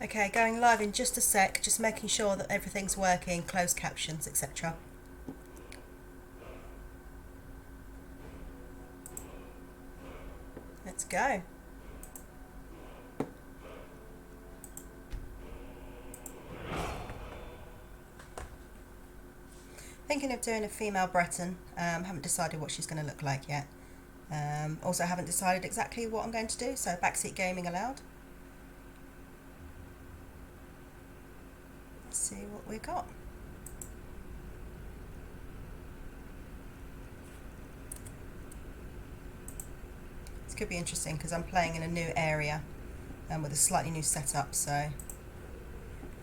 Okay, going live in just a sec, just making sure that everything's working, closed captions, etc. Let's go. Thinking of doing a female Breton. Haven't decided what she's going to look like yet. Also haven't decided exactly what I'm going to do, so backseat gaming allowed. Let's see what we got. This could be interesting because I'm playing in a new area with a slightly new setup, so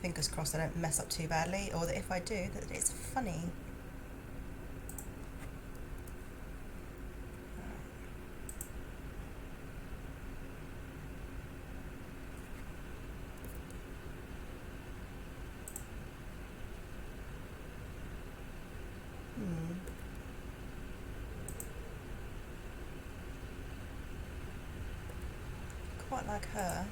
fingers crossed I don't mess up too badly, or that if I do, that it's funny. Quite like her.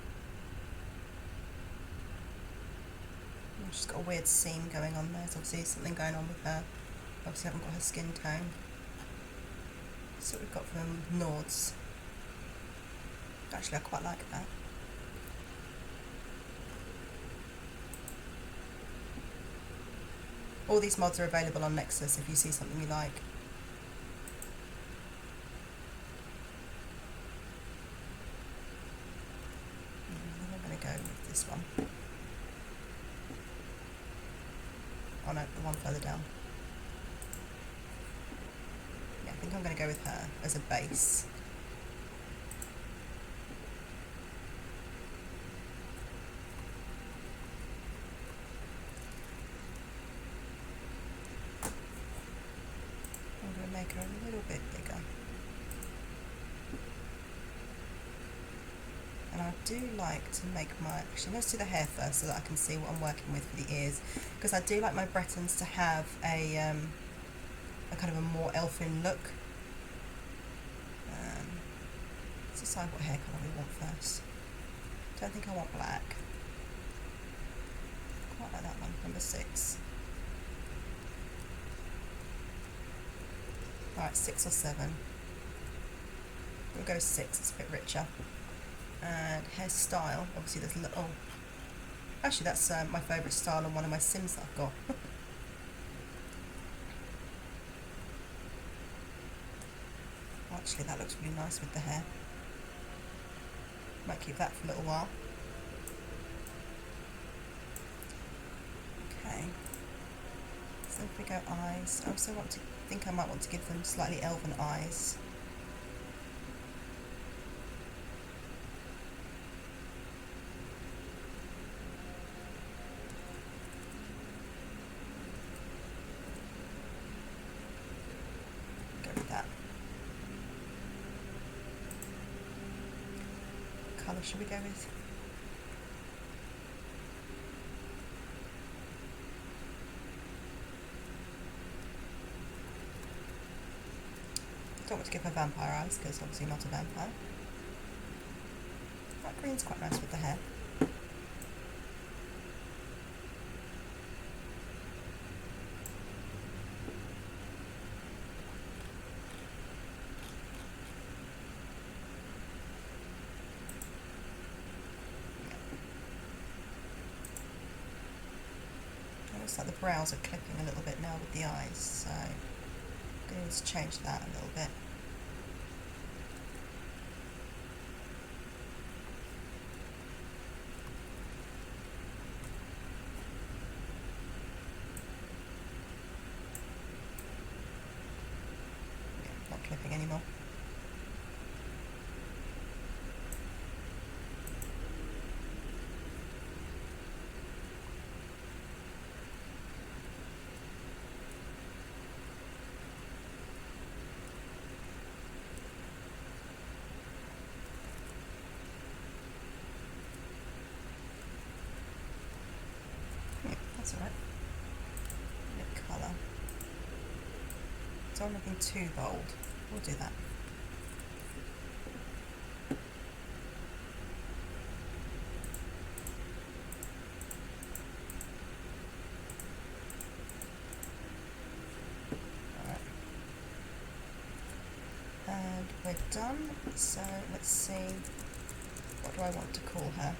She's got a weird seam going on there. There's obviously something going on with her. Obviously haven't got her skin tone. That's what we've got from Nords. Actually, I quite like that. All these mods are available on Nexus if you see something you like. I'm going to go with this one. Oh no, the one further down. Yeah, I think I'm going to go with her as a base. I'm going to make her a little bit bigger. And I do like to make my... Actually, let's do the hair first so that I can see what I'm working with for the ears. Because I do like my Bretons to have a kind of a more elfin look. Let's decide what hair colour we want first. Don't think I want black. Quite like that one, number 6. Alright, 6 or 7. We'll go 6, it's a bit richer. And hairstyle, obviously there's a little... Actually, that's my favourite style on one of my Sims that I've got. Actually, that looks really nice with the hair. Might keep that for a little while. Okay. So if we go eyes, I also think I might want to give them slightly elven eyes. Go with that. Colour should we go with? Don't want to give her vampire eyes because obviously not a vampire. That green's quite nice with the hair. Looks like the brows are clipping a little bit now with the eyes, so I'm going to change that a little bit. Yeah, not clipping anymore. That's alright. Lip colour. Don't want anything too bold. We'll do that. we're done. So let's see, what do I want to call her?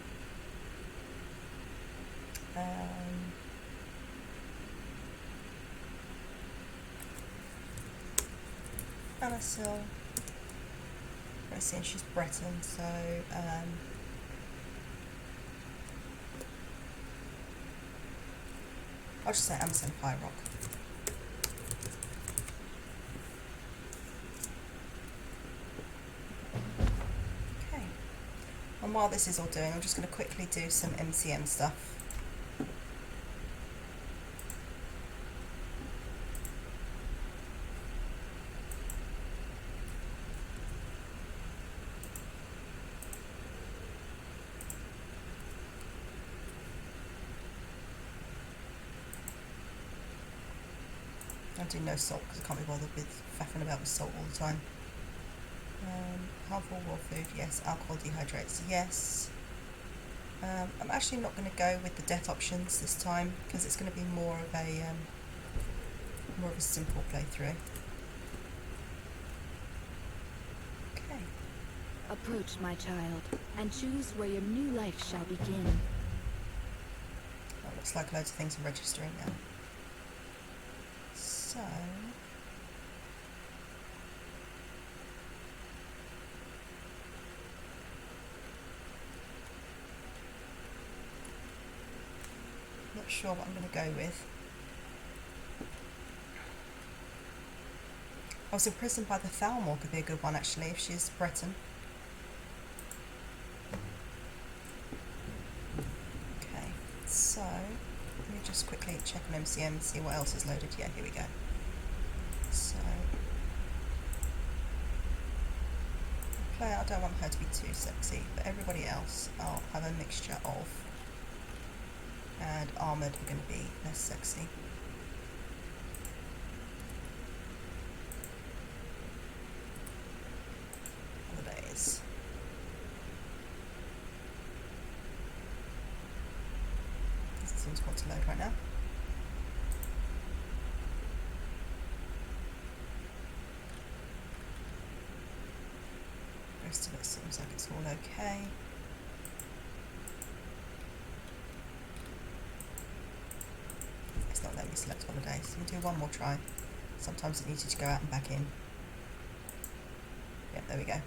Amasyl. Let's see, and she's Breton, so I'll just say Amasyl of High Rock. Okay. And while this is all doing, I'm just going to quickly do some MCM stuff. I do no salt because I can't be bothered with faffing about with salt all the time. Harmful raw food, yes. Alcohol dehydrates, yes. I'm actually not going to go with the death options this time because it's going to be more of a simple playthrough. Okay. Approach, my child, and choose where your new life shall begin. That looks like loads of things are registering now. So, not sure what I'm going to go with. I was imprisoned by the Thalmor could be a good one actually if she's Breton. Okay, so let me just quickly check on MCM and see what else is loaded. Yeah, here we go. So, I don't want her to be too sexy, but everybody else I'll have a mixture of. And armoured are going to be less sexy. Holidays. This seems quite to load right now. Rest of it seems like it's all okay. It's not letting me select holidays. So we'll do one more try. Sometimes it needs you to go out and back in. Yep, there we go.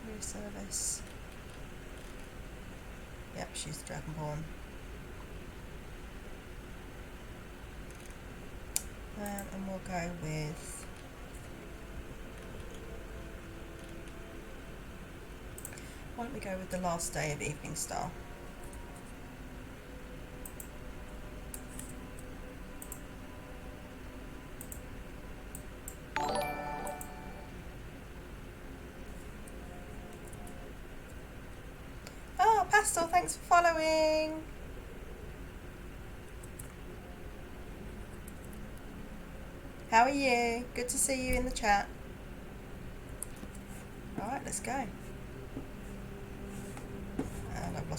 Career service. Yep, she's the Dragonborn. And we'll go with why don't we go with the last day of Evening Star? Oh, Pastel, thanks for following. How are you? Good to see you in the chat. Alright, let's go. And I've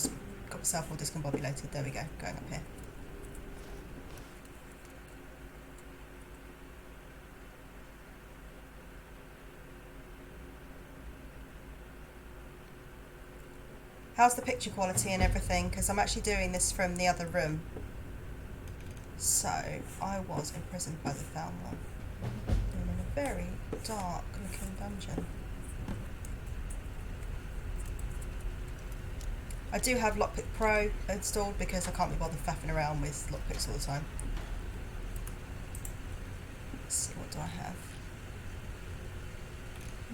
got myself all discombobulated. There we go, going up here. How's the picture quality and everything? Because I'm actually doing this from the other room. So, I was imprisoned by the Thalmor in a very dark looking dungeon. I do have Lockpick Pro installed because I can't be bothered faffing around with lockpicks all the time. Let's see, what do I have?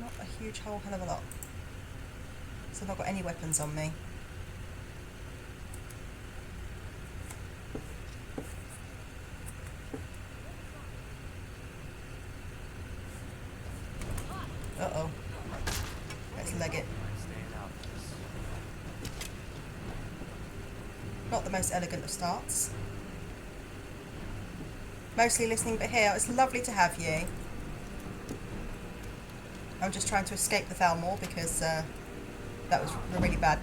Not a huge whole hell of a lot. So I've not got any weapons on me. Uh-oh. Let's leg it. Not the most elegant of starts. Mostly listening, but here, it's lovely to have you. I'm just trying to escape the Thalmor because that was a really bad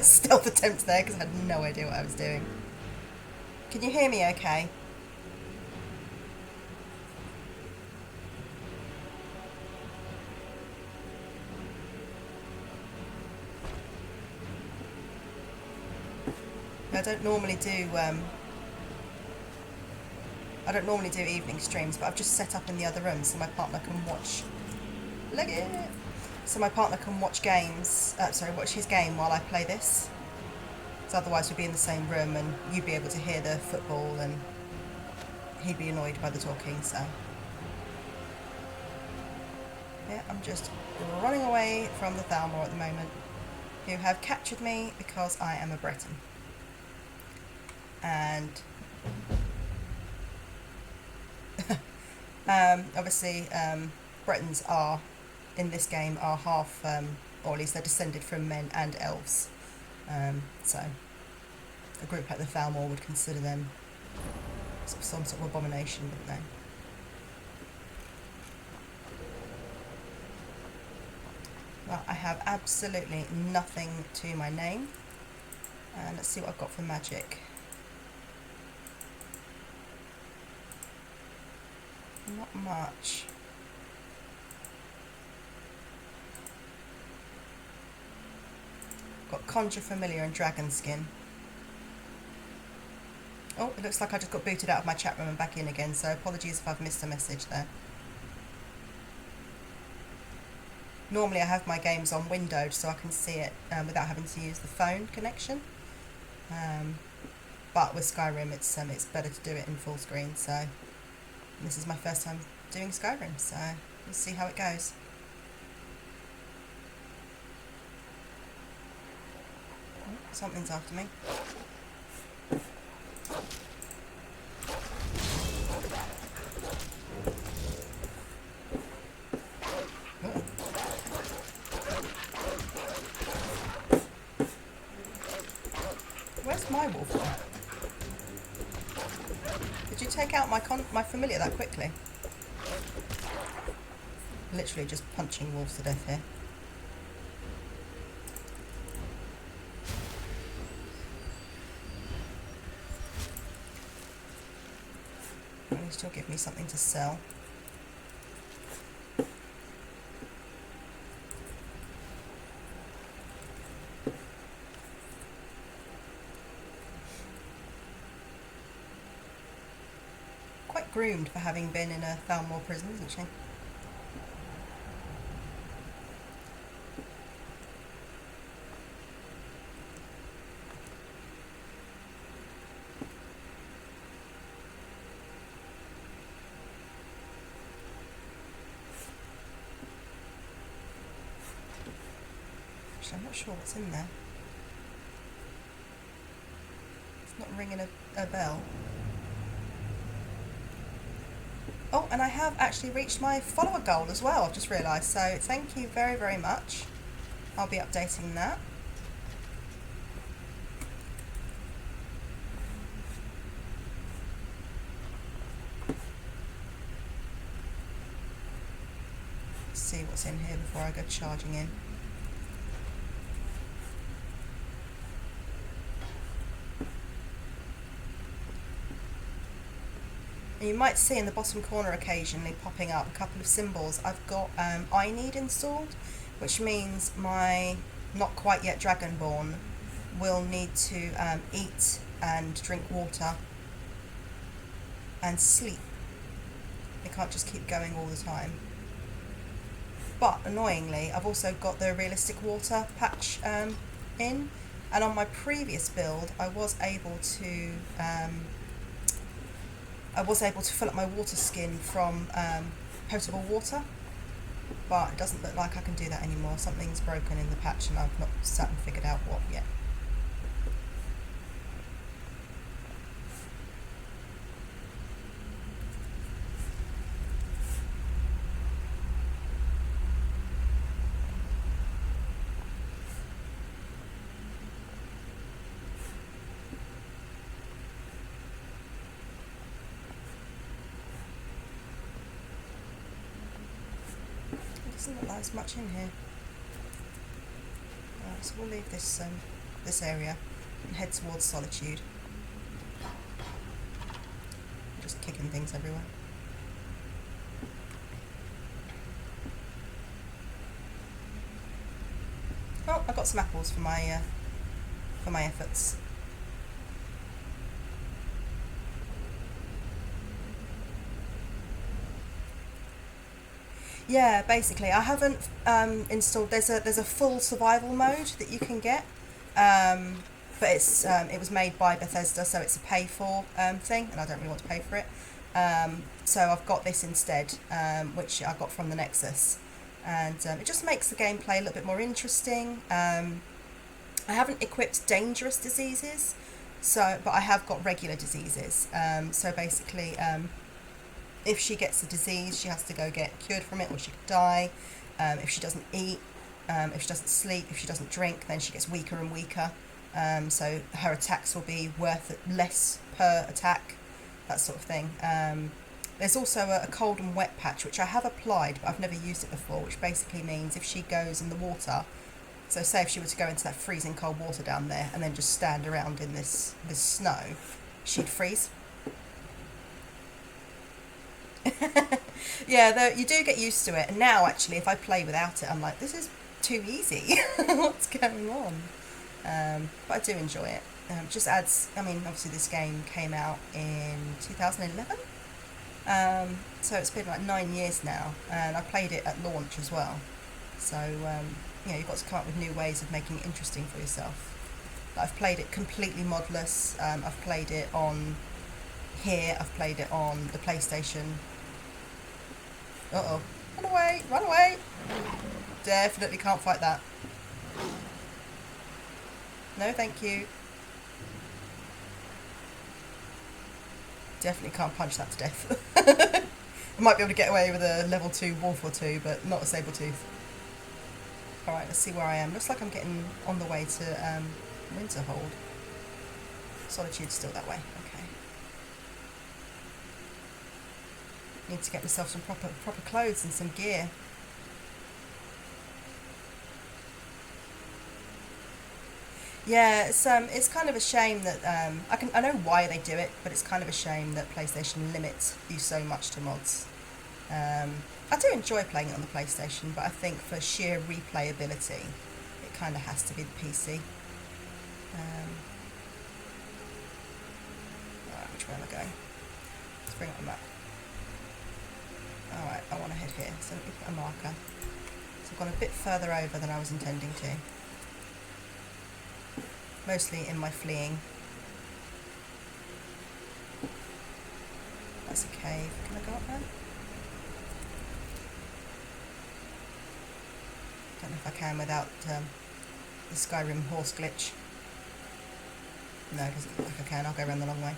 stealth attempt there because I had no idea what I was doing. Can you hear me okay? I don't normally do evening streams, but I've just set up in the other room so my partner can watch. Look at it. So my partner can watch games. Watch his game while I play this. So otherwise we'd be in the same room and you'd be able to hear the football and he'd be annoyed by the talking. So yeah, I'm just running away from the Thalmor at the moment, who have captured me because I am a Breton. And obviously Bretons are, in this game, are half, or at least they're descended from men and elves. So a group like the Thalmor would consider them some sort of abomination, wouldn't they? Well, I have absolutely nothing to my name. And let's see what I've got for magic. Not much. Got Conjure Familiar and Dragon Skin. Oh, it looks like I just got booted out of my chat room and back in again, so apologies if I've missed a message there. Normally I have my games on windowed so I can see it without having to use the phone connection. But with Skyrim it's better to do it in full screen, so this is my first time doing Skyrim, so we'll see how it goes. Oh, something's after me. Oh. Where's my wolf gone? Did you take out my familiar that quickly? Literally just punching wolves to death here. Will you still give me something to sell? Quite groomed for having been in a Thalmor prison, isn't she? I'm not sure what's in there. It's not ringing a bell. Oh, and I have actually reached my follower goal as well, I've just realised. So thank you very, very much. I'll be updating that. Let's see what's in here before I go charging in. And you might see in the bottom corner occasionally popping up a couple of symbols. I've got I need installed, which means my not quite yet dragonborn will need to eat and drink water and sleep. They can't just keep going all the time. But annoyingly, I've also got the realistic water patch in, and on my previous build I was able to fill up my water skin from potable water, but it doesn't look like I can do that anymore. Something's broken in the patch and I've not sat and figured out what yet. Doesn't look like there's much in here. Right, so we'll leave this this area and head towards Solitude. Just kicking things everywhere. Oh, I got some apples for my efforts. Yeah, basically, I haven't installed. There's a full survival mode that you can get, but it was made by Bethesda, so it's a pay for thing, and I don't really want to pay for it. So I've got this instead, which I got from the Nexus, and it just makes the gameplay a little bit more interesting. I haven't equipped dangerous diseases, but I have got regular diseases. So basically, if she gets a disease, she has to go get cured from it, or she could die. If she doesn't eat, if she doesn't sleep, if she doesn't drink, then she gets weaker and weaker. So her attacks will be worth less per attack, that sort of thing. There's also a cold and wet patch, which I have applied, but I've never used it before, which basically means if she goes in the water, so say if she were to go into that freezing cold water down there and then just stand around in this snow, she'd freeze. Yeah, though you do get used to it, and now actually if I play without it, I'm like, this is too easy. What's going on? But I do enjoy it. Just adds, I mean, obviously this game came out in 2011, so it's been like 9 years now, and I played it at launch as well. So you've got to come up with new ways of making it interesting for yourself. I've played it completely modless. I've played it on here. I've played it on the PlayStation. Uh-oh. Run away! Run away! Definitely can't fight that. No, thank you. Definitely can't punch that to death. I might be able to get away with a level 2 wolf or two, but not a saber-tooth. Alright, let's see where I am. Looks like I'm getting on the way to Winterhold. Solitude's still that way. Okay. Need to get myself some proper clothes and some gear. Yeah, it's kind of a shame that I know why they do it, but it's kind of a shame that PlayStation limits you so much to mods. I do enjoy playing it on the PlayStation, but I think for sheer replayability, it kind of has to be the PC. Alright, which way am I going? Let's bring up a map. Alright, I want to head here, so let me put a marker. So I've gone a bit further over than I was intending to. Mostly in my fleeing. That's a cave. Can I go up there? Don't know if I can without the Skyrim horse glitch. No, it doesn't look like I can. I'll go around the long way.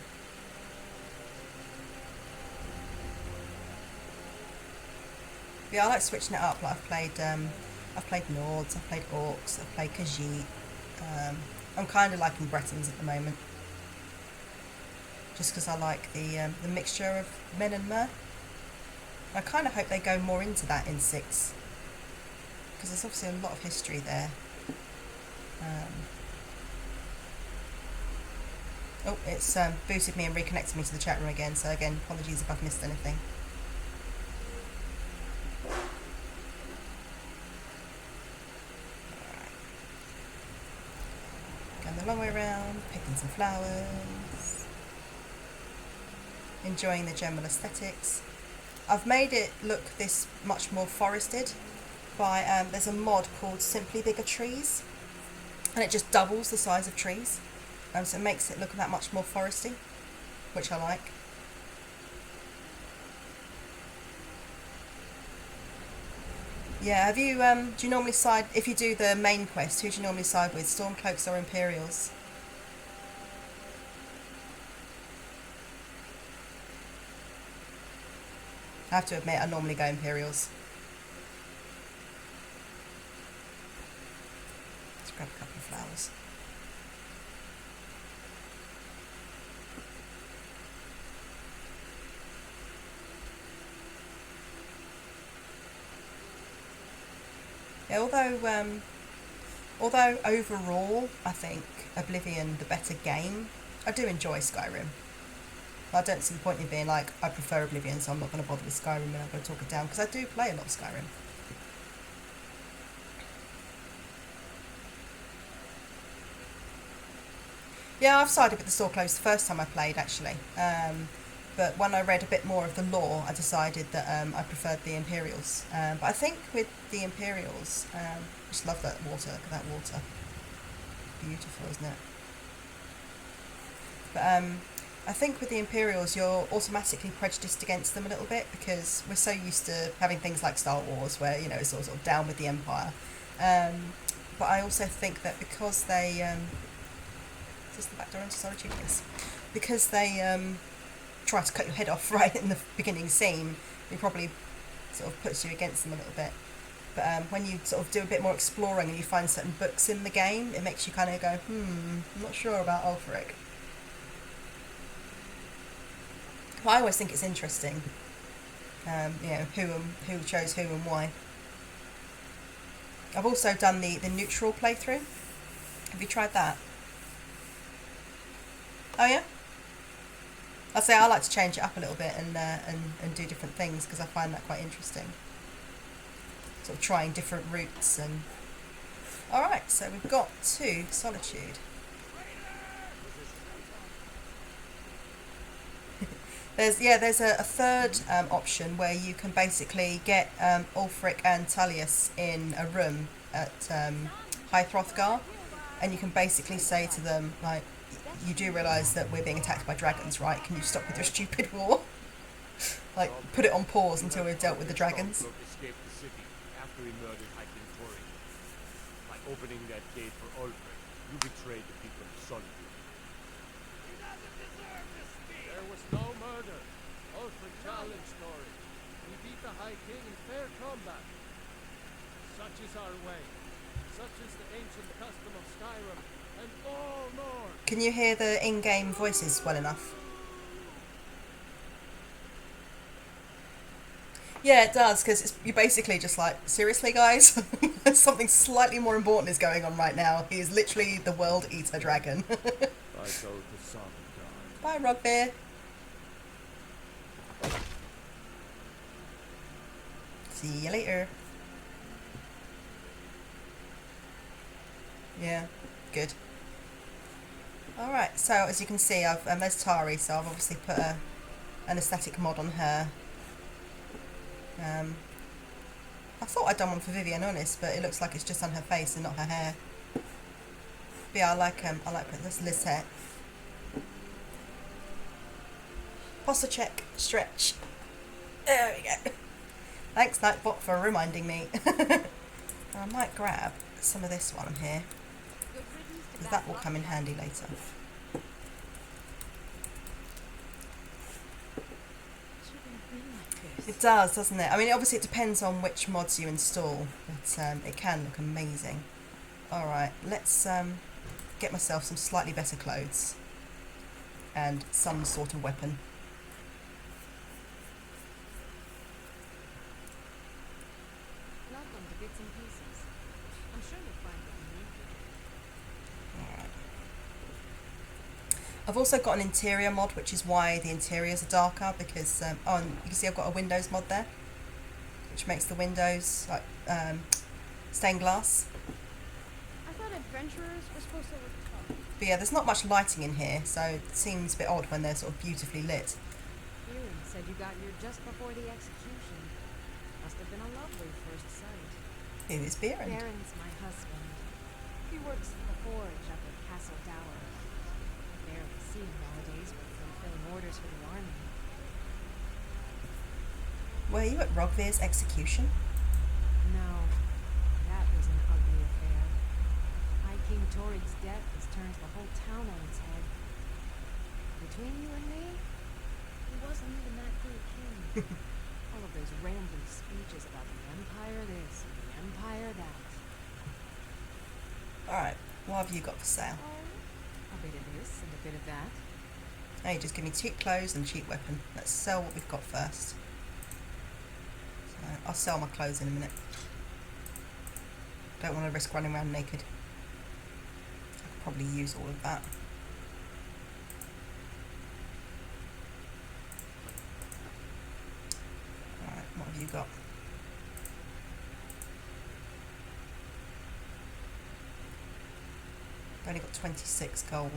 Yeah, I like switching it up. Like I've played Nords, I've played Orcs, I've played Khajiit. I'm kind of liking Bretons at the moment, just because I like the mixture of men and mer. I kind of hope they go more into that in 6, because there's obviously a lot of history there. Oh, it's booted me and reconnected me to the chat room again, so again, apologies if I've missed anything. The long way around, picking some flowers, enjoying the general aesthetics. I've made it look this much more forested by, there's a mod called Simply Bigger Trees, and it just doubles the size of trees, so it makes it look that much more foresty, which I like. Yeah, have you, do you normally side, if you do the main quest, who do you normally side with, Stormcloaks or Imperials? I have to admit, I normally go Imperials. Let's grab a couple of flowers. Yeah, although overall I think Oblivion the better game, I do enjoy Skyrim. I don't see the point in being like, I prefer Oblivion, so I'm not going to bother with Skyrim and I'm going to talk it down, because I do play a lot of Skyrim. Yeah, I've sided with the Stormcloaks the first time I played, actually. But when I read a bit more of the lore, I decided that I preferred the Imperials. But I think with the Imperials, I just love that water. Look at that water. Beautiful, isn't it? But I think with the Imperials, you're automatically prejudiced against them a little bit because we're so used to having things like Star Wars where, you know, it's all sort of down with the Empire. But I also think that because they... is this the back door into Solitude? Yes. Because they try to cut your head off right in the beginning scene, it probably sort of puts you against them a little bit. But when you sort of do a bit more exploring and you find certain books in the game, it makes you kind of go, I'm not sure about Ulfric. But I always think it's interesting, you know, who chose who and why. I've also done the neutral playthrough. Have you tried that? Oh yeah? I'd say I like to change it up a little bit and do different things because I find that quite interesting. Sort of trying different routes and... Alright, so we've got to Solitude. There's a third option where you can basically get Ulfric and Tullius in a room at High Hrothgar, and you can basically say to them, like, you do realise that we're being attacked by dragons, right? Can you stop with your stupid war? Like, put it on pause until we've dealt with the dragons. Escaped the city after he murdered High King Torin. By opening that gate for Ulfric, you betrayed the people of Solitude. He doesn't deserve this speech! There was no murder. Ulfric challenged Torin. We beat the High King in fair combat. Such is our way. Such is the ancient custom of Skyrim and all North. Can you hear the in-game voices well enough? Yeah, it does, because you're basically just like, seriously, guys? Something slightly more important is going on right now. He is literally the World Eater Dragon. I go to Solitude. Bye, Rugbear. See you later. Yeah, good. Alright, so as you can see, there's Tari, so I've obviously put an aesthetic mod on her. I thought I'd done one for Vivian, honest, but it looks like it's just on her face and not her hair. But yeah, I like this Lisette. Posture check, stretch. There we go. Thanks, Nightbot, for reminding me. I might grab some of this while I'm here, because that will come in handy later. It does, doesn't it? I mean, obviously it depends on which mods you install, but it can look amazing. Alright, let's get myself some slightly better clothes and some sort of weapon. Welcome to Bits and Pieces. I'm sure you'll find what you need. Alright. I've also got an interior mod, which is why the interiors are darker, because and you can see I've got a windows mod there, which makes the windows like stained glass. I thought adventurers were supposed to look tough. But yeah, there's not much lighting in here, so it seems a bit odd when they're sort of beautifully lit. Kieran said you got here just before the execution. Must have been a lovely first sight. Who is Behrend? Baron's my husband. He works for the forge up at Castle Dower. Barely see him nowadays, but fulfilling orders for the army. Were you at Rogvir's execution? No, that was an ugly affair. High King Torin's death has turned the whole town on its head. Between you and me, he wasn't even that good a king. All of those rambling speeches about the Empire this and the Empire that. Alright, what have you got for sale? A bit of this and a bit of that. Hey, just give me cheap clothes and cheap weapon. Let's sell what we've got first. So, I'll sell my clothes in a minute. Don't want to risk running around naked. I could probably use all of that. Alright, what have you got? I've only got 26 gold.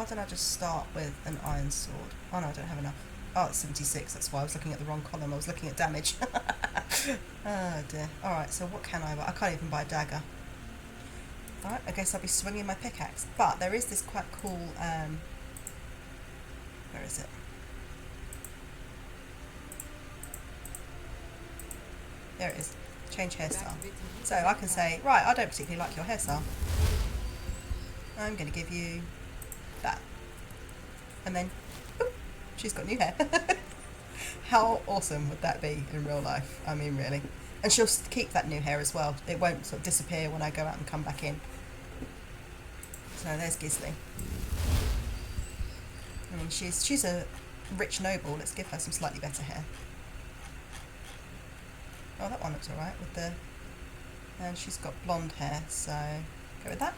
why don't I just start with an iron sword? Oh no, I don't have enough. Oh, it's 76, that's why I was looking at the wrong column. I was looking at damage. Oh dear. Alright, so what can I buy? I can't even buy a dagger. Alright, I guess I'll be swinging my pickaxe. But there is this quite cool, where is it? There it is. Change hairstyle. So I can say, right, I don't particularly like your hairstyle. I'm going to give you that. And then, boop, she's got new hair. How awesome would that be in real life? I mean, really. And she'll keep that new hair as well. It won't sort of disappear when I go out and come back in. So there's Gisli. I mean, she's a rich noble. Let's give her some slightly better hair. Oh, that one looks alright with the... And she's got blonde hair, so go with that.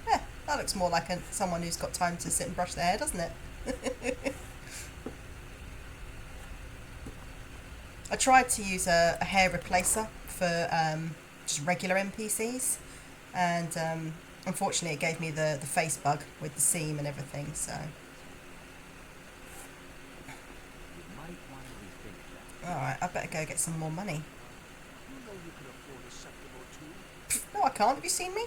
Yeah, that looks more like someone who's got time to sit and brush their hair, doesn't it? I tried to use a hair replacer for just regular NPCs, and unfortunately it gave me the face bug with the seam and everything, so... Alright, I better go get some more money. No, I can't. Have you seen me?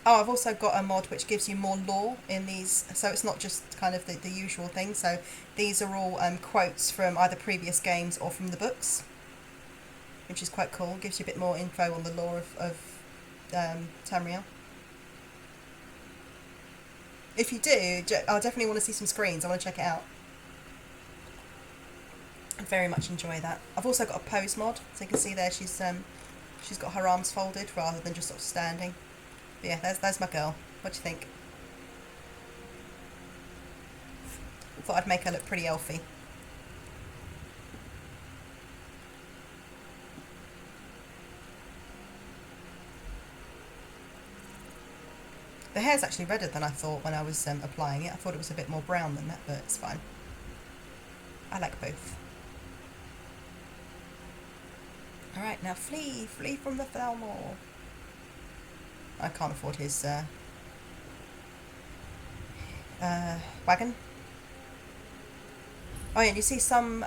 Oh, I've also got a mod which gives you more lore in these, so it's not just kind of the usual thing. So these are all quotes from either previous games or from the books, which is quite cool. Gives you a bit more info on the lore of Tamriel. If you do, I'll definitely want to see some screens. I want to check it out. I very much enjoy that. I've also got a pose mod, so you can see there she's got her arms folded rather than just sort of standing. But yeah, there's my girl. What do you think? Thought I'd make her look pretty elfy. The hair's actually redder than I thought when I was applying it. I thought it was a bit more brown than that, but it's fine. I like both. Alright, now flee! Flee from the Thalmor! I can't afford his wagon. Oh yeah, and you see some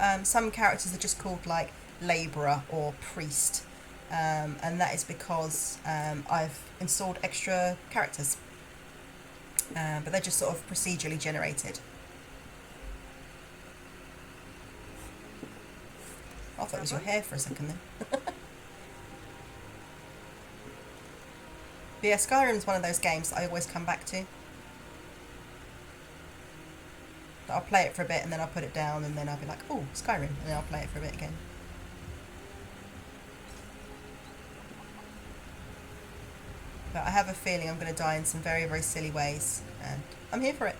characters are just called like labourer or priest, and that is because I've installed extra characters, but they're just sort of procedurally generated. I thought it was your hair for a second then. But yeah, Skyrim's one of those games that I always come back to. I'll play it for a bit and then I'll put it down and then I'll be like, oh, Skyrim, and then I'll play it for a bit again. But I have a feeling I'm going to die in some very, very silly ways, and I'm here for it.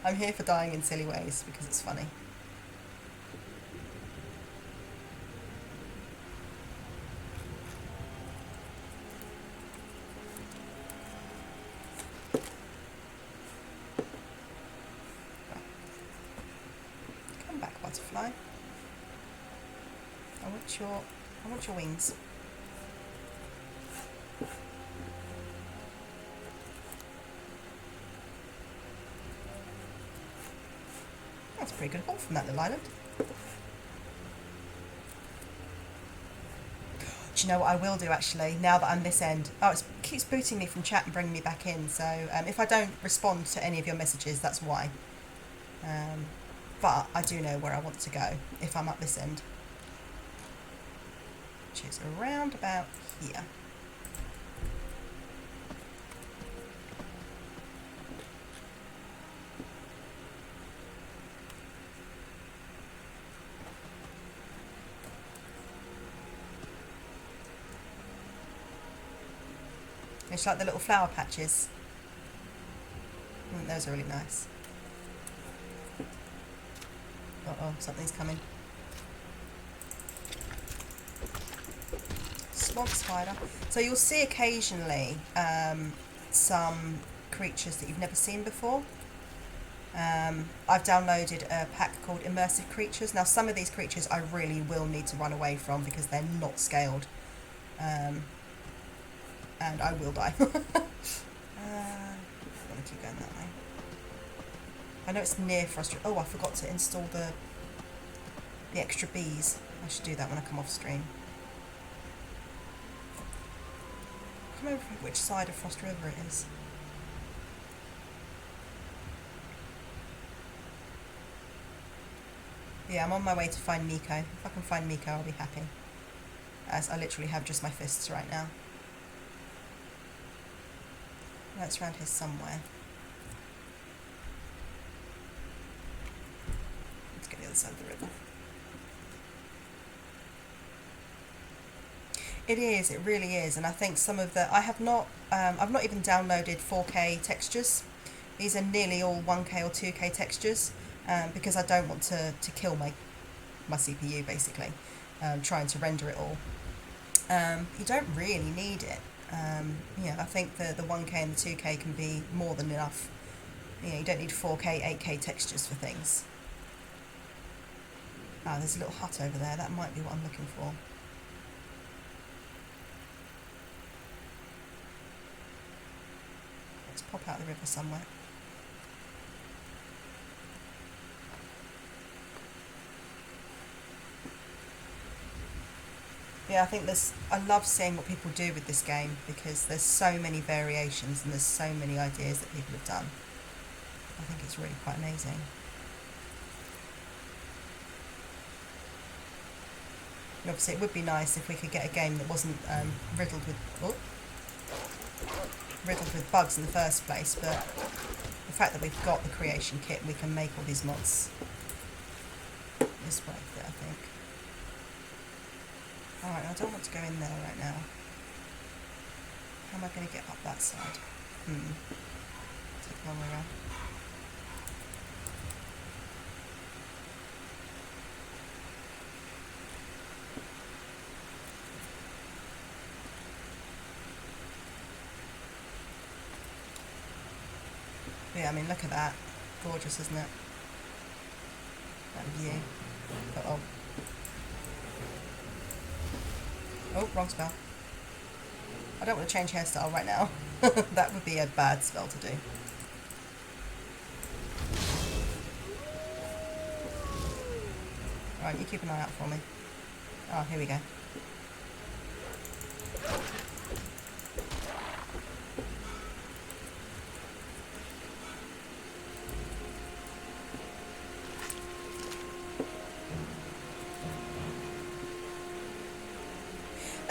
I'm here for dying in silly ways because it's funny. Come back, butterfly. I want your wings. That's a pretty good haul from that little island. Do you know what I will do actually, now that I'm this end? Oh, it keeps booting me from chat and bringing me back in, so if I don't respond to any of your messages, that's why. But I do know where I want to go if I'm up this end. Which is around about here. It's like the little flower patches. I think those are really nice. Uh-oh, something's coming. Swamp spider. So you'll see occasionally some creatures that you've never seen before. I've downloaded a pack called Immersive Creatures. Now, some of these creatures I really will need to run away from because they're not scaled. And I will die. I want to keep going that way. I know it's near Frosted. Oh, I forgot to install the extra bees. I should do that when I come off stream. I can't remember which side of Frost River it is. Yeah, I'm on my way to find Miko. If I can find Miko, I'll be happy. As I literally have just my fists right now. That's around here somewhere. Let's get the other side of the river. It is, it really is, and I think some of the... I've not even downloaded 4K textures. These are nearly all 1K or 2K textures, because I don't want to kill my CPU, basically, trying to render it all. You don't really need it. Yeah, I think the 1K and the 2K can be more than enough. You know, you don't need 4K, 8K textures for things. Ah, there's a little hut over there. That might be what I'm looking for. Let's pop out of the river somewhere. Yeah, I think I love seeing what people do with this game because there's so many variations and there's so many ideas that people have done. I think it's really quite amazing. And obviously it would be nice if we could get a game that wasn't riddled with bugs in the first place, but the fact that we've got the creation kit and we can make all these mods is worth it, I think. Alright, I don't want to go in there right now. How am I going to get up that side? Take a long way around. Yeah, I mean, look at that. Gorgeous, isn't it? That view. Uh-oh. Oh, wrong spell. I don't want to change hairstyle right now. That would be a bad spell to do. Right, you keep an eye out for me. Oh, here we go.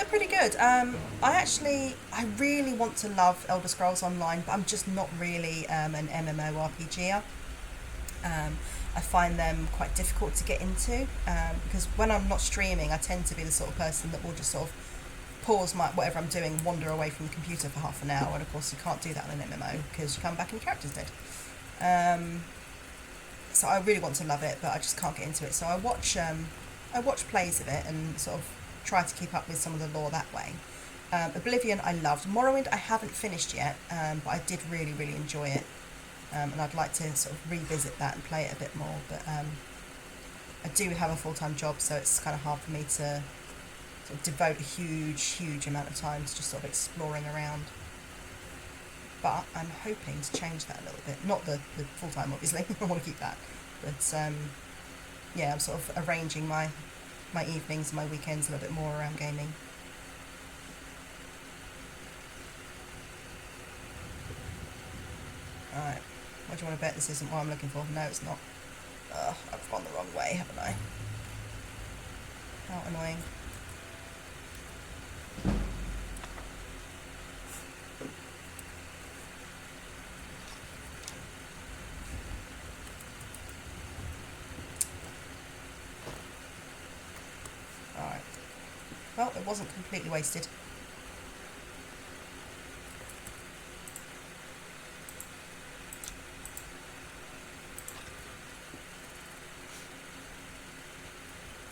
Pretty good. I really want to love Elder Scrolls Online, but I'm just not really an MMORPGer. I find them quite difficult to get into because when I'm not streaming, I tend to be the sort of person that will just sort of pause whatever I'm doing and wander away from the computer for half an hour, and of course you can't do that on an MMO because you come back and your character's dead. So I really want to love it, but I just can't get into it. So I watch plays of it and sort of try to keep up with some of the lore that way. Oblivion I loved. Morrowind I haven't finished yet, but I did really, really enjoy it. And I'd like to sort of revisit that and play it a bit more. But I do have a full-time job, so it's kind of hard for me to sort of devote a huge amount of time to just sort of exploring around. But I'm hoping to change that a little bit. Not the full-time, obviously. I want to keep that. But yeah, I'm sort of arranging my evenings and my weekends a little bit more around gaming. Alright, what do you want to bet this isn't what I'm looking for? No, it's not. I've gone the wrong way, haven't I? How annoying. Alright. Well, it wasn't completely wasted.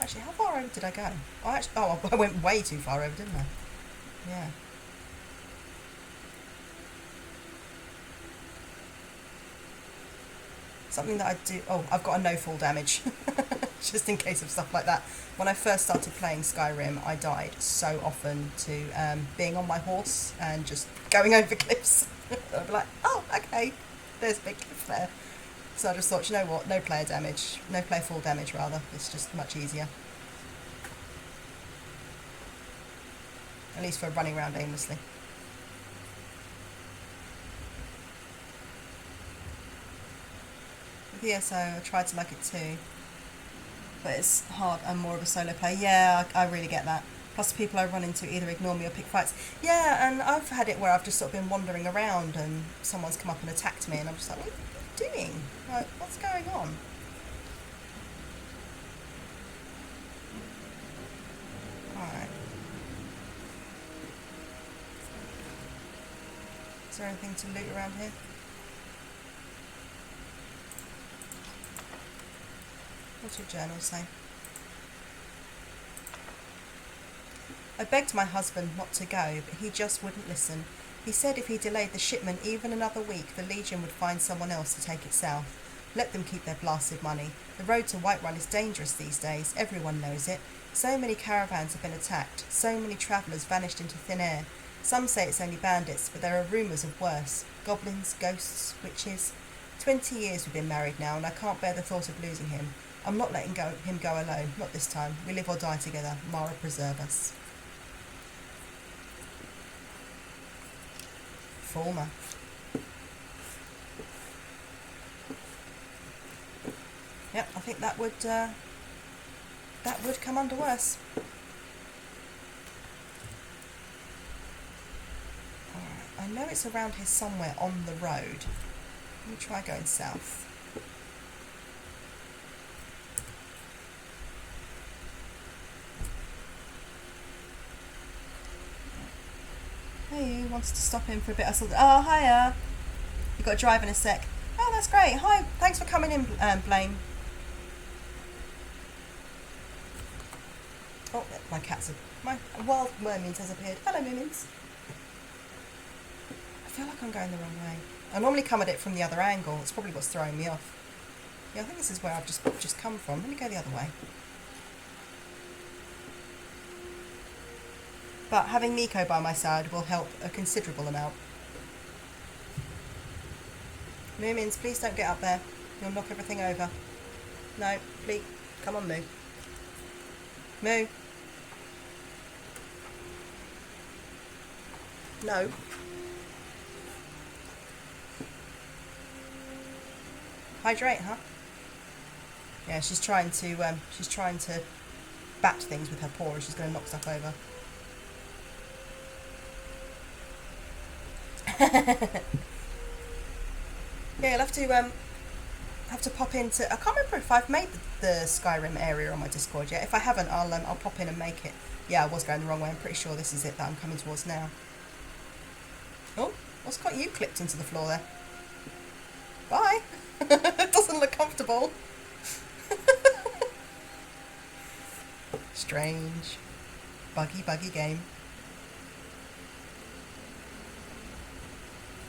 Actually, how far over did I go? I went way too far over, didn't I? Yeah. Something that I do... Oh, I've got a no fall damage. Just in case of stuff like that. When I first started playing Skyrim, I died so often to being on my horse and just going over cliffs. I'd be like, oh, okay, there's a big cliff there. So I just thought, you know what, no player damage. No player fall damage, rather. It's just much easier. At least for running around aimlessly. Yeah, so I tried to like it too. But it's hard. I'm more of a solo player. Yeah, I really get that. Plus the people I run into either ignore me or pick fights. Yeah, and I've had it where I've just sort of been wandering around and someone's come up and attacked me and I'm just like, what are you doing? Like, what's going on? Alright. Is there anything to loot around here? What's your journal say? I begged my husband not to go, but he just wouldn't listen. He said if he delayed the shipment even another week, the Legion would find someone else to take it south. Let them keep their blasted money. The road to Whiterun is dangerous these days. Everyone knows it. So many caravans have been attacked. So many travellers vanished into thin air. Some say it's only bandits, but there are rumours of worse. Goblins, ghosts, witches. 20 years we've been married now, and I can't bear the thought of losing him. I'm not letting him go alone. Not this time. We live or die together. Mara preserve us. Thalmor. Yep, I think that would come under worse. Alright, I know it's around here somewhere on the road. Let me try going south. Hey, who wants to stop in for a bit? I saw that. Oh, hiya. You got to drive in a sec. Oh, that's great. Hi, thanks for coming in, Blaine. Oh, my wild mermaids has appeared. Hello, mermaids. I feel like I'm going the wrong way. I normally come at it from the other angle. It's probably what's throwing me off. Yeah, I think this is where I've just come from. Let me go the other way. But having Miko by my side will help a considerable amount. Moomins, please don't get up there. You'll knock everything over. No, please. Come on, Moo. Moo. No. Hydrate, huh? Yeah, she's trying to bat things with her paw and she's going to knock stuff over. Yeah, I'll have to pop into. I can't remember if I've made the Skyrim area on my Discord yet. If I haven't, I'll pop in and make it. Yeah, I was going the wrong way. I'm pretty sure this is it that I'm coming towards now. Oh, what's got you clipped into the floor there? Bye. It doesn't look comfortable. Strange. Buggy game.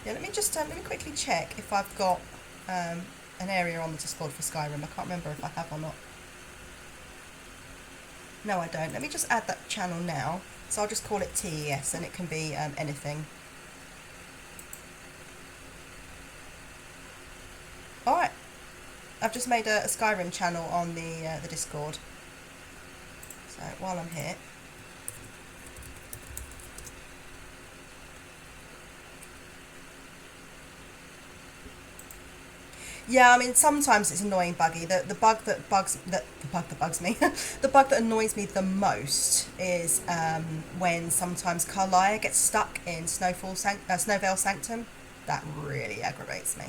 Yeah, let me quickly check if I've got an area on the Discord for Skyrim. I can't remember if I have or not. No, I don't. Let me just add that channel now. So I'll just call it TES and it can be anything. Alright. I've just made a Skyrim channel on the Discord. So while I'm here. Yeah, I mean sometimes it's annoying, Buggy. The bug that bugs me, the bug that annoys me the most is when sometimes Carlia gets stuck in Snowvale Sanctum. That really aggravates me.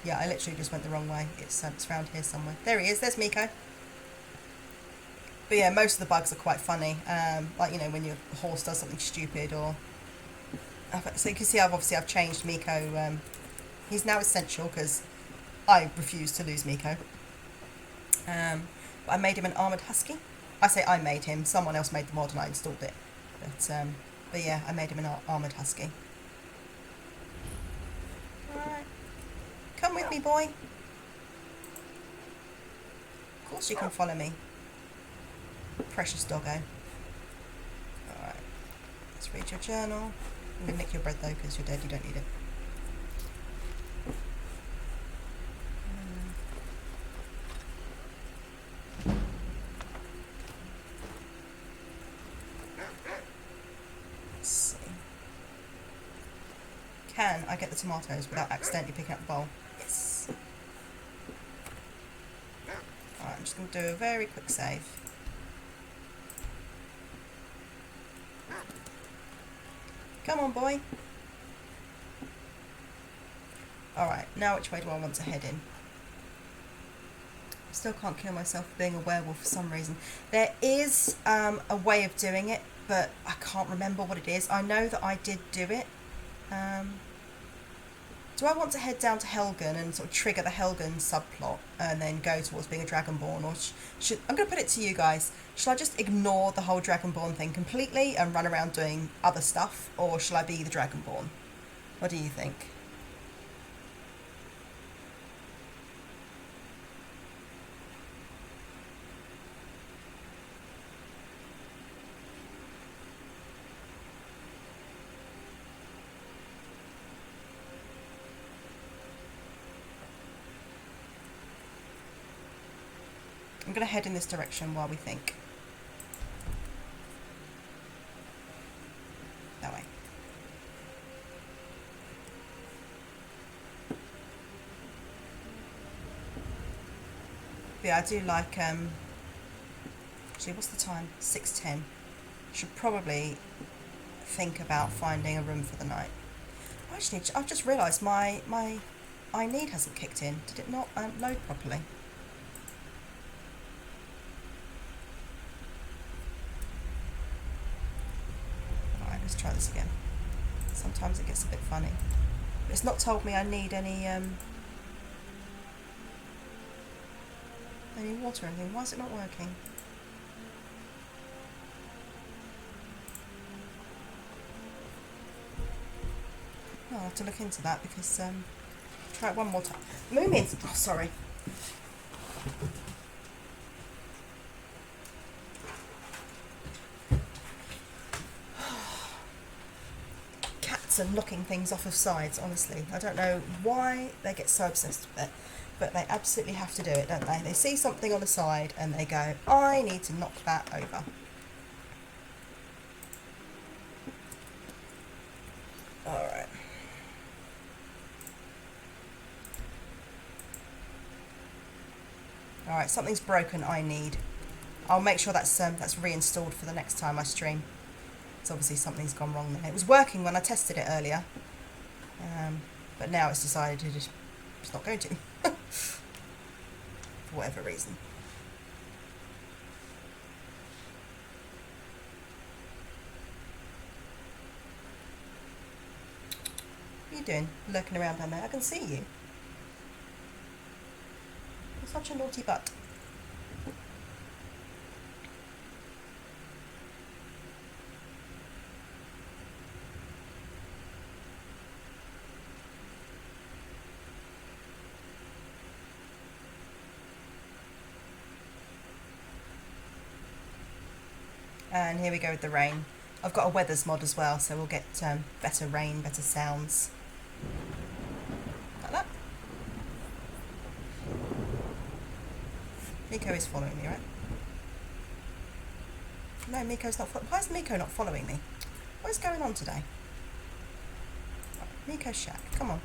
Yeah, I literally just went the wrong way. It's around here somewhere. There he is. There's Miko. But yeah, most of the bugs are quite funny. Like, you know, when your horse does something stupid or... So you can see I've changed Miko. He's now essential because I refuse to lose Miko. But I made him an armoured husky. I say I made him. Someone else made the mod and I installed it. But yeah, I made him an armoured husky. Alright. Come with me, boy. course you can follow me. Precious doggo. Alright. Let's read your journal. I'm going to nick your bread though because you're dead, you don't need it. Let's see. Can I get the tomatoes without accidentally picking up the bowl? Yes. Alright, I'm just going to do a very quick save. Come on, boy. Alright, now which way do I want to head in? I still can't kill myself for being a werewolf for some reason. There is a way of doing it, but I can't remember what it is. I know that I did do it. Do I want to head down to Helgen and sort of trigger the Helgen subplot and then go towards being a Dragonborn? Or should I'm going to put it to you guys. Shall I just ignore the whole Dragonborn thing completely and run around doing other stuff? Or shall I be the Dragonborn? What do you think? I'm going to head in this direction while we think. That way. But yeah, I do like, actually, what's the time? 6:10. Should probably think about finding a room for the night. Actually, I've just realised my I need hasn't kicked in. Did it not load properly? Let's try this again. Sometimes it gets a bit funny. But it's not told me I need any water or anything. Why is it not working? Oh, I'll have to look into that because try it one more time. Moomins! Oh, sorry. And knocking things off of sides, honestly. I don't know why they get so obsessed with it, but they absolutely have to do it, don't they? They see something on the side and they go, I need to knock that over. Alright. Alright, something's broken, I need. I'll make sure that's reinstalled for the next time I stream. So obviously something's gone wrong there. It was working when I tested it earlier, but now it's decided it's not going to, for whatever reason. What are you doing, lurking around down there? I can see you. You're such a naughty butt. And here we go with the rain. I've got a weathers mod as well, so we'll get better rain, better sounds. Like that. Miko is following me, right? No, Miko's not following. Why is Miko not following me? What is going on today? Right, Miko's shack. Come on.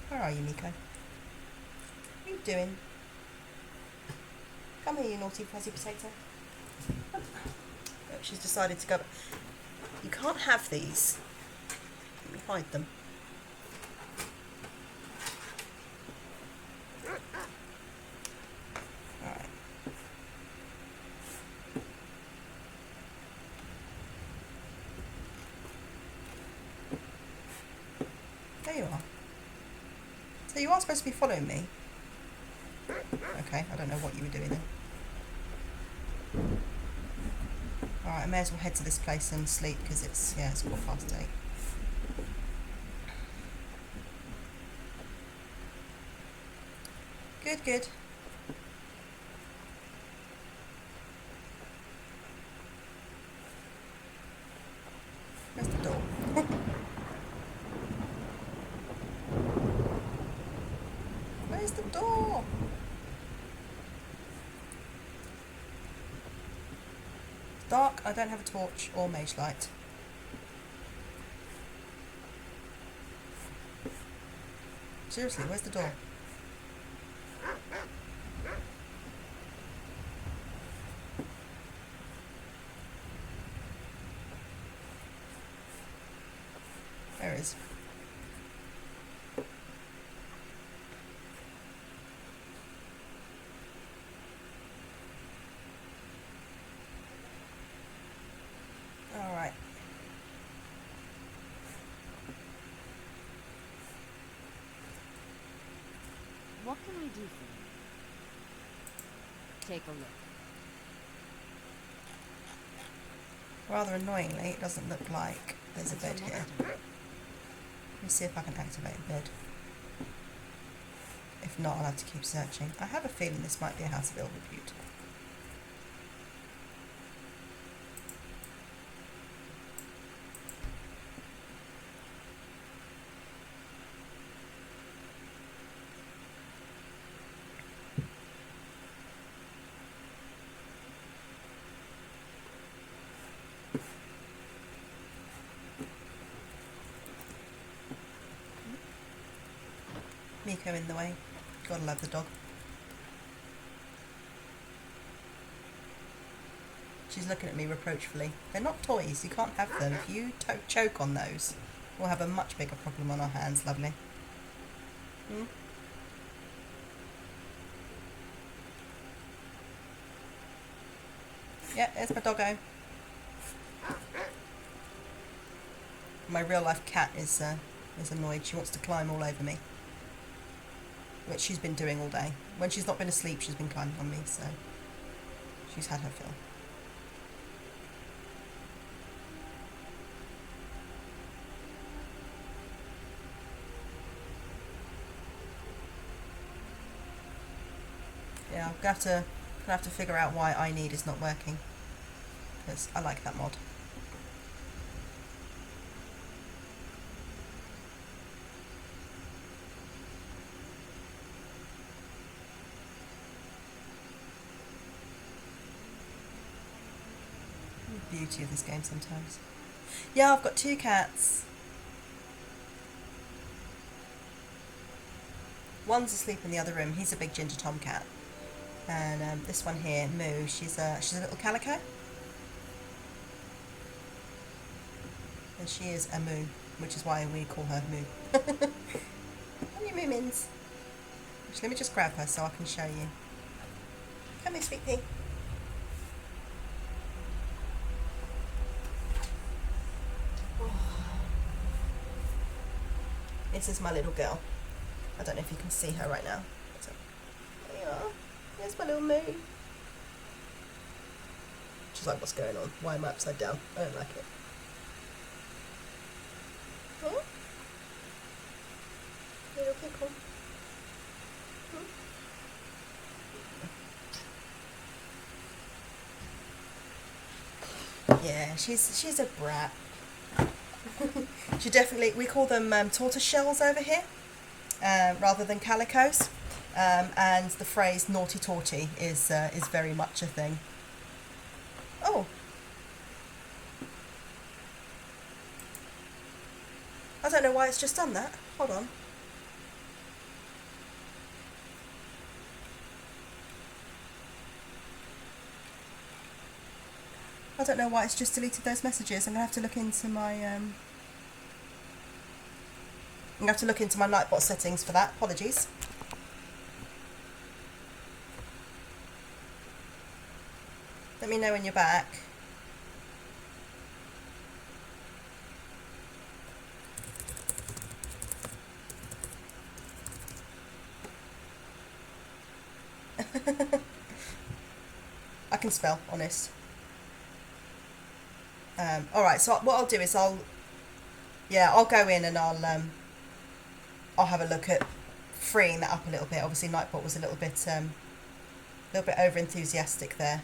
Where are you, Miko? What are you doing? Come here, you naughty fuzzy potato. She's decided to go. You can't have these. Let me hide them. Alright. There you are. So you are supposed to be following me. Okay, I don't know what you were doing then. Alright, I may as well head to this place and sleep because it's 8:15. Good, good. Where's the door? It's dark. I don't have a torch or mage light. Seriously, where's the door? There it is. All right. What can I do for you? Take a look. Rather annoyingly, it doesn't look like there's a bed here. Let me see if I can activate a bed. If not, I'll have to keep searching. I have a feeling this might be a house of ill repute. Miko in the way. Gotta love the dog. She's looking at me reproachfully. They're not toys. You can't have them. If you choke on those, we'll have a much bigger problem on our hands, lovely. Hmm? Yeah, there's my doggo. My real life cat is annoyed. She wants to climb all over me, which she's been doing all day. When she's not been asleep, she's been climbing on me, so she's had her fill. Yeah, I'm gonna have to figure out why I Need is not working, because I like that mod. The beauty of this game sometimes. Yeah, I've got 2 cats. One's asleep in the other room. He's a big ginger tomcat. And this one here, Moo, she's a little calico. And she is a Moo, which is why we call her Moo. Come here, Moomins. Let me just grab her so I can show you. Come here, sweet pea. This is my little girl. I don't know if you can see her right now. So, there you are. There's my little Moo. She's like, what's going on? Why am I upside down? I don't like it. Huh? Little pickle. Huh? Yeah, she's a brat. She definitely, we call them tortoise shells over here, rather than calicos, and the phrase naughty torty is very much a thing. Oh, I don't know why it's just done that. Hold on. I don't know why it's just deleted those messages. I'm gonna have to look into my I'm going to have to look into my Nightbot settings for that. Apologies. Let me know when you're back. I can spell, honest. Alright, so what I'll do is I'll go in and I'll have a look at freeing that up a little bit. Obviously Nightbot was a little bit over enthusiastic there.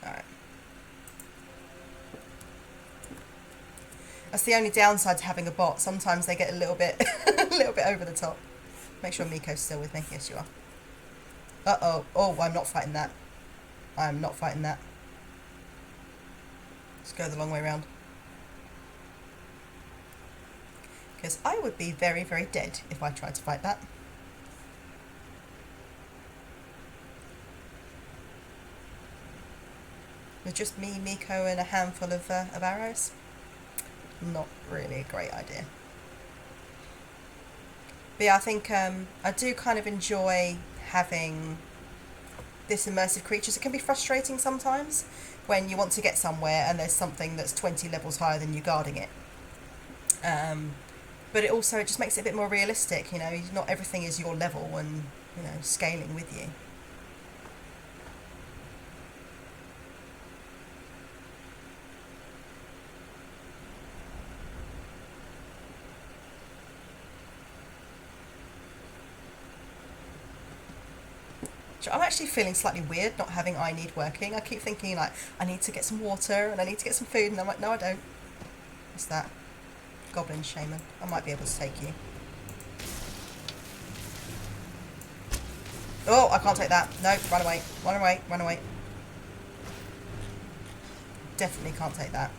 Alright. That's the only downside to having a bot. Sometimes they get a little bit, a little bit over the top. Make sure Miko's still with me. Yes, you are. Uh-oh. Oh, I'm not fighting that. I'm not fighting that. Let's go the long way around. Because I would be very, very dead if I tried to fight that. With just me, Miko, and a handful of arrows? Not really a great idea. But yeah, I think I do kind of enjoy having this immersive creatures. It can be frustrating sometimes when you want to get somewhere and there's something that's 20 levels higher than you guarding it. But it also just makes it a bit more realistic, you know, not everything is your level and, you know, scaling with you. I'm actually feeling slightly weird not having I need working. I keep thinking like, I need to get some water and I need to get some food, and I'm like, no I don't. What's that? Goblin Shaman. I might be able to take you. Oh, I can't take that. No, run away. Run away. Run away. Definitely can't take that.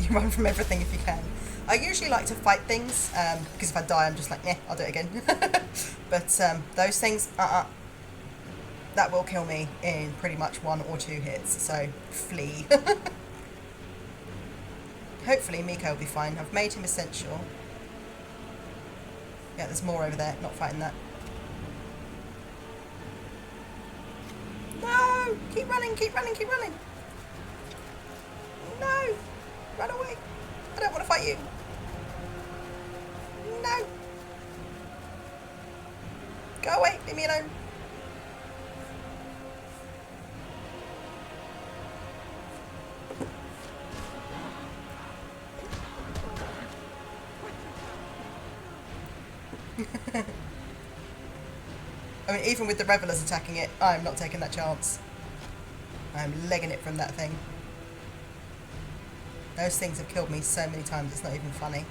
You run from everything if you can. I usually like to fight things, because if I die I'm just like, I'll do it again. But those things, that will kill me in pretty much 1 or 2 hits, so flee. Hopefully Miko will be fine. I've made him essential. Yeah, there's more over there, not fighting that. No! Keep running, keep running, keep running! No! Run away! I don't want to fight you! No! Go away! Leave me alone! I mean, even with the revelers attacking it, I'm not taking that chance. I'm legging it from that thing. Those things have killed me so many times, it's not even funny.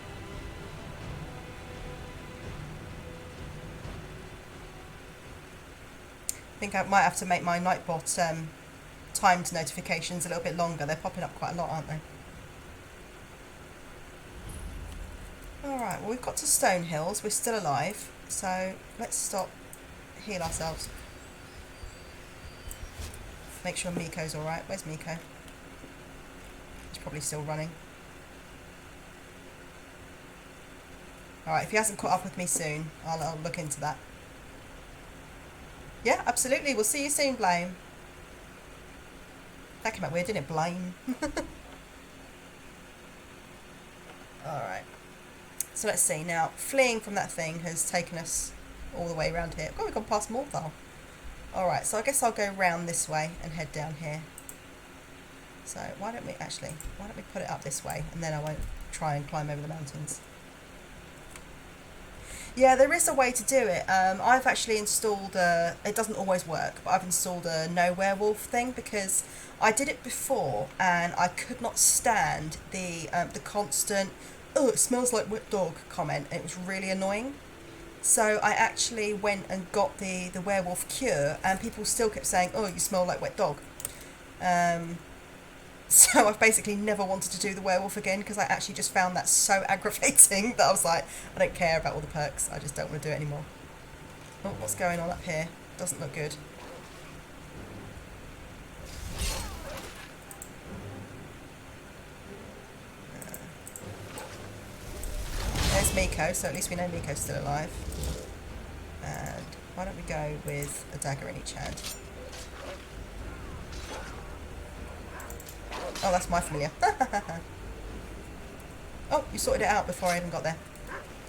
I think I might have to make my Nightbot timed notifications a little bit longer. They're popping up quite a lot, aren't they? Alright, well we've got to Stone Hills. We're still alive. So let's stop, heal ourselves. Make sure Miko's alright. Where's Miko? He's probably still running. Alright, if he hasn't caught up with me soon, I'll look into that. Yeah, absolutely. We'll see you soon, Blame. That came out weird, didn't it? Blame. Alright. So let's see. Now, fleeing from that thing has taken us all the way around here. Oh, we've gone past Morthal. Alright, so I guess I'll go round this way and head down here. So why don't we put it up this way, and then I won't try and climb over the mountains. Yeah, there is a way to do it. I've actually installed it doesn't always work, but I've installed a no werewolf thing because I did it before and I could not stand the constant, oh, it smells like wet dog comment. It was really annoying. So I actually went and got the werewolf cure, and people still kept saying, oh, you smell like wet dog. So I've basically never wanted to do the werewolf again because I actually just found that so aggravating that I was like, I don't care about all the perks, I just don't want to do it anymore. Oh, what's going on up here? Doesn't look good. There's Miko, so at least we know Miko's still alive. And why don't we go with a dagger in each hand? Oh, that's my familiar. Oh, you sorted it out before I even got there.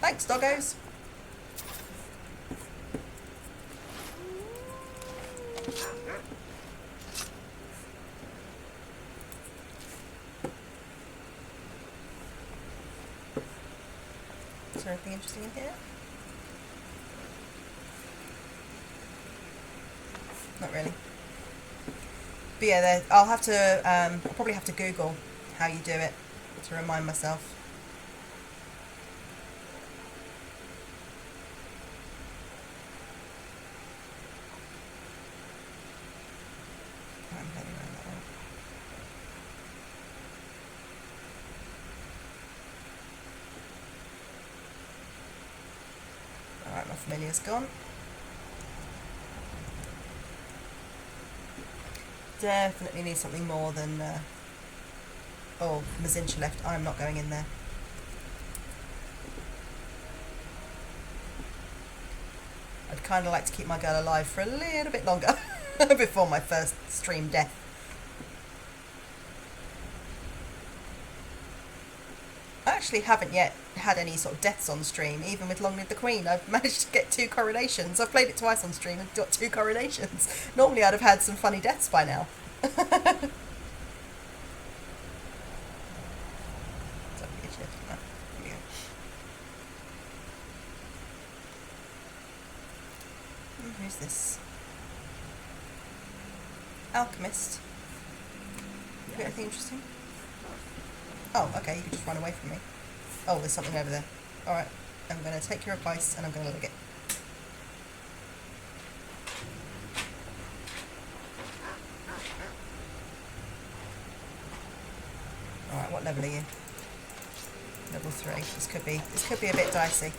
Thanks, doggos. Is there anything interesting in here? Not really. But yeah, I'll have to, I'll probably have to Google how you do it to remind myself. I'm heading around that way. Alright, my familiar's gone. Definitely need something more than... oh, Mazincha left. I'm not going in there. I'd kind of like to keep my girl alive for a little bit longer before my first stream death. I actually haven't yet had any sort of deaths on stream, even with Long Live the Queen. I've managed to get 2 coronations. I've played it twice on stream and got 2 coronations. Normally I'd have had some funny deaths by now. Who's this? Alchemist. You got anything interesting? Oh, okay, you can just run away from me. Oh, there's something over there. Alright, I'm going to take your advice and I'm going to lick it. Alright, what level are you? Level 3. This could be a bit dicey.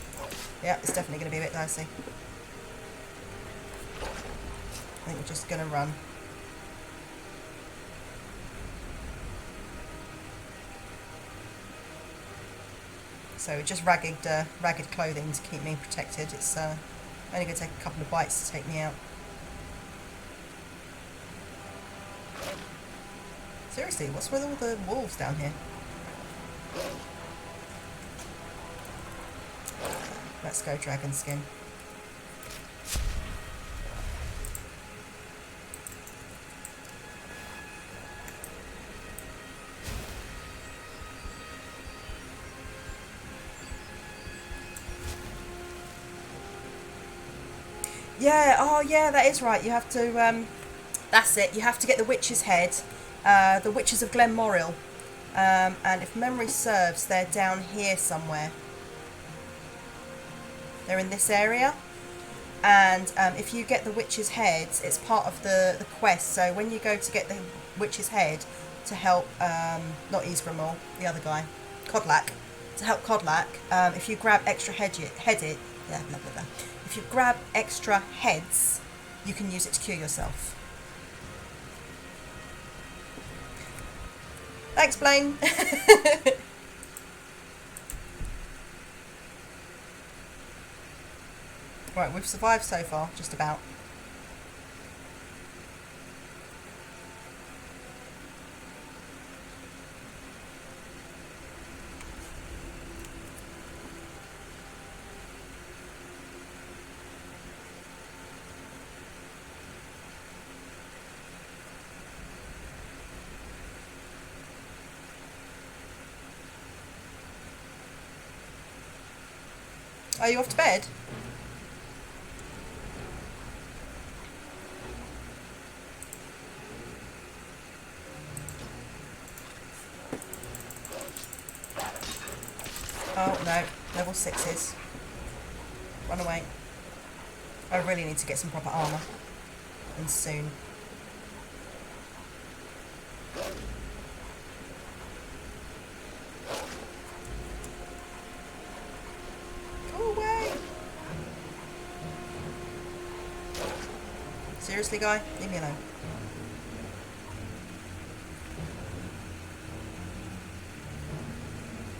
Yeah, it's definitely going to be a bit dicey. I think we're just going to run. So just ragged clothing to keep me protected. It's only going to take a couple of bites to take me out. Seriously, what's with all the wolves down here? Let's go dragon skin. Yeah, oh yeah, that is right. You have to, that's it. You have to get the witch's head, the witches of Glenmoril. And if memory serves, they're down here somewhere. They're in this area. And if you get the witch's heads, it's part of the quest. So when you go to get the witch's head to help, not Ysgramor, the other guy, Codlac, to help Codlac, if you grab extra headed, blah, blah, blah, blah. If you grab extra heads, you can use it to cure yourself. Thanks, Blaine. Right, we've survived so far, just about. Are you off to bed? Oh no, level 6s. Run away. I really need to get some proper armour. And soon. Go away! Seriously, guy? Leave me alone.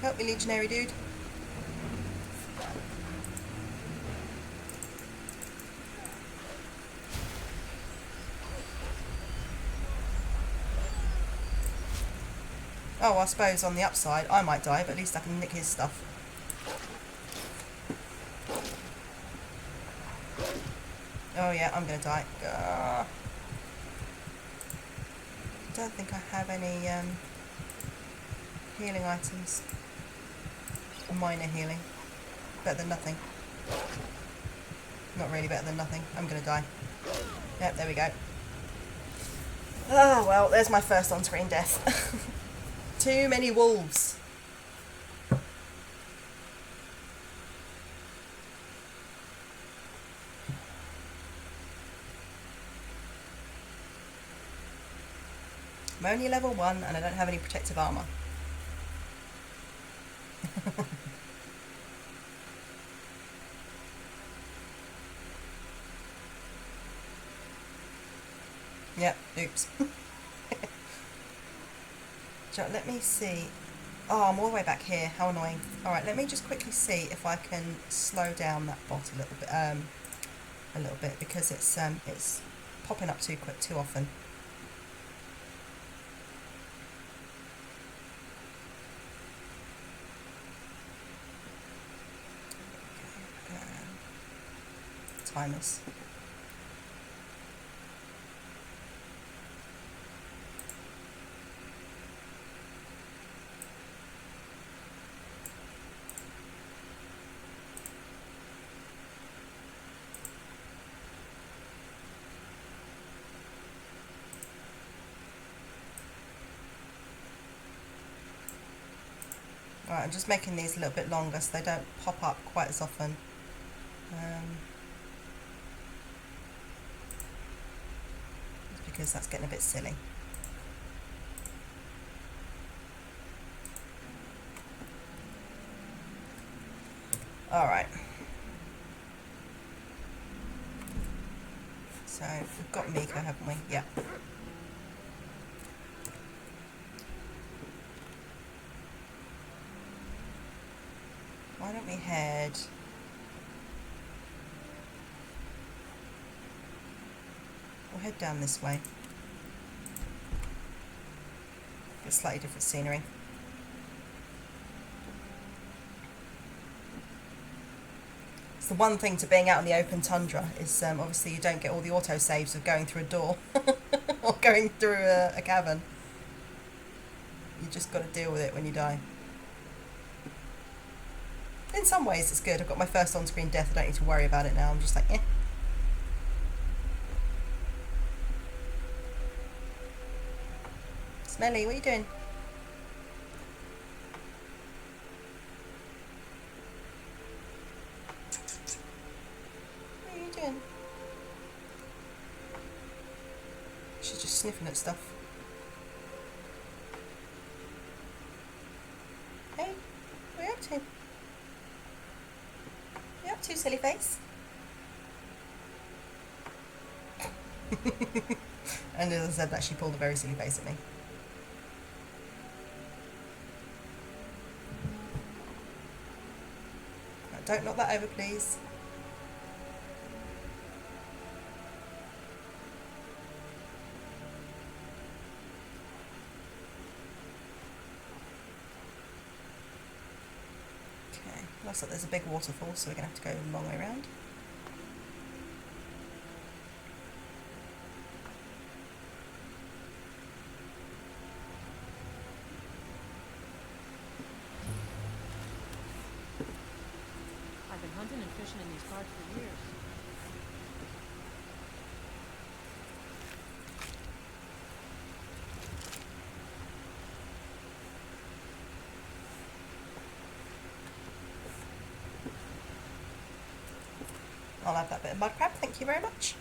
Help me, legionary dude. Oh, I suppose on the upside, I might die, but at least I can nick his stuff. Oh yeah, I'm gonna die. I don't think I have any healing items. Minor healing. Better than nothing. Not really better than nothing. I'm gonna die. Yep, there we go. Oh, well, there's my first on-screen death. Too many wolves. I'm only level 1 and I don't have any protective armour. Yep, oops. So let me see. Oh, I'm all the way back here. How annoying. Alright, let me just quickly see if I can slow down that bot a little bit because it's popping up too quick too often. Timers. Alright, I'm just making these a little bit longer so they don't pop up quite as often. It's because that's getting a bit silly. Alright. So, we've got Miko, haven't we? Yeah. Why don't we head... We'll head down this way. Get slightly different scenery. It's the one thing to being out in the open tundra is obviously you don't get all the autosaves of going through a door or going through a cavern. You just got to deal with it when you die. In some ways it's good. I've got my first on-screen death. I don't need to worry about it now. I'm just like, eh. Smelly, what are you doing? What are you doing? She's just sniffing at stuff. Hey, what are you up to? What are you up to, silly face? And as I said that, she pulled a very silly face at me. Don't knock that over, please. Okay, looks like there's a big waterfall, so we're going to have to go a long way around. Hunting and fishing in these parts for years. I'll have that bit of mud crab, thank you very much.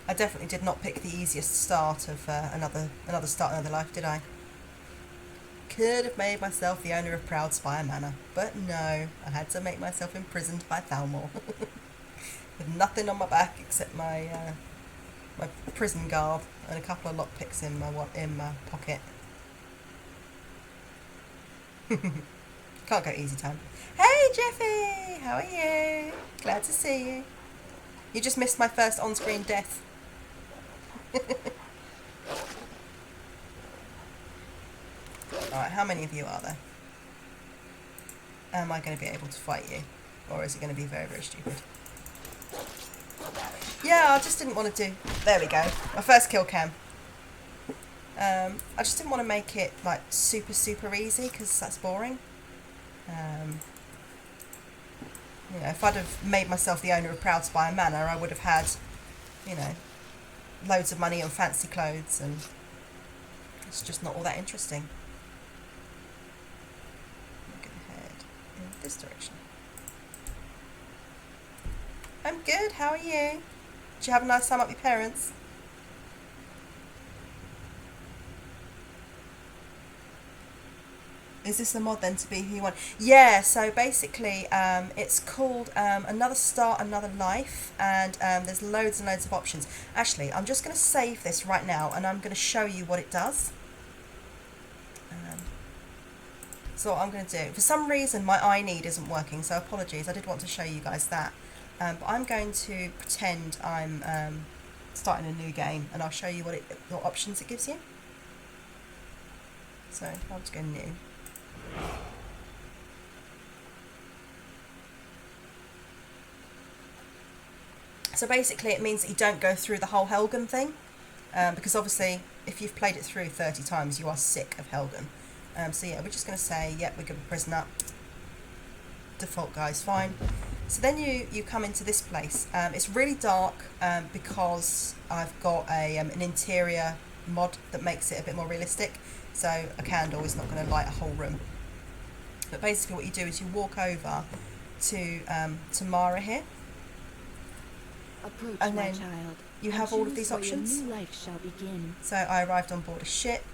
I definitely did not pick the easiest start of another start, another life, did I? Could have made myself the owner of Proudspire Manor, but no, I had to make myself imprisoned by Thalmor. With nothing on my back except my my prison garb and a couple of lockpicks in my pocket. Can't go easy time. Hey Jeffy, how are you? Glad to see you. You just missed my first on-screen death. Alright, how many of you are there? Am I going to be able to fight you? Or is it going to be very, very stupid? Yeah, I just didn't want to do... There we go. My first kill cam. I just didn't want to make it, like, super, super easy, because that's boring. You know, if I'd have made myself the owner of Proudspire Manor, I would have had, you know, loads of money and fancy clothes, and it's just not all that interesting. I'm going to head in this direction. I'm good, how are you? Did you have a nice time up with your parents? Is this the mod then to be who you want? Yeah, so basically it's called Another Start, Another Life, and there's loads and loads of options. Actually, I'm just going to save this right now and I'm going to show you what it does. So what I'm going to do, for some reason my I need isn't working, so apologies, I did want to show you guys that. But I'm going to pretend I'm starting a new game and I'll show you what options it gives you. So I'll just go new. So basically it means that you don't go through the whole Helgen thing, because obviously if you've played it through 30 times you are sick of Helgen. So yeah, we're just going to say, yep, we're going to be prisoner. Default guy's fine. So then you come into this place. It's really dark because I've got an interior mod that makes it a bit more realistic. So a candle is not going to light a whole room. But basically what you do is you walk over to Mara here. Approach, and my then child, you have all of these choose where your options. new life shall begin. So I arrived on board a ship.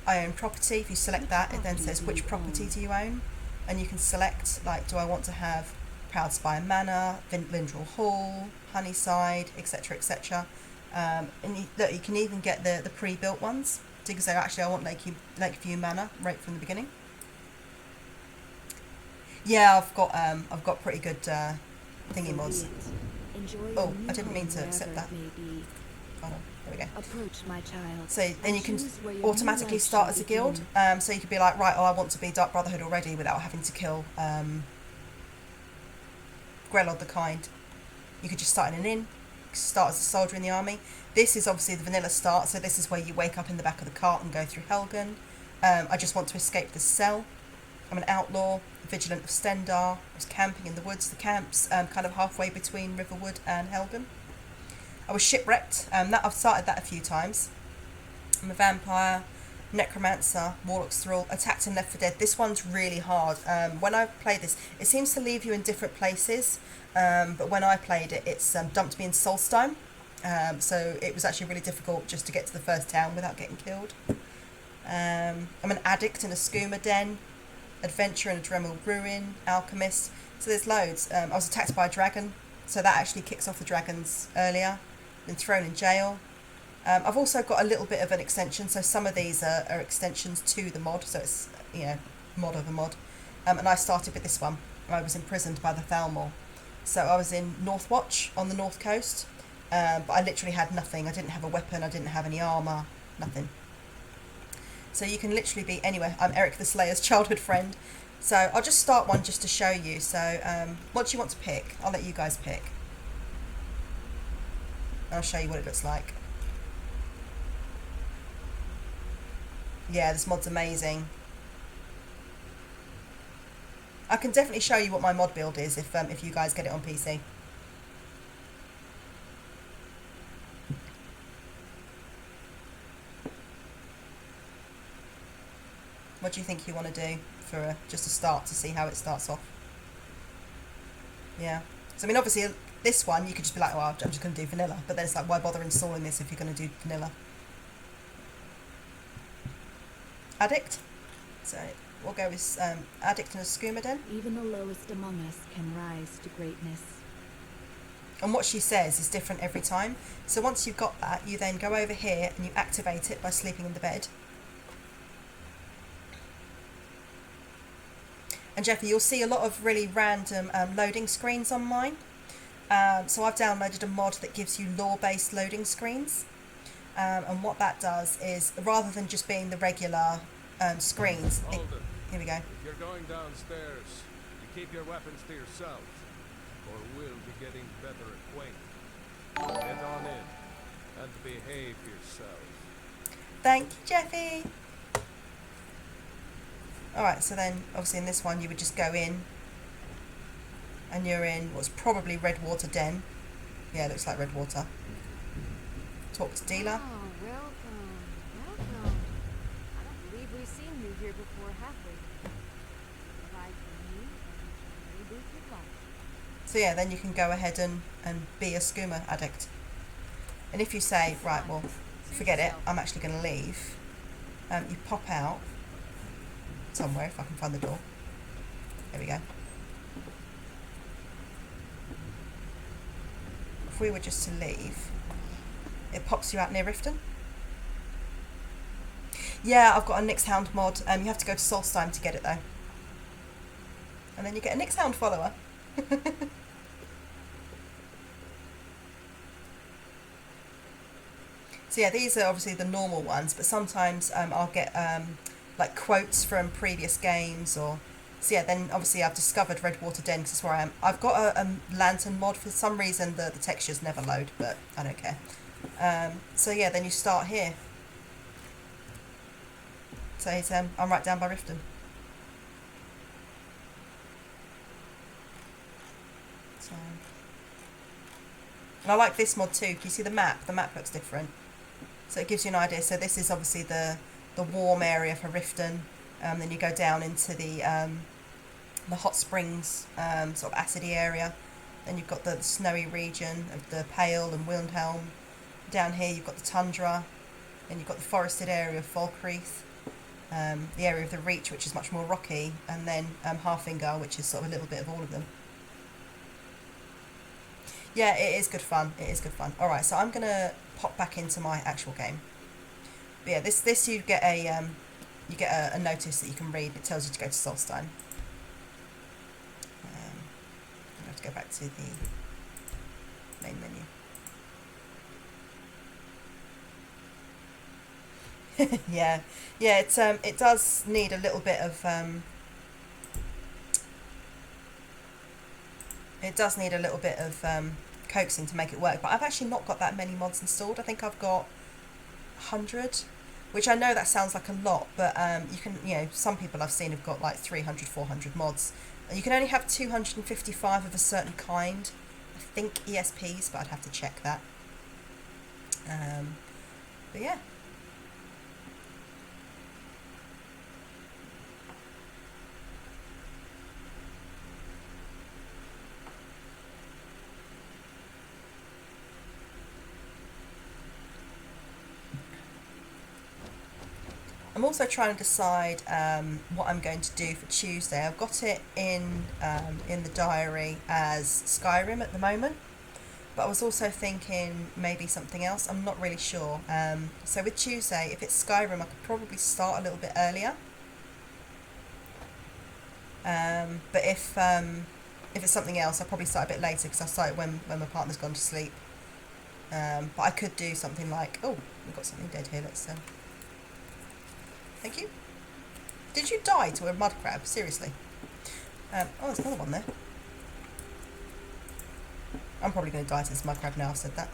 I own property. If you select Which that, it then property says do which you property own? do you own, and you can select, like, do I want to have Proudspire Manor, Lindrel Hall, Honeyside, etc., etc. And you can even get the pre-built ones. So you can say, actually, I want Lakeview Manor right from the beginning. Yeah, I've got pretty good thingy mods. Oh, I didn't mean to accept that. Hold on, there we go. Approach, my child. So then you can choose where your automatically new life start shall as a guild. begin. So you could be like, right, I want to be Dark Brotherhood already without having to kill Grelod the Kind. You could just start in an inn, start as a soldier in the army. This is obviously the vanilla start, so this is where you wake up in the back of the cart and go through Helgen. I just want to escape the cell. I'm an outlaw, vigilant of Stendar. I was camping in the woods. The camp's kind of halfway between Riverwood and Helgen. I was shipwrecked. I've started that a few times. I'm a vampire, necromancer, warlock's thrall, attacked in Left 4 Dead. This one's really hard. When I played this, it seems to leave you in different places, but when I played it, it's dumped me in Solstheim. So it was actually really difficult just to get to the first town without getting killed. I'm an addict in a skooma den, adventurer in a Dremel ruin, alchemist. So there's loads. I was attacked by a dragon, so that actually kicks off the dragons earlier. Been thrown in jail. I've also got a little bit of an extension, so some of these are extensions to the mod, so it's, you know, mod of a mod. And I started with this one. I was imprisoned by the Thalmor. So I was in Northwatch on the north coast, but I literally had nothing. I didn't have a weapon, I didn't have any armour, nothing. So you can literally be anywhere. I'm Eric the Slayer's childhood friend. So I'll just start one just to show you. So what do you want to pick? I'll let you guys pick. I'll show you what it looks like. Yeah, this mod's amazing. I can definitely show you what my mod build is if you guys get it on PC. What do you think you want to do for just a start to see how it starts off? Yeah. So I mean, obviously this one you could just be like, well, I'm just going to do vanilla. But then it's like, why bother installing this if you're going to do vanilla? Addict. So we'll go with addict in a skooma den. Even the lowest among us can rise to greatness. And what she says is different every time. So once you've got that, you then go over here and you activate it by sleeping in the bed. And Jeffy, you'll see a lot of really random loading screens on mine. So I've downloaded a mod that gives you lore-based loading screens. And what that does is, rather than just being the regular screens... Here we go. If you're going downstairs, you keep your weapons to yourself, or we'll be getting better acquainted. Get on in, and behave yourself. Thank you, Jeffy. Alright, so then obviously in this one you would just go in and you're in what's probably Redwater Den. Yeah, it looks like Redwater. Talk to dealer. Oh, welcome, welcome. I don't believe we've seen you here before, have we? Provide for me and any booth you'd like. So yeah, then you can go ahead and be a skooma addict. And if you say, right, well, forget it, I'm actually going to leave, you pop out somewhere, if I can find the door. There we go. If we were just to leave, it pops you out near Riften. Yeah, I've got a Nixhound mod. You have to go to Solstheim to get it though. And then you get a Nixhound follower. So yeah, these are obviously the normal ones, but sometimes I'll get like quotes from previous games, or so yeah. Then obviously I've discovered Redwater Den because that's where I am. I've got a lantern mod. For some reason the textures never load, but I don't care. So yeah, then you start here. So he's, I'm right down by Riften. So, and I like this mod too. Can you see the map? The map looks different. So it gives you an idea. So this is obviously the warm area for Riften. Then you go down into the hot springs, sort of acidy area. Then you've got the snowy region of the Pale and Wilhelm. Down here you've got the tundra. Then you've got the forested area of Falkreath. The area of the Reach, which is much more rocky. And then Harfingar, which is sort of a little bit of all of them. Yeah, it is good fun. It is good fun. Alright, so I'm going to pop back into my actual game. But yeah, this you get a notice that you can read. It tells you to go to Solstheim. I have to go back to the main menu. yeah, it does need a little bit of coaxing to make it work, but I've actually not got that many mods installed. I think I've got 100, which I know that sounds like a lot, but you can, some people I've seen have got like 300, 400 mods. You can only have 255 of a certain kind. I think ESPs, but I'd have to check that. But yeah. I'm also trying to decide what I'm going to do for Tuesday. I've got it in the diary as Skyrim at the moment, but I was also thinking maybe something else. I'm not really sure. So with Tuesday, if it's Skyrim, I could probably start a little bit earlier. But if it's something else, I'll probably start a bit later because I start it when my partner's gone to sleep. But I could do something like, oh, we've got something dead here. Let's. Thank you. Did you die to a mud crab? Seriously? Oh, there's another one there. I'm probably going to die to this mud crab now I've said that.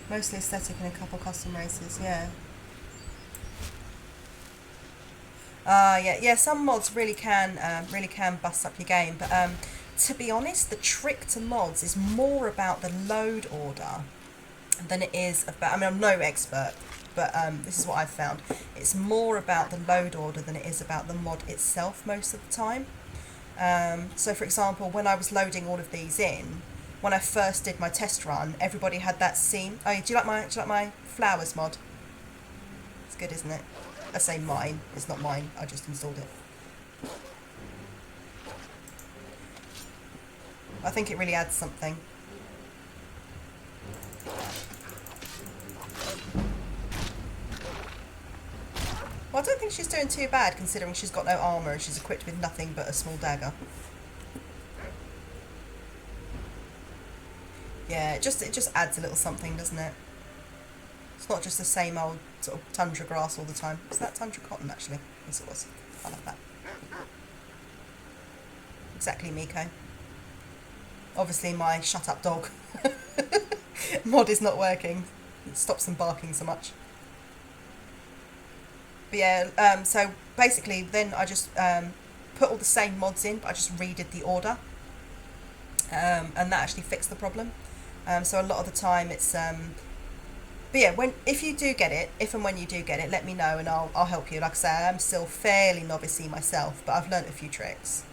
Mostly aesthetic and a couple custom races, yeah. Yeah. Some mods really can bust up your game, but to be honest, the trick to mods is more about the load order than it is about. I mean, I'm no expert, but this is what I've found. It's more about the load order than it is about the mod itself most of the time. So, for example, when I was loading all of these in, when I first did my test run, everybody had that scene. Oh, do you like my flowers mod? It's good, isn't it? I say mine, it's not mine, I just installed it. I think it really adds something. Well, I don't think she's doing too bad considering she's got no armour and she's equipped with nothing but a small dagger. Yeah, it just adds a little something, doesn't it? It's not just the same old sort of tundra grass all the time. Is that tundra cotton, actually? Yes, it was. I like that. Exactly, Miko. Obviously my shut up dog mod is not working. It stops them barking so much. But yeah, so basically then I just put all the same mods in, but I just redid the order. And that actually fixed the problem. So a lot of the time it's... but yeah, if you do get it, if and when you do get it, let me know and I'll help you. Like I say, I am still fairly novice-y myself, but I've learnt a few tricks.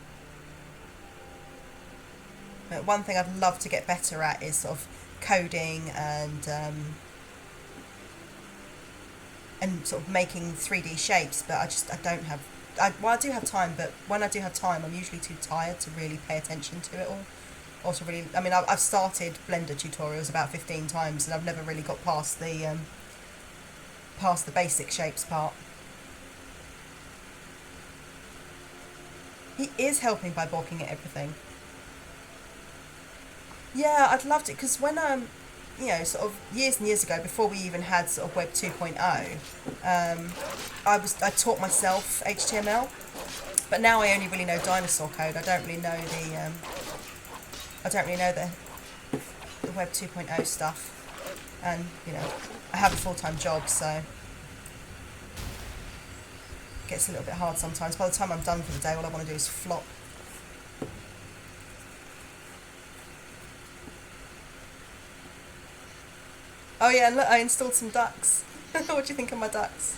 But one thing I'd love to get better at is sort of coding and sort of making 3D shapes, but I don't have... I do have time, but when I do have time, I'm usually too tired to really pay attention to it all. Or to really... I mean, I've started Blender tutorials about 15 times, and I've never really got past the basic shapes part. He is helping by balking at everything. Yeah, I'd love to, because when you know, sort of years and years ago, before we even had sort of Web 2.0, I taught myself HTML, but now I only really know dinosaur code. I don't really know the Web 2.0 stuff, and you know, I have a full-time job, so it gets a little bit hard sometimes. By the time I'm done for the day, all I want to do is flop. Oh yeah, and look, I installed some ducks. What do you think of my ducks?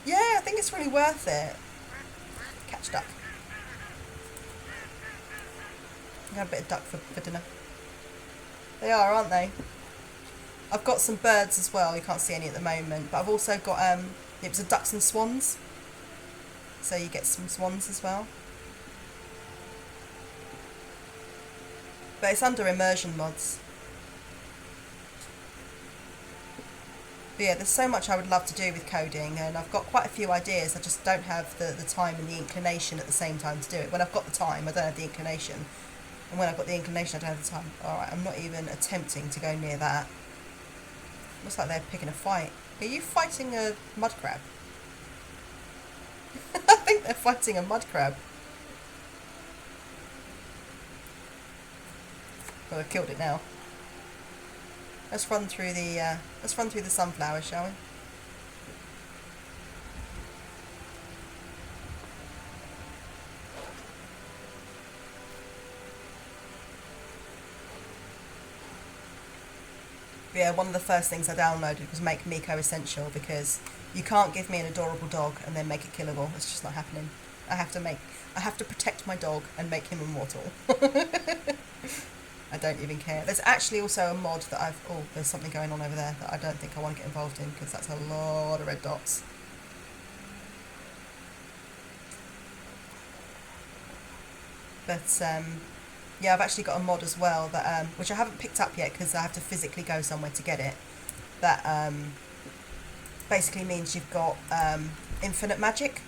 Yeah, I think it's really worth it. Catch duck. I got a bit of duck for dinner. They are, aren't they? I've got some birds as well. You can't see any at the moment, but I've also got it was a ducks and swans. So you get some swans as well. But it's under immersion mods. But yeah, there's so much I would love to do with coding, and I've got quite a few ideas. I just don't have the time and the inclination at the same time to do it. When I've got the time, I don't have the inclination. And when I've got the inclination, I don't have the time. Alright, I'm not even attempting to go near that. Looks like they're picking a fight. Are you fighting a mud crab? I think they're fighting a mud crab. Well, I've killed it now. Let's run through the sunflowers, shall we? But yeah, one of the first things I downloaded was Make Miko Essential, because you can't give me an adorable dog and then make it killable. It's just not happening. I have to protect my dog and make him immortal. I don't even care. There's actually also a mod that there's something going on over there that I don't think I want to get involved in, because that's a lot of red dots. But yeah, I've actually got a mod as well that which I haven't picked up yet because I have to physically go somewhere to get it. That basically means you've got infinite magic,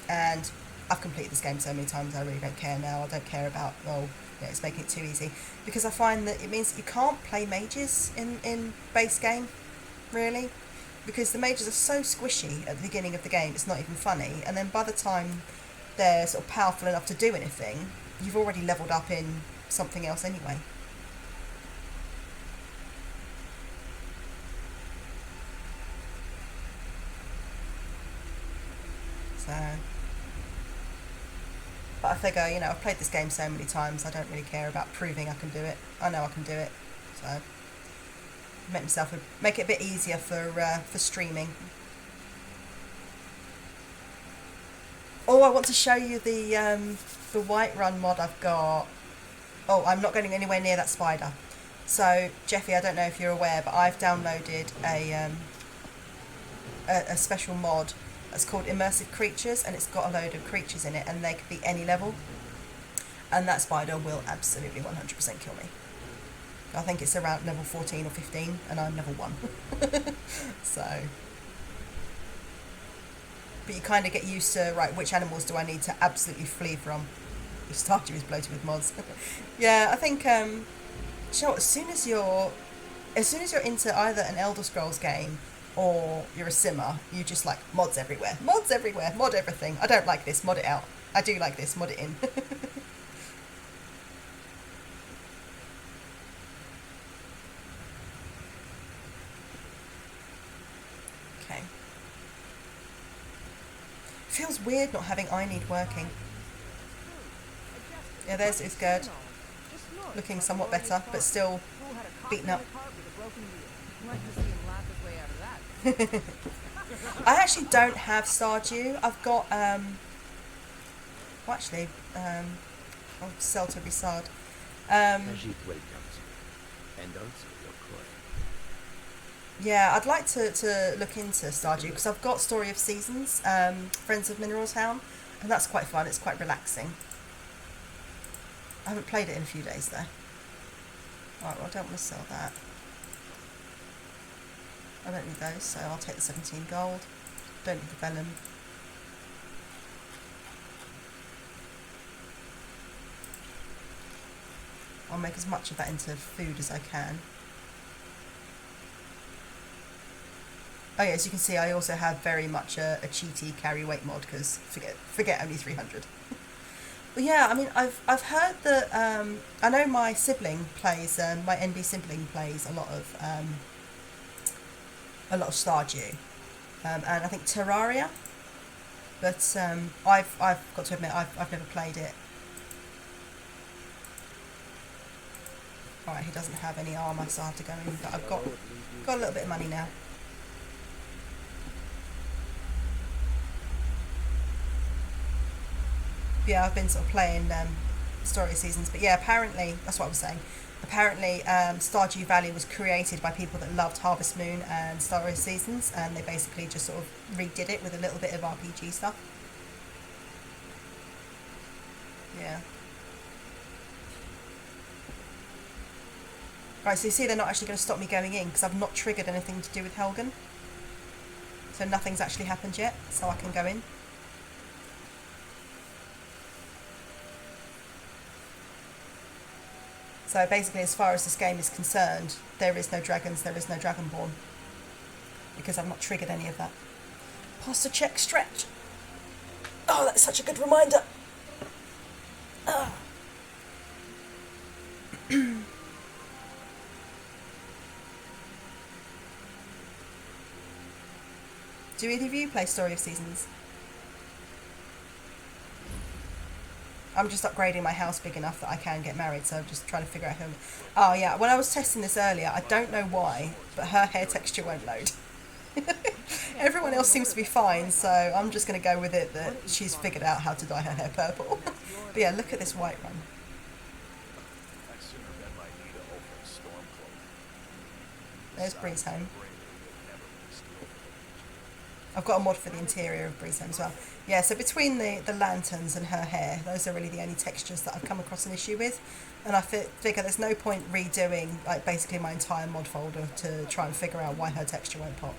and I've completed this game so many times I really don't care now. I don't care about, yeah, it's making it too easy, because I find that it means that you can't play mages in base game, really, because the mages are so squishy at the beginning of the game, it's not even funny, and then by the time they're sort of powerful enough to do anything, you've already leveled up in something else anyway. So... But I figure, you know, I've played this game so many times, I don't really care about proving I can do it. I know I can do it, so make it a bit easier for streaming. Oh, I want to show you the Whiterun mod I've got. Oh, I'm not going anywhere near that spider. So, Jeffy, I don't know if you're aware, but I've downloaded a special mod. It's called Immersive Creatures, and it's got a load of creatures in it, and they could be any level. And that spider will absolutely 100% kill me. I think it's around level 14 or 15, and I'm level 1. So... But you kind of get used to, right, which animals do I need to absolutely flee from? The Stardew is bloated with mods. Yeah, I think, you know, as soon as you're into either an Elder Scrolls game or you're a simmer, you just like mods everywhere, mod everything. I don't like this, mod it out. I do like this, mod it in. Okay. Feels weird not having I need working. Yeah, there's Uthgerd, looking somewhat better, but still beaten up. I actually don't have Stardew. I've got well, actually, I'll sell to Risard. Yeah, I'd like to look into Stardew because I've got Story of Seasons, Friends of Mineral Town, and that's quite fun. It's quite relaxing. I haven't played it in a few days though. Alright, well I don't want to sell that. I don't need those, so I'll take the 17 gold. Don't need the vellum. I'll make as much of that into food as I can. Oh yeah, as you can see, I also have very much a cheaty carry weight mod because forget only 300. But yeah, I mean, I've heard that I know my sibling plays, my NB sibling plays a lot of Stardew, and I think Terraria. But I've got to admit I've never played it. Alright, he doesn't have any armour, so I have to go in. But I've got a little bit of money now. Yeah, I've been sort of playing Story Seasons, but yeah, apparently, that's what I was saying, apparently Stardew Valley was created by people that loved Harvest Moon and Story Seasons, and they basically just sort of redid it with a little bit of RPG stuff. Yeah. Right, so you see they're not actually going to stop me going in, because I've not triggered anything to do with Helgen. So nothing's actually happened yet, so I can go in. So basically, as far as this game is concerned, there is no dragons, there is no dragonborn. Because I've not triggered any of that. Posture check stretch. Oh, that's such a good reminder. Ah. Do either of you play Story of Seasons? I'm just upgrading my house big enough that I can get married, so I'm just trying to figure out who... Oh yeah, when I was testing this earlier, I don't know why, but her hair texture won't load. Everyone else seems to be fine, so I'm just going to go with it that she's figured out how to dye her hair purple. But yeah, look at this white run. There's Bree's home. I've got a mod for the interior of Bree's home as well. Yeah, so between the lanterns and her hair, those are really the only textures that I've come across an issue with. And I figure there's no point redoing like basically my entire mod folder to try and figure out why her texture won't pop.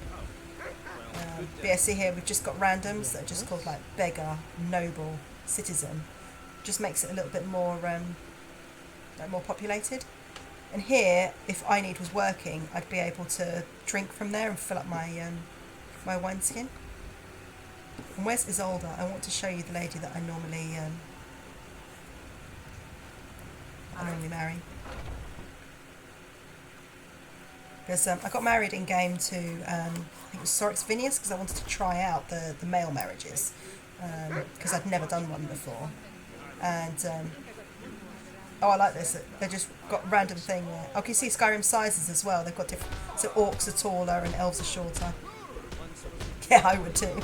But yeah, see here, we've just got randoms that are just called like beggar, noble, citizen. Just makes it a little bit more like more populated. And here, if I need was working, I'd be able to drink from there and fill up my my wineskin. And where's Isolde? I want to show you the lady that I normally marry. Because I got married in game to I think it was Sorix Vinius, because I wanted to try out the male marriages because I'd never done one before. And oh, I like this. They just got random thing. Oh, can you see Skyrim sizes as well? They've got different. So orcs are taller and elves are shorter. Yeah, I would too.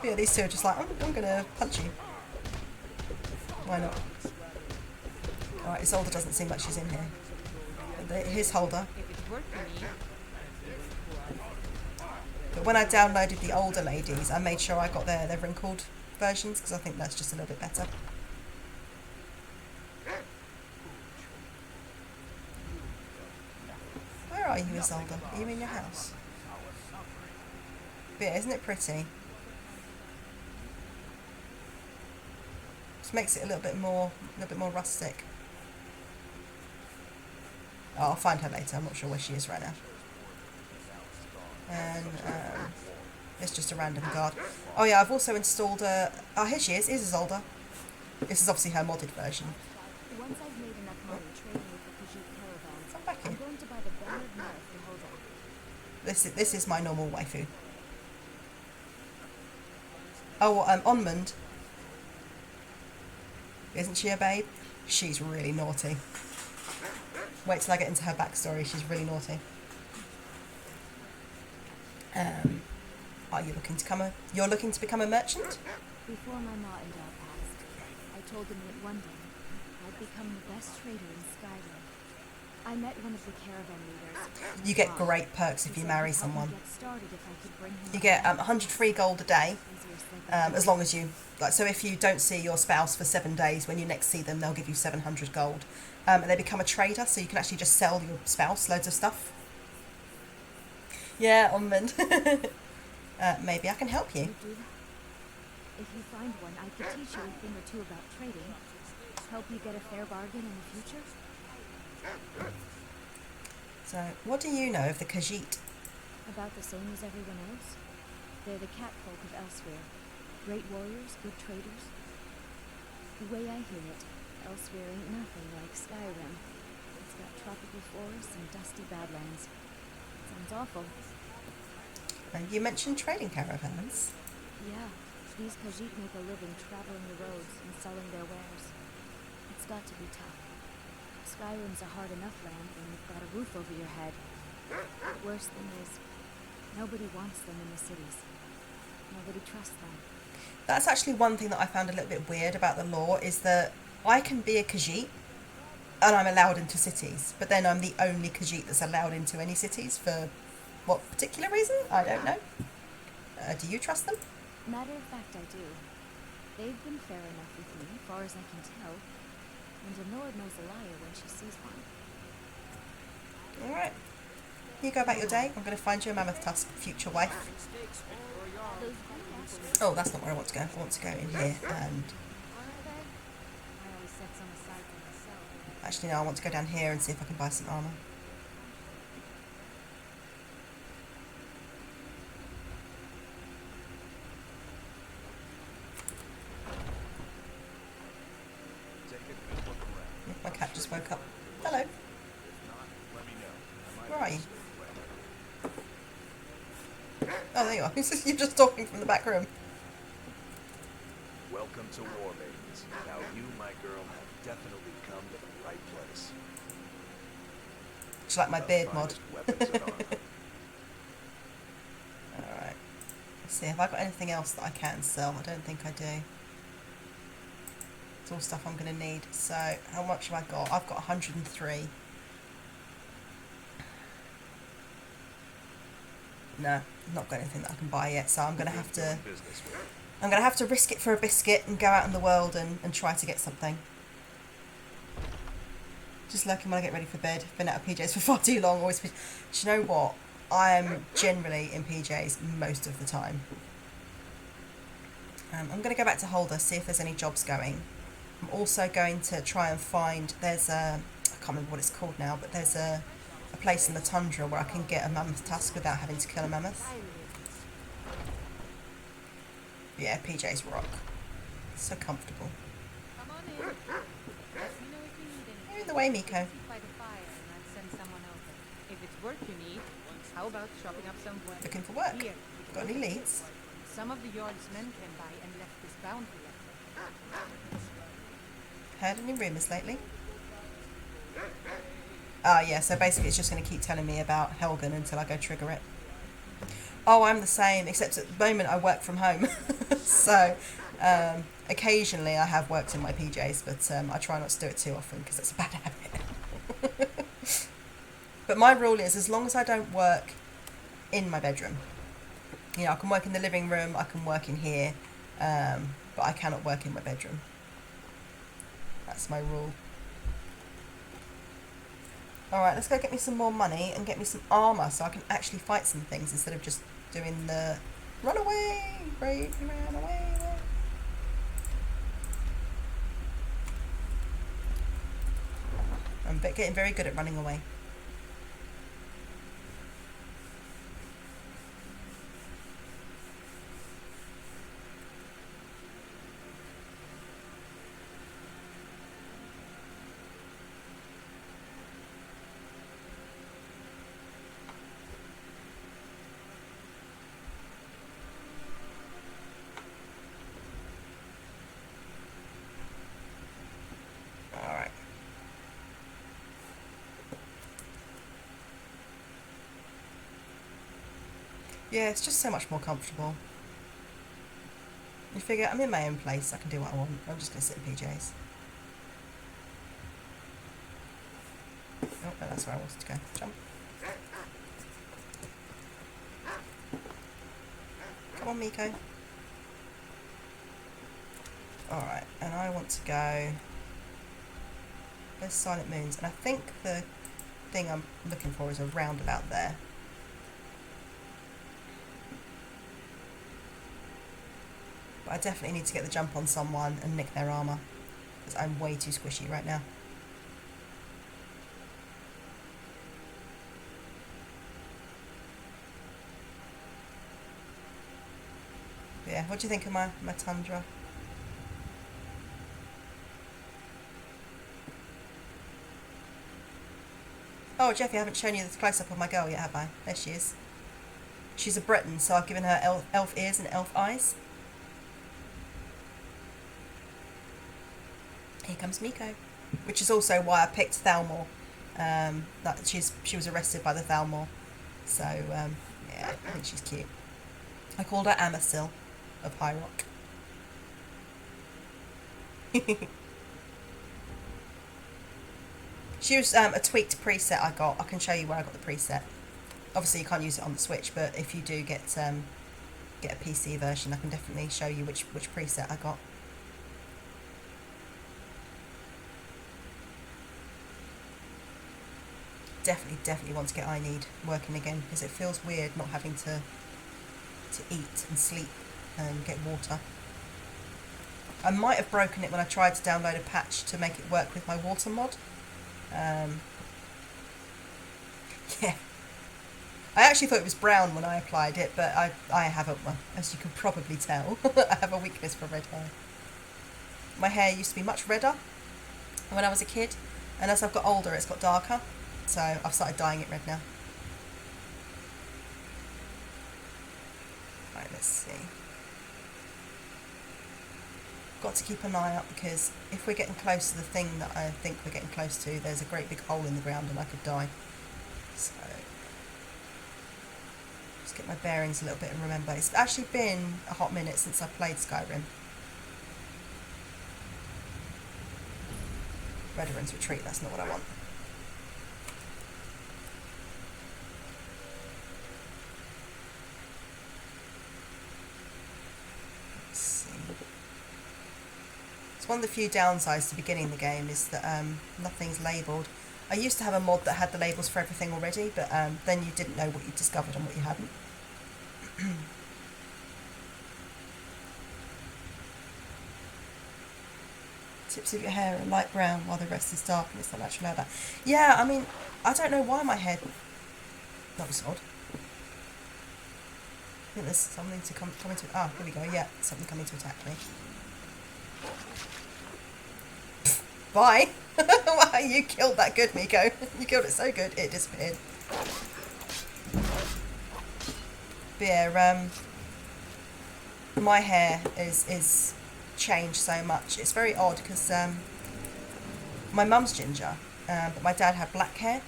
Yeah, these two are just like, I'm gonna punch you. Why not? Alright, Isolde doesn't seem like she's in here. Here's Holder. But when I downloaded the older ladies, I made sure I got their wrinkled versions, because I think that's just a little bit better. Where are you, Isolde? Are you in your house? But yeah, isn't it pretty? Just makes it a little bit more rustic. Oh, I'll find her later. I'm not sure where she is right now. And it's just a random guard. Oh yeah, I've also installed a... Oh, here she is. Isolde. This is obviously her modded version. Once I've made enough money trading with the Khajiit caravans, Come back I'm in. going to buy the Banner of North from Hulda. This is my normal waifu. Oh, Onmund. Isn't she a babe? She's really naughty. Wait till I get into her backstory. She's really naughty. Are you looking to become a? You're looking to become a merchant? Before my ma and dad passed, I told them that one day I'd become the best trader in Skyrim. I met one of the caravan leaders. You get great perks if you marry someone. You get get 100 free gold a day, as long as you like. So if you don't see your spouse for 7 days, when you next see them, they'll give you 700 gold, and they become a trader, so you can actually just sell your spouse loads of stuff. Yeah, Onmund. Maybe I can help you. If you find one, I could teach you a thing or two about trading. Help you get a fair bargain in the future. So, what do you know of the Khajiit? About the same as everyone else. They're the catfolk of Elsewhere. Great warriors, good traders. The way I hear it, Elsewhere ain't nothing like Skyrim. It's got tropical forests and dusty badlands. Sounds awful. You mentioned trading caravans. Yeah, these Khajiit make a living traveling the roads and selling their wares. It's got to be tough. Skyrim's a hard enough land when you've got a roof over your head. The worst thing is, nobody wants them in the cities. Nobody trusts them. That's actually one thing that I found a little bit weird about the law, is that I can be a Khajiit and I'm allowed into cities, but then I'm the only Khajiit that's allowed into any cities for what particular reason? I don't know. Do you trust them? Matter of fact, I do. They've been fair enough with me, far as I can tell. And a Nord knows a liar when she sees one. Alright. You go about your day. I'm going to find you a mammoth tusk, future wife. Oh, that's not where I want to go. I want to go in here and... Actually, no, I want to go down here and see if I can buy some armour. My cat just woke up. Hello. Where are you? Oh, there you are. You're just talking from the back room. Welcome to War Maidens. Now you, my girl, have definitely come to the right place. It's like my beard mod. Weapons and armor. Alright. Let's see, have I got anything else that I can sell? I don't think I do. It's all stuff I'm going to need. So, how much have I got? I've got 103. No, I've not got anything that I can buy yet, so I'm going to have to... Business with. I'm going to have to risk it for a biscuit and go out in the world and try to get something. Just lurking when I get ready for bed. Been out of PJs for far too long. Always. Do you know what? I'm generally in PJs most of the time. I'm going to go back to Hulda, see if there's any jobs going. I'm also going to try and find... There's a... I can't remember what it's called now, but there's a place in the tundra where I can get a mammoth tusk without having to kill a mammoth. Yeah, PJs rock. So comfortable. Come on in. Let me know if you need anything. You're in the way, Miko. Sit by the fire and I'll send someone over. If it's work you need, how about chopping up some wood? Looking for work. Here. Got any leads? Some of the Yard's men came by and left this bounty letter. Heard any rumours lately? Ah, yeah, so basically it's just going to keep telling me about Helgen until I go trigger it. Oh, I'm the same, except at the moment I work from home. So, occasionally I have worked in my PJs, but I try not to do it too often because it's a bad habit. But my rule is, as long as I don't work in my bedroom, you know, I can work in the living room, I can work in here, but I cannot work in my bedroom. That's my rule. Alright, let's go get me some more money and get me some armour so I can actually fight some things instead of just doing the run away, brave, run away. I'm getting very good at running away. Yeah, it's just so much more comfortable. You figure, I'm in my own place, I can do what I want. I'm just going to sit in PJs. Oh, no, that's where I wanted to go. Jump. Come on, Miko. Alright, and I want to go... There's Silent Moons, and I think the thing I'm looking for is a roundabout there. But I definitely need to get the jump on someone and nick their armour, because I'm way too squishy right now. But yeah, what do you think of my tundra? Oh, Jeffy, I haven't shown you the close-up of my girl yet, have I? There she is. She's a Breton, so I've given her elf ears and elf eyes. Here comes Miko. Which is also why I picked Thalmor. She was arrested by the Thalmor. So, yeah, I think she's cute. I called her Amasyl of High Rock. She was a tweaked preset I got. I can show you where I got the preset. Obviously you can't use it on the Switch, but if you do get a PC version, I can definitely show you which preset I got. Definitely want to get I Need working again, because it feels weird not having to eat and sleep and get water. I might have broken it when I tried to download a patch to make it work with my water mod. Yeah. I actually thought it was brown when I applied it, but I haven't, well, as you can probably tell. I have a weakness for red hair. My hair used to be much redder when I was a kid, and as I've got older it's got darker, so I've started dyeing it red now. Right, let's see. Got to keep an eye out, because if we're getting close to the thing that I think we're getting close to, there's a great big hole in the ground and I could die. So just get my bearings a little bit and remember. It's actually been a hot minute since I played Skyrim. Veterans Retreat, that's not what I want. Let's see. It's one of the few downsides to beginning the game is that nothing's labelled. I used to have a mod that had the labels for everything already, but then you didn't know what you discovered and what you hadn't. Tips of your hair are light brown while the rest is dark, and it's not natural like that. Yeah, I mean, I don't know why my head... That was odd. I think there's something to come into... Ah, here we go, yeah, something coming to attack me. Bye! Wow, you killed that good, Miko. You killed it so good, it disappeared. But yeah, my hair is changed so much. It's very odd, because my mum's ginger, but my dad had black hair.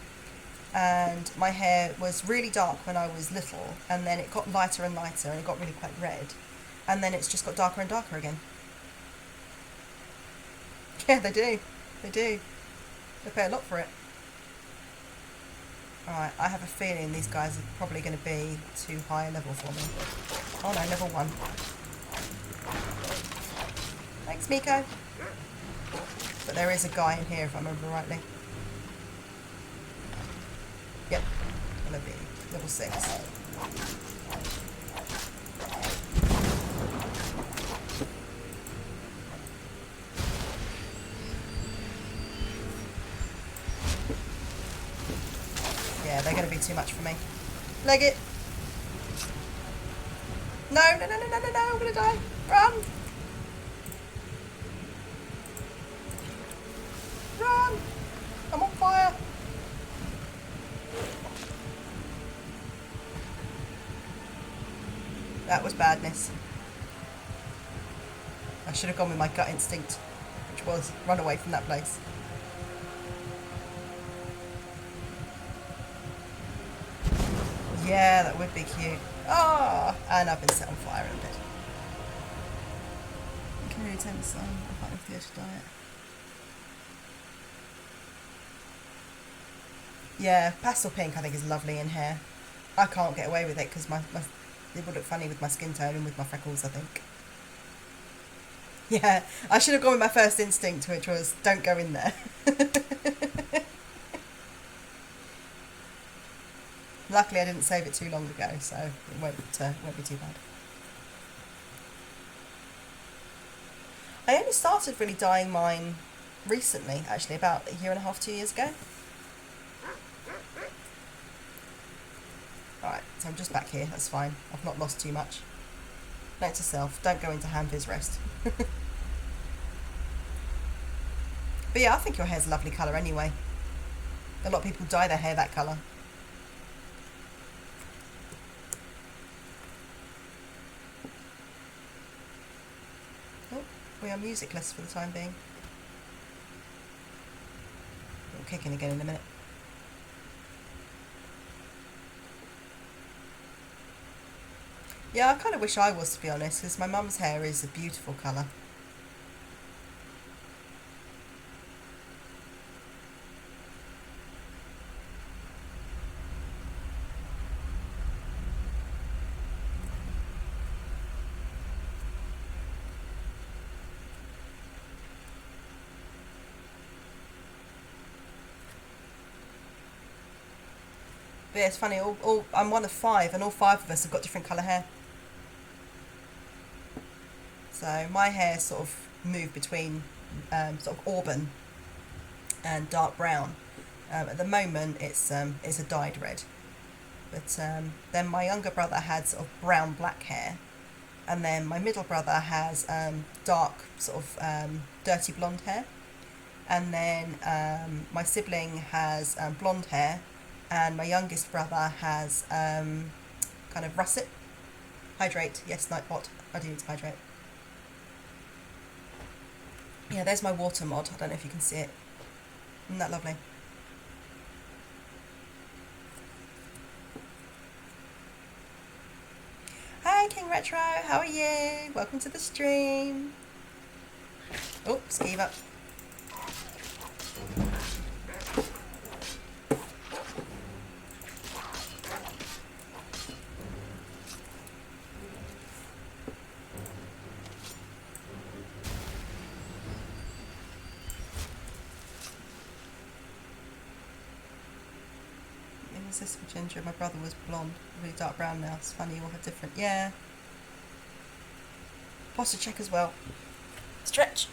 And my hair was really dark when I was little, and then it got lighter and lighter, and it got really quite red. And then it's just got darker and darker again. Yeah, they do. They do. They pay a lot for it. Alright, I have a feeling these guys are probably going to be too high a level for me. Oh no, level 1. Thanks, Miko. But there is a guy in here, if I remember rightly. Yep, going to be level 6. Yeah, they're going to be too much for me. Leg it. No, no, no, no, no, no, no, I'm going to die. Run. Run. I'm on fire. That was badness. I should have gone with my gut instinct, which was run away from that place. Yeah, that would be cute. Ah! And I've been set on fire in a bit. Carry tense on. I can't afford to diet. Yeah, pastel pink I think is lovely in hair. I can't get away with it because it would look funny with my skin tone and with my freckles, I think. Yeah, I should have gone with my first instinct, which was don't go in there. Luckily I didn't save it too long ago, so it won't be too bad. I only started really dyeing mine recently, actually, about a year and a half, 2 years ago. Alright, so I'm just back here, that's fine. I've not lost too much. Note to self, don't go into Hanvi's rest. But yeah, I think your hair's a lovely colour anyway. A lot of people dye their hair that colour. Oh, we are musicless for the time being. It'll kick in again in a minute. Yeah, I kind of wish I was, to be honest, because my mum's hair is a beautiful colour. But yeah, it's funny, I'm one of 5 and all 5 of us have got different colour hair. So my hair sort of moved between sort of auburn and dark brown. At the moment it's a dyed red. But then my younger brother had sort of brown black hair, and then my middle brother has dark sort of dirty blonde hair, and then my sibling has blonde hair, and my youngest brother has kind of russet. Hydrate, yes, Nightbot, I do need to hydrate. Yeah, there's my water mod. I don't know if you can see it. Isn't that lovely? Hi, King Retro. How are you? Welcome to the stream. Oh, skeeve up. This for ginger. My brother was blonde, really dark brown now. It's funny, you all have different. Yeah. Posture check as well. Stretch.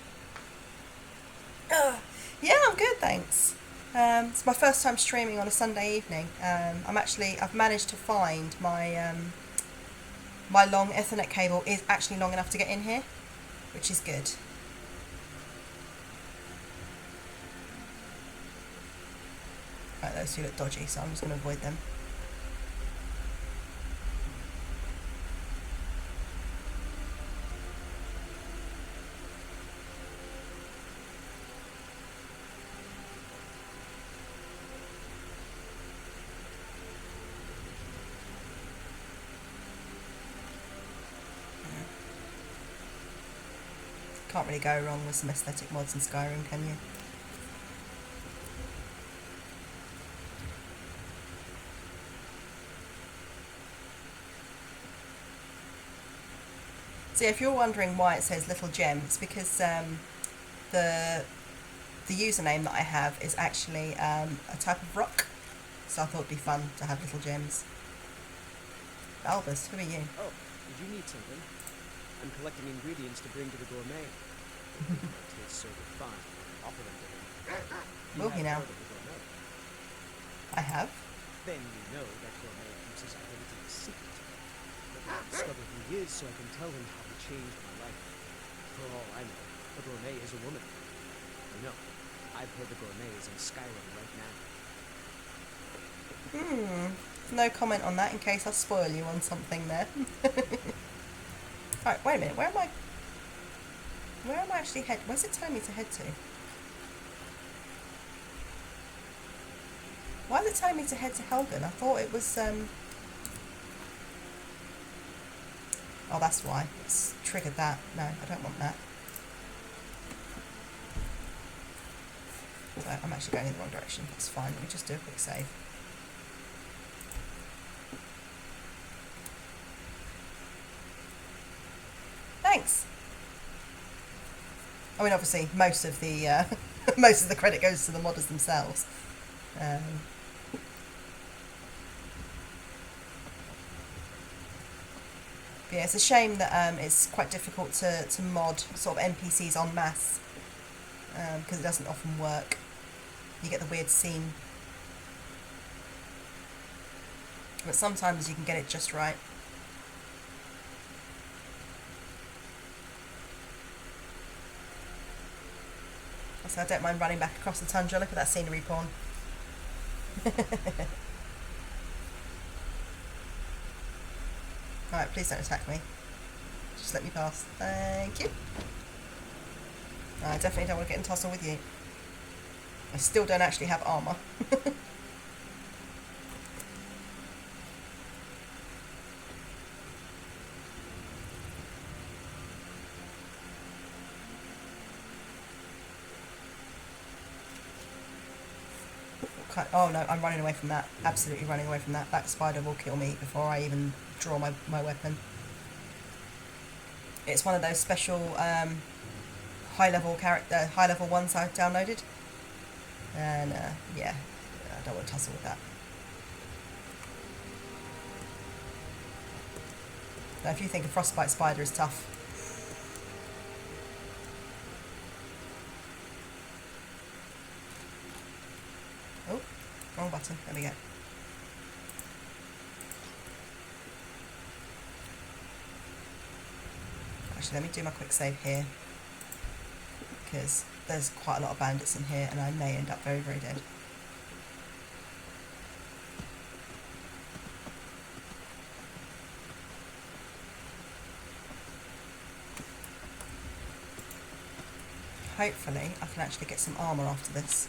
Yeah, I'm good, thanks. It's my first time streaming on a Sunday evening. I've managed to find my my long Ethernet cable is actually long enough to get in here, which is good. Right, those two look dodgy, so I'm just going to avoid them. Can't really go wrong with some aesthetic mods in Skyrim, can you? So yeah, if you're wondering why it says Little Gem, it's because the username that I have is actually a type of rock. So I thought it'd be fun to have little gems. Albus, who are you? Oh, did you need something? I'm collecting ingredients to bring to the gourmet. It tastes so refined. Offer them to him. Will he now? Heard of the gourmet. I have. Then you know that gourmet keeps his identity a secret. But I discover who he is so I can tell him how he changed my life. For all I know, the gourmet is a woman. I know. I've heard the gourmet is in Skyrim right now. No comment on that in case I spoil you on something there. Alright, wait a minute, where am I actually head? Where's it telling me to head to? Why is it telling me to head to Helgen? I thought it was Oh, that's why. It's triggered that. No, I don't want that. So I'm actually going in the wrong direction. That's fine. Let me just do a quick save. Thanks. I mean, obviously, most of the most of the credit goes to the modders themselves. But yeah, it's a shame that it's quite difficult to mod sort of NPCs en masse because it doesn't often work. You get the weird scene, but sometimes you can get it just right. So I don't mind running back across the tundra. Look at that scenery pawn. Alright, please don't attack me. Just let me pass. Thank you. I definitely don't want to get in tussle with you. I still don't actually have armour. Oh no, I'm running away from that. Absolutely running away from that. That spider will kill me before I even draw my weapon. It's one of those special high level ones I've downloaded. And yeah, I don't want to tussle with that. Now if you think a frostbite spider is tough, oh, wrong button. There we go. Actually, let me do my quick save here, because there's quite a lot of bandits in here and I may end up very, very dead. Hopefully I can actually get some armour after this.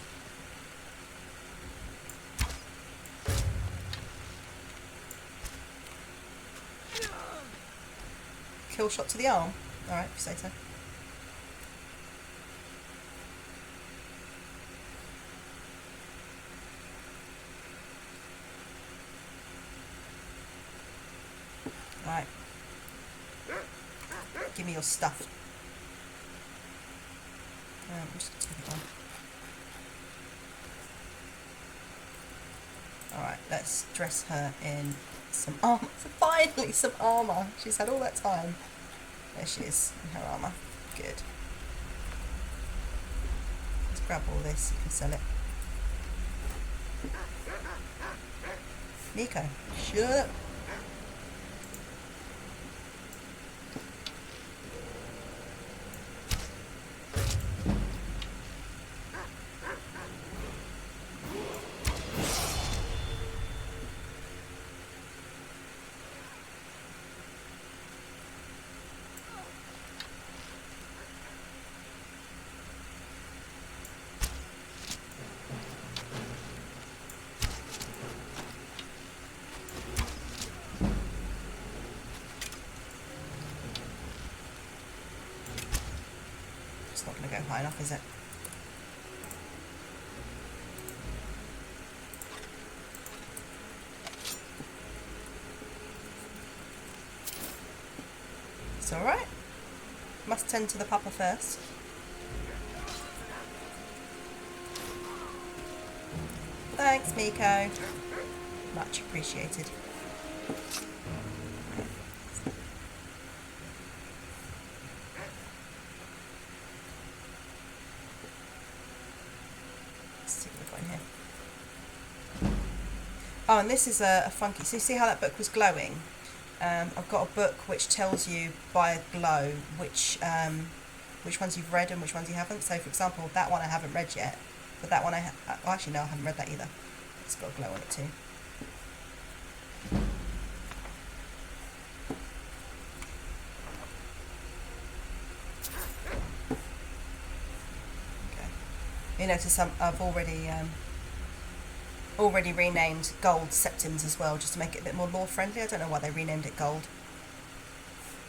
Kill shot to the arm. Alright, if you say so. Right. Give me your stuff. I'm just gonna take it on. Alright, let's dress her in some armour. Finally, some armour. She's had all that time. There she is, in her armour. Good. Let's grab all this, you can sell it. Nico, shut up. It's not going to go high enough, is it? It's alright. Must tend to the papa first. Thanks, Miko. Much appreciated. Oh, and this is a funky... So you see how that book was glowing? I've got a book which tells you by glow which ones you've read and which ones you haven't. So, for example, that one I haven't read yet, but that one well, actually, no, I haven't read that either. It's got a glow on it too. Okay. You notice I've already renamed gold septims as well, just to make it a bit more lore friendly. I don't know why they renamed it gold.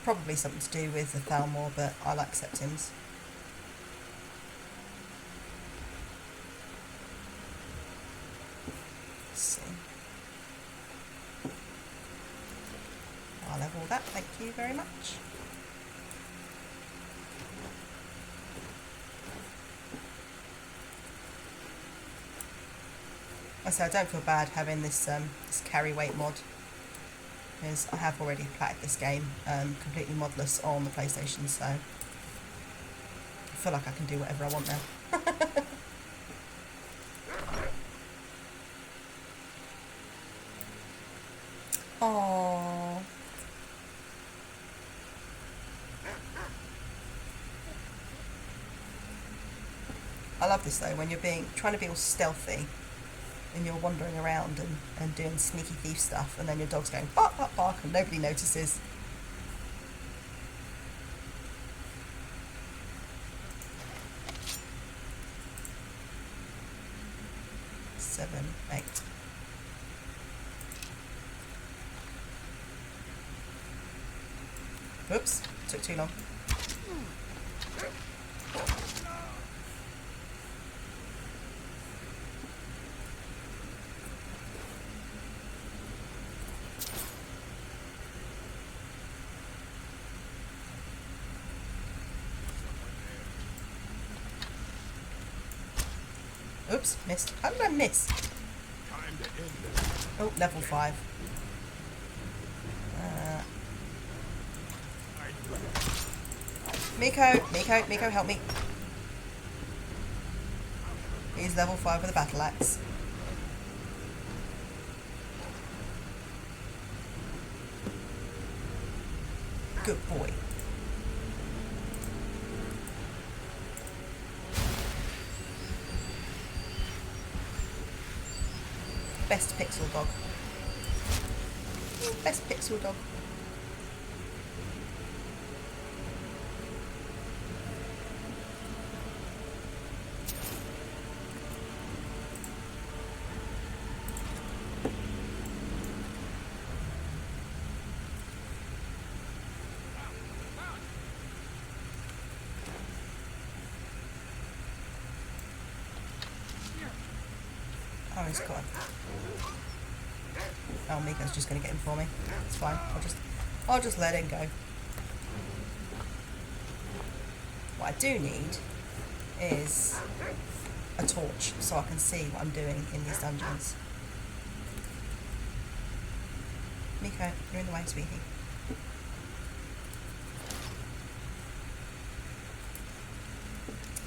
probably something to do with the Thalmor, but I'll accept him's. Let's see. I'll level that, thank you very much. I say I don't feel bad having this this carry weight mod, because I have already platted this game completely modless on the PlayStation, so I feel like I can do whatever I want now. Aww. I love this though, when you're trying to be all stealthy and you're wandering around and doing sneaky thief stuff, and then your dog's going bark, bark, bark, and nobody notices. Seven, 8. Whoops, took too long. Oops, missed. How did I miss? Oh, level 5. Miko, help me. He's level 5 with a battle axe. Good boy. Best pixel dog. Best pixel dog. Oh, he's gone. Oh, Miko's just going to get him for me. It's fine. I'll just let him go. What I do need is a torch so I can see what I'm doing in these dungeons. Miko, you're in the way, sweetie.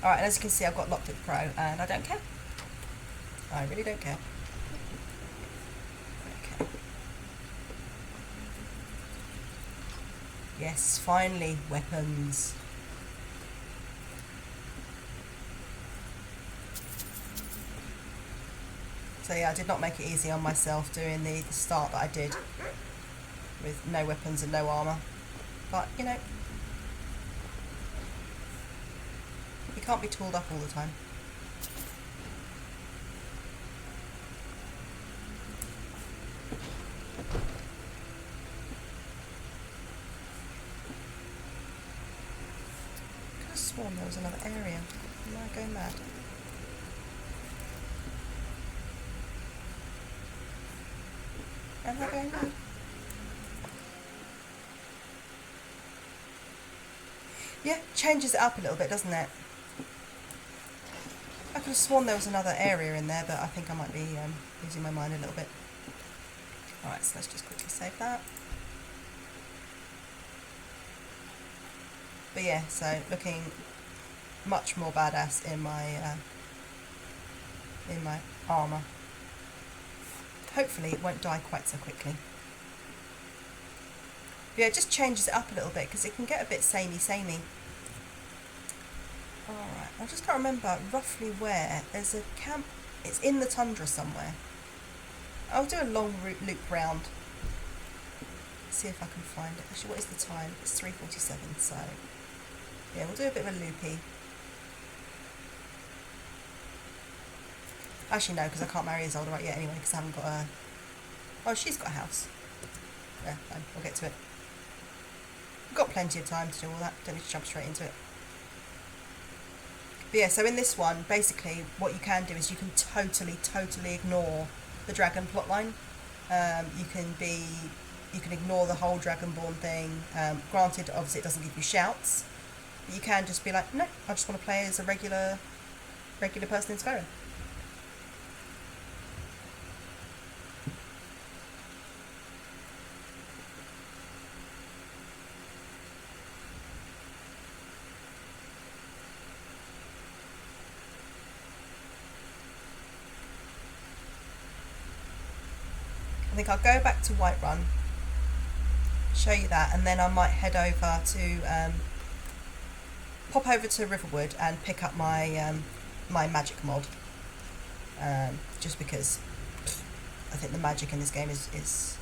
Alright, and as you can see, I've got Lockpick Pro, and I don't care. I really don't care. Okay. Yes, finally, weapons. So yeah, I did not make it easy on myself doing the start that I did with no weapons and no armour. But, you know, you can't be tooled up all the time. Could have sworn there was another area. Am I going mad? Am I going mad? Yeah, changes it up a little bit, doesn't it? I could have sworn there was another area in there, but I think I might be losing my mind a little bit. Alright, so let's just quickly save that. But yeah, so looking much more badass in my armour. Hopefully it won't die quite so quickly. But yeah, it just changes it up a little bit because it can get a bit samey. Alright, I just can't remember roughly where. There's a camp, it's in the tundra somewhere. I'll do a long loop round. See if I can find it. Actually, what is the time? It's 3:47, so yeah, we'll do a bit of a loopy. Actually, no, because I can't marry Isolde right yet anyway, because I haven't got a... Oh, she's got a house. Yeah, fine, we'll get to it. We've got plenty of time to do all that. Don't need to jump straight into it. But yeah, so in this one, basically, what you can do is you can totally ignore the dragon plotline. You can ignore the whole Dragonborn thing. Granted, obviously, it doesn't give you shouts, but you can just be like, no, I just want to play as a regular person in Skyrim. I think I'll go back to Whiterun, show you that, and then I might head over to pop over to Riverwood and pick up my my magic mod, just because I think the magic in this game is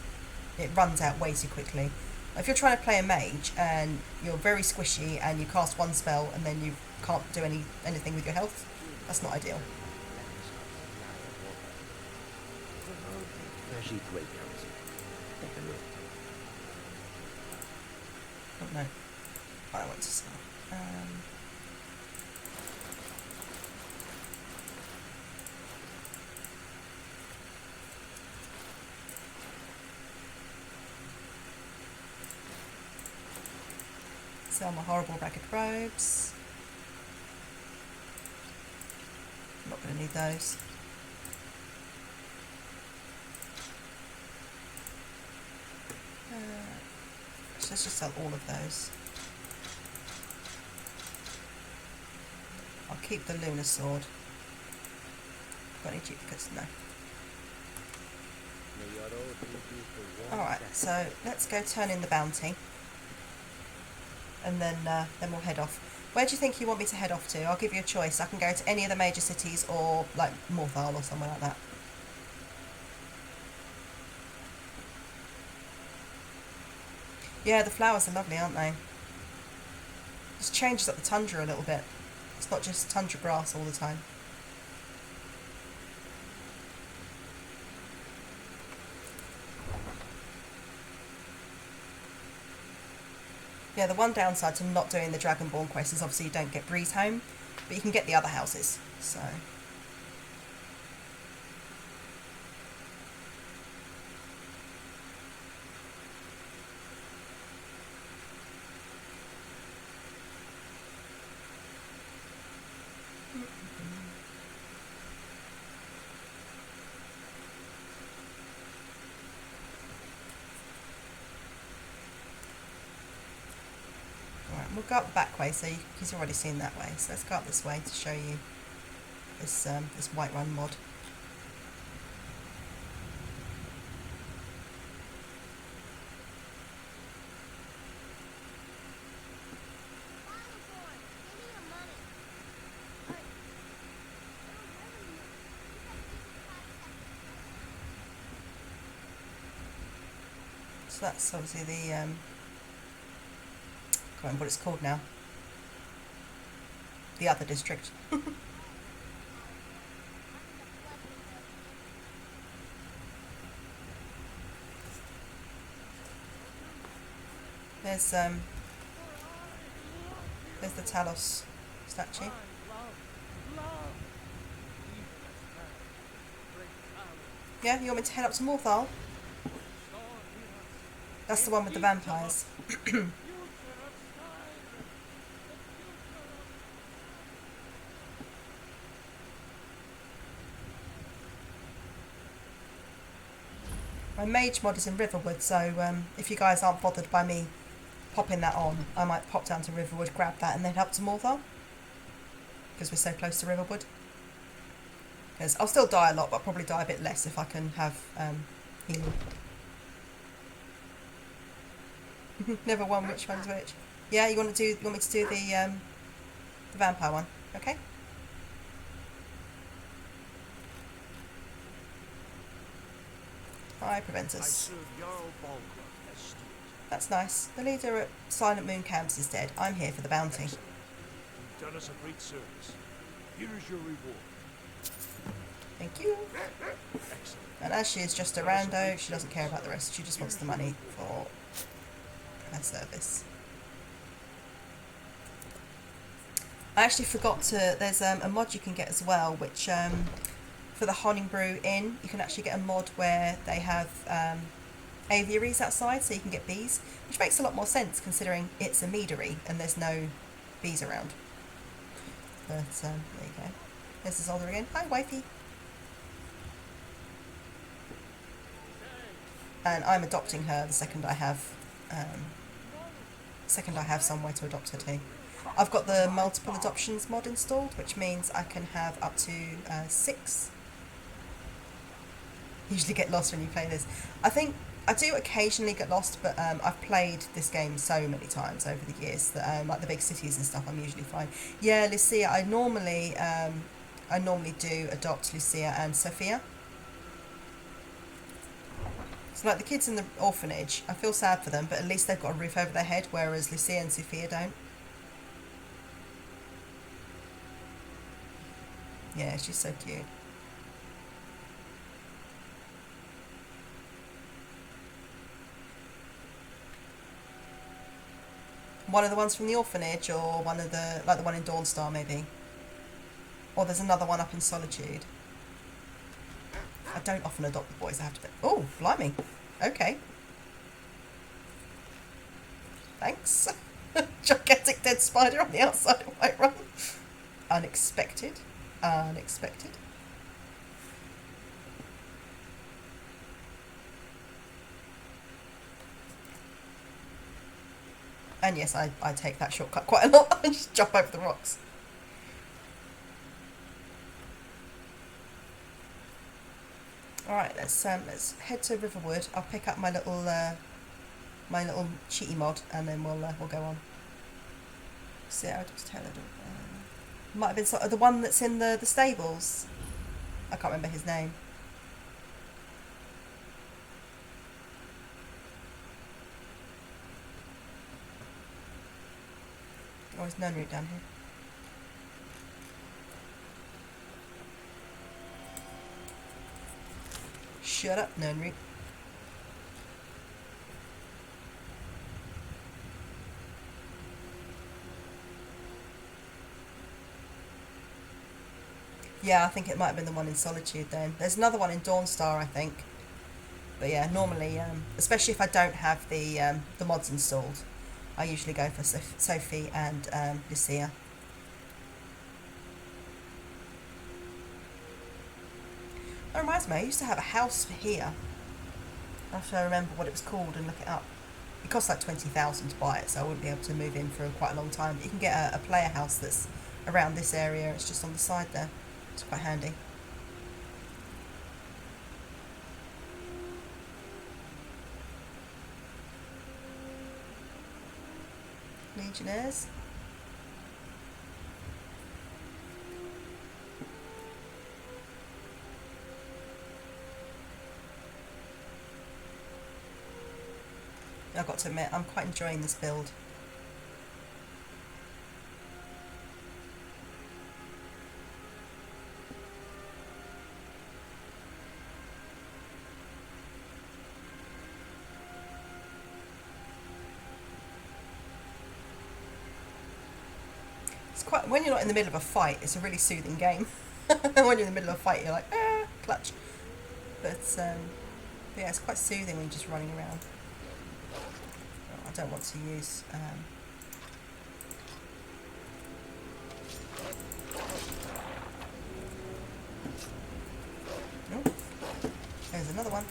it runs out way too quickly. If you're trying to play a mage and you're very squishy and you cast one spell and then you can't do anything with your health, that's not ideal. Oh no, I want to sell. Sell my horrible ragged robes. I'm not going to need those. So let's just sell all of those. I'll keep the lunar sword. Got any duplicates? No. Alright, so let's go turn in the bounty. And then we'll head off. Where do you think you want me to head off to? I'll give you a choice. I can go to any of the major cities or like Morthal or somewhere like that. Yeah, the flowers are lovely, aren't they? Just changes up the tundra a little bit. It's not just tundra grass all the time. Yeah, the one downside to not doing the Dragonborn quest is obviously you don't get Breeze home, but you can get the other houses, so... We'll go up the back way, so he's already seen that way. So let's go up this way to show you this this Whiterun mod. So that's obviously the I can't remember what it's called now. The other district. There's the Talos statue. Yeah, you want me to head up to Morthal? That's the one with the vampires. My mage mod is in Riverwood, so if you guys aren't bothered by me popping that on, I might pop down to Riverwood, grab that, and then head up to Morthal, because we're so close to Riverwood. Because I'll still die a lot, but I'll probably die a bit less if I can have healing. Never won which one's which. Yeah, you want me to do the vampire one? Okay. Hi, Preventers. That's nice. The leader at Silent Moon Camps is dead. I'm here for the bounty. Excellent. You've done us a great service. Here is your reward. Thank you. Excellent. And as she is just a rando, she doesn't care about the rest. She just wants the money for her service. I actually forgot to, there's a mod you can get as well, which for the Honningbrew Inn, you can actually get a mod where they have aviaries outside, so you can get bees, which makes a lot more sense considering it's a meadery and there's no bees around. But there you go. There's Isolde again. Hi, wifey. And I'm adopting her the second I have somewhere to adopt her to. I've got the multiple adoptions mod installed, which means I can have up to 6. Usually get lost when you play this. I think I do occasionally get lost, but I've played this game so many times over the years that like the big cities and stuff, I'm usually fine. Yeah, Lucia, I normally do adopt Lucia and Sophia. So like the kids in the orphanage, I feel sad for them, but at least they've got a roof over their head, whereas Lucia and Sophia don't. Yeah, she's so cute. One of the ones from the orphanage, or one of the, like the one in Dawnstar maybe. Or there's another one up in Solitude. I don't often adopt the boys, I have to... Oh, blimey. Okay. Thanks. Gigantic dead spider on the outside of Whiterun. Unexpected. Unexpected. And yes, I take that shortcut quite a lot. I just jump over the rocks. Alright, let's head to Riverwood. I'll pick up my little cheaty mod, and then we'll go on. See, I'll just tell it. Might have been sort of the one that's in the stables. I can't remember his name. Oh, there's none route down here. Shut up, Nunry. Yeah, I think it might have been the one in Solitude then. There's another one in Dawnstar, I think. But yeah, normally, especially if I don't have the mods installed, I usually go for Sophie and Lucia. That reminds me, I used to have a house for here. I have to remember what it was called and look it up. It costs like 20,000 to buy it, so I wouldn't be able to move in for quite a long time. You can get a player house that's around this area. It's just on the side there. It's quite handy. Legionnaires. I've got to admit, I'm quite enjoying this build. It's quite, when you're not in the middle of a fight, it's a really soothing game. When you're in the middle of a fight, you're like, clutch. But yeah, it's quite soothing when you're just running around. I don't want to use oh, there's another one.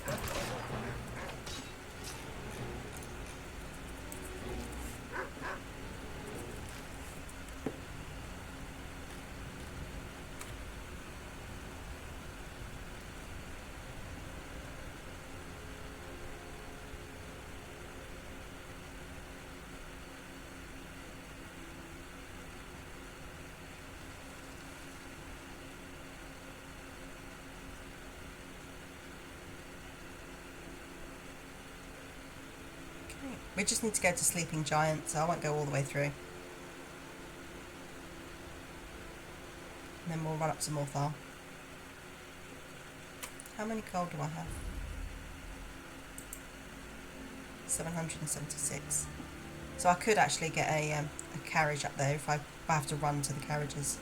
We just need to go to Sleeping Giant, so I won't go all the way through. And then we'll run up to Morthal. How many gold do I have? 776. So I could actually get a carriage up there if I have to run to the carriages.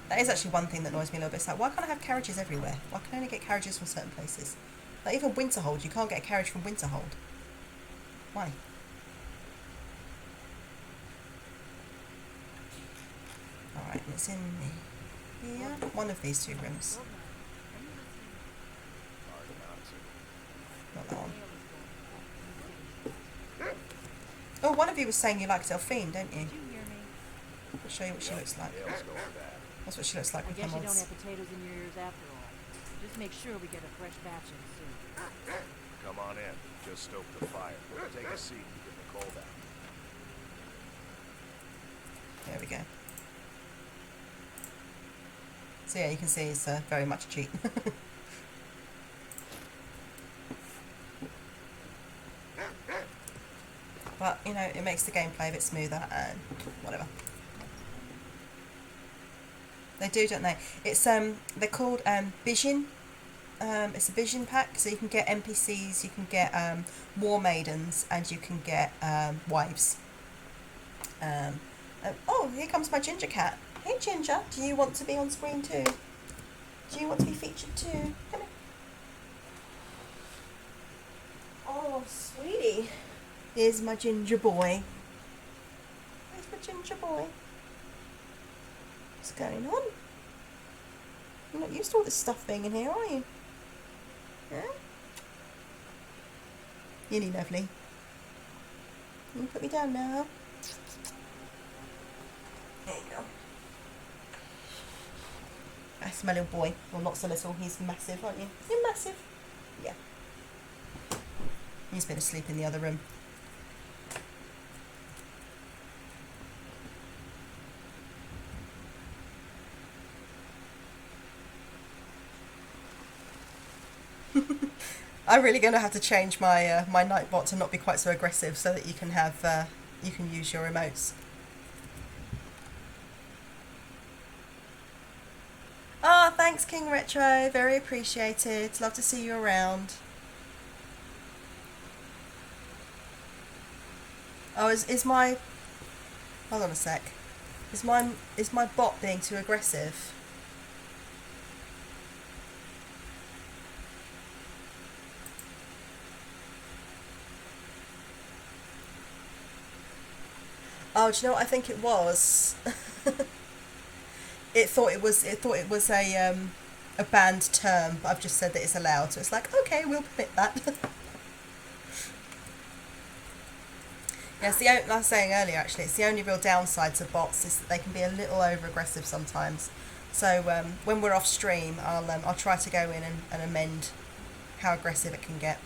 That is actually one thing that annoys me a little bit. It's like, why can't I have carriages everywhere? Why can I only get carriages from certain places? Like even Winterhold, you can't get a carriage from Winterhold. Why? Alright, it's in here. One of these two rooms. Not that one. Oh, one of you was saying you liked Delphine, don't you? I'll show you what she looks like. That's what she looks like I with her guess you don't mods. have potatoes in your ears after all. Just make sure we get a fresh batch in soon. Come on in. Just stoke the fire. Take a seat and get the cold out. There we go. So yeah, you can see it's very much a cheat. But, you know, it makes the gameplay a bit smoother and whatever. They do, don't they? It's they're called Vision. It's a Vision pack, so you can get NPCs, you can get war maidens, and you can get wives. Oh, here comes my ginger cat. Hey Ginger, do you want to be on screen too? Do you want to be featured too? Come here. Oh, sweetie. Here's my ginger boy. There's my ginger boy. What's going on? You're not used to all this stuff being in here, are you? Yeah? Really lovely. You can put me down now. There you go. That's my little boy. Well, not so little. He's massive, aren't you? You're massive. Yeah. He's been asleep in the other room. I'm really going to have to change my my Nightbot to not be quite so aggressive, so that you can have you can use your emotes. Oh, thanks King Retro, very appreciated. Love to see you around. Oh, is my, hold on a sec. Is my bot being too aggressive? Oh, do you know what I think it was? It thought it was a banned term, but I've just said that it's allowed, so it's like, okay, we'll permit that. Yes, like I was saying earlier, actually, it's the only real downside to bots is that they can be a little over aggressive sometimes. So when we're off stream, I'll try to go in and amend how aggressive it can get.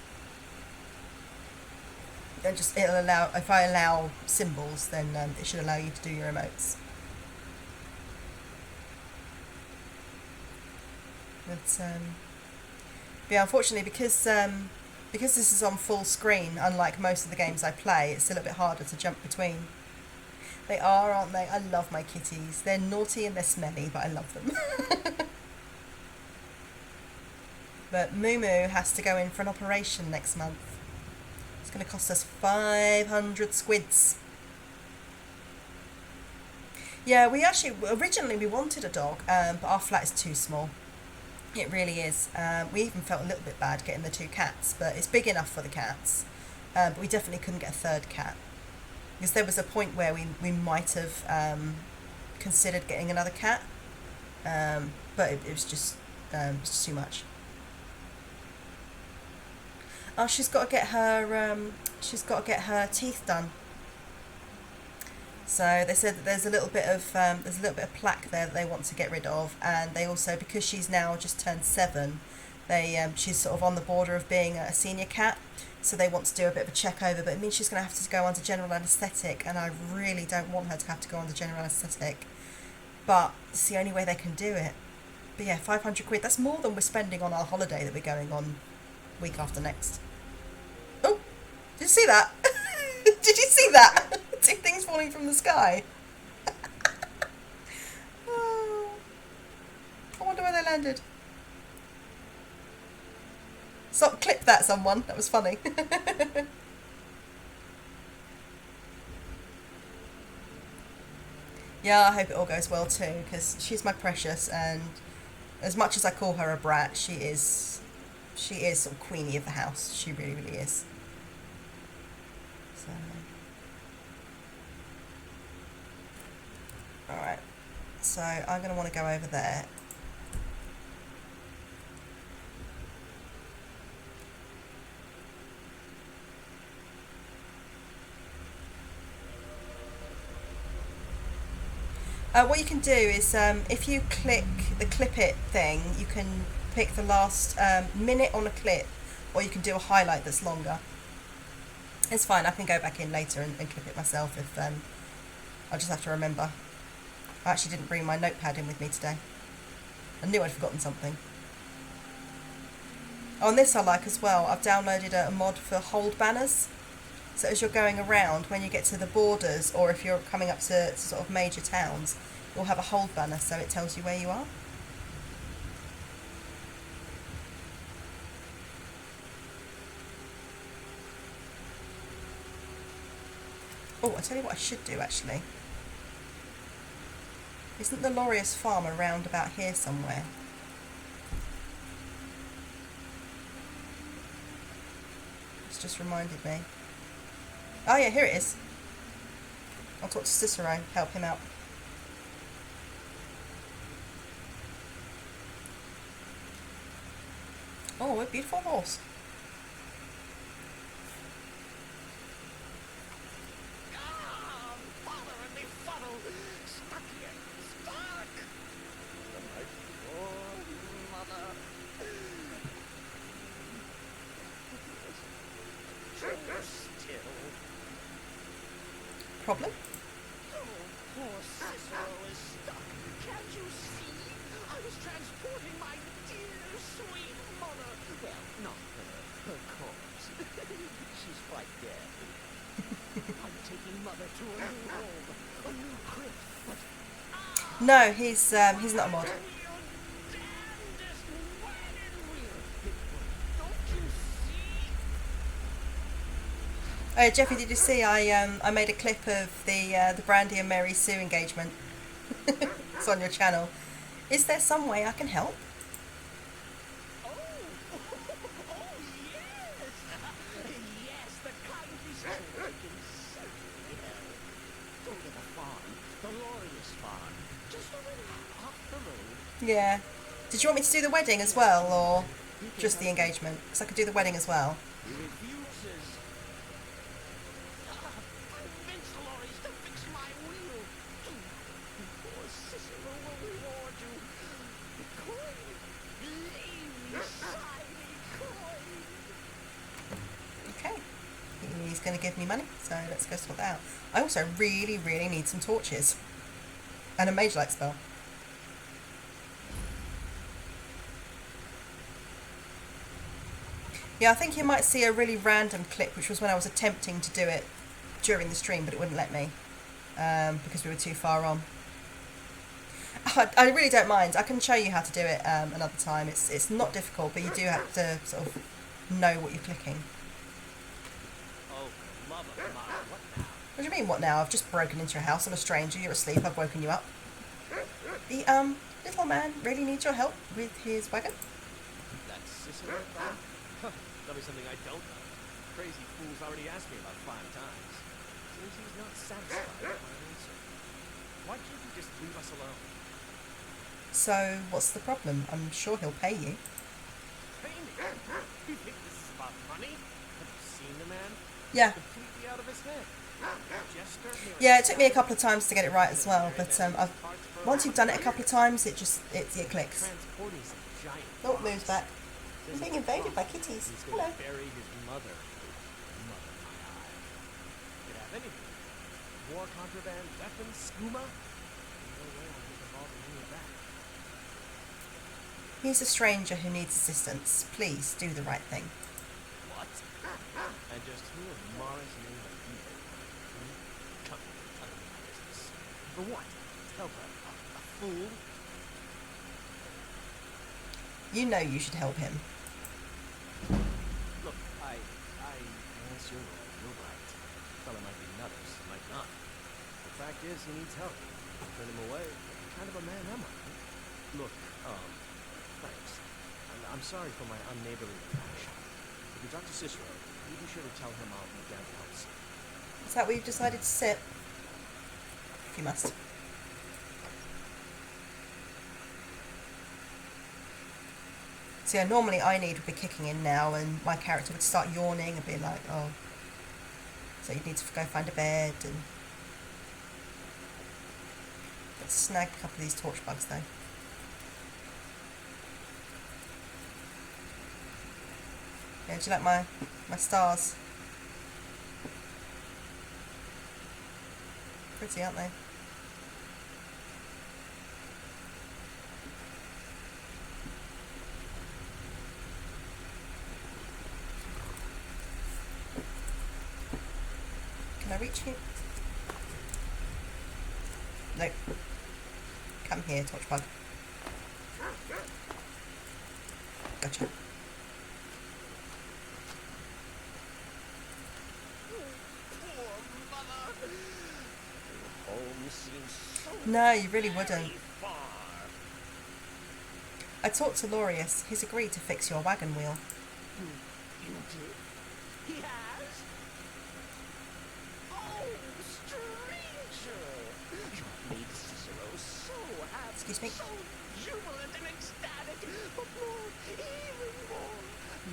Then just it'll allow, if I allow symbols, then it should allow you to do your emotes. But yeah, unfortunately, because this is on full screen, unlike most of the games I play, it's a little bit harder to jump between. They are, aren't they? I love my kitties. They're naughty and they're smelly, but I love them. But Moo Moo has to go in for an operation next month. It's going to cost us 500 squids. Yeah, we actually, originally we wanted a dog, but our flat is too small. It really is. We even felt a little bit bad getting the 2 cats, but it's big enough for the cats. But we definitely couldn't get a 3rd cat. Because there was a point where we might have considered getting another cat, but it was just too much. Oh, she's got to get her teeth done. So they said that there's a little bit of plaque there that they want to get rid of, and they also, because she's now just turned 7, she's sort of on the border of being a senior cat, so they want to do a bit of a check over, but it means she's going to have to go under general anaesthetic, and I really don't want her to have to go under general anaesthetic, but it's the only way they can do it. But yeah, 500 quid, that's more than we're spending on our holiday that we're going on week after next. Oh, did you see that? Did you see that? 2 things falling from the sky. Oh, I wonder where they landed. Stop, clip that, someone. That was funny. Yeah, I hope it all goes well too, because she's my precious, and as much as I call her a brat, she is sort of queenie of the house. She really, really is. So, alright. So I'm going to want to go over there. What you can do is, if you click the clip it thing, you can pick the last minute on a clip, or you can do a highlight that's longer. It's fine, I can go back in later and clip it myself if I'll just have to remember. I actually didn't bring my notepad in with me today. I knew I'd forgotten something. Oh, and this I like as well. I've downloaded a mod for hold banners. So as you're going around, when you get to the borders, or if you're coming up to sort of major towns, you'll have a hold banner, so it tells you where you are. Oh, I'll tell you what I should do, actually. Isn't the Laureus farm around about here somewhere? It's just reminded me. Oh yeah, here it is. I'll talk to Cicero, help him out. Oh, a beautiful horse. Problem? Poor Cicero is stuck. Can't you see? I was transporting my dear, sweet mother. Well, not her corpse. She's quite dead. I'm taking mother to a new home, a new crib, but... No, he's not a mod. Oh, Jeffy, did you see I made a clip of the Brandy and Mary Sue engagement? It's on your channel. Is there some way I can help? Oh, yes! Yes, the kindly sister can certainly help. Go to the farm, the Laureus farm, just a little off the road. Yeah. Did you want me to do the wedding as well, or just the engagement? Because I could do the wedding as well. He refuses. Convince Laureus to fix my wheel. Poor Cicero will reward you. The coin. Lady shiny coin. Okay. He's going to give me money, so let's go sort that out. I also really, really need some torches. And a mage light spell. Yeah, I think you might see a really random clip, which was when I was attempting to do it during the stream, but it wouldn't let me because we were too far on. I really don't mind. I can show you how to do it another time. It's not difficult, but you do have to sort of know what you're clicking. Oh, mother, what now? What do you mean, what now? I've just broken into your house. I'm a stranger. You're asleep. I've woken you up. The little man really needs your help with his wagon. That's Cicero? Huh, that'll be something I don't know. Crazy fool's already asked me about 5 times. Seems he's not satisfied with my answer. Why can't you just leave us alone? So, what's the problem? I'm sure he'll pay you. Pay me? You think this is about money? Have you seen the man? Yeah. Completely out of his head. Jester, Yeah, it took me a couple of times to get it right as well, but once you've done it a couple of times, it clicks. transporting some giant Oh, moves back. Says I'm being he's invaded by drunk. kitties. He's gonna Hello. bury his mother. Mother, my eye. Could have anything. War contraband, weapons, skooma. No way I'll get involved in any of that. He's a stranger who needs assistance. Please do the right thing. What? And just who of Mara's name are you? Come here, tell me my business. For what? Help a fool? You know you should help him. Look, yes, you're right. Fella might be nutters, might not. The fact is, he needs help. Turn him away. What kind of a man am I? Look, thanks. I'm sorry for my unneighborly action. If you talk to Cicero, you be sure to tell him I'll be down to help soon. Is that where you've decided to sit? If you must. So yeah, normally I would be kicking in now and my character would start yawning and be like, oh. So you'd need to go find a bed and... Let's snag a couple of these torch bugs though. Yeah, do you like my stars? Pretty, aren't they? Can I reach you? Nope. Come here, torchbug. Gotcha. No, you really wouldn't. I talked to Lorius. He's agreed to fix your wagon wheel. You did? He has? Oh, stranger! You made Cicero so happy, Excuse me? so jubilant and ecstatic, but more, even more,